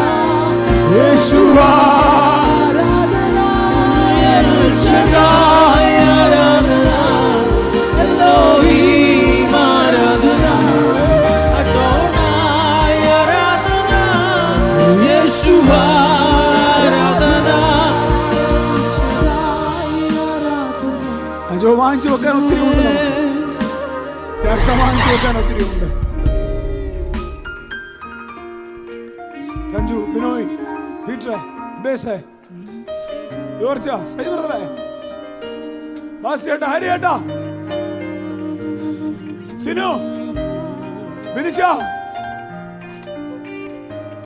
Yeshua Aradhana, El Shaddai. Ajo വാങ്ങിച്ചു വെക്കാൻ ഒത്തിരി ഉണ്ട്, നമുക്ക് വാങ്ങിച്ചു വെക്കാൻ ഒത്തിരി ഉണ്ട്. സഞ്ജു, ബിനോയ്, പീറ്ററെ, ബേസേ, ജോർജ, സൈബർദേ, ബാസിയേട്ടാ, ഹരിയേട്ടാ, സിനു, ബിനിച്ച,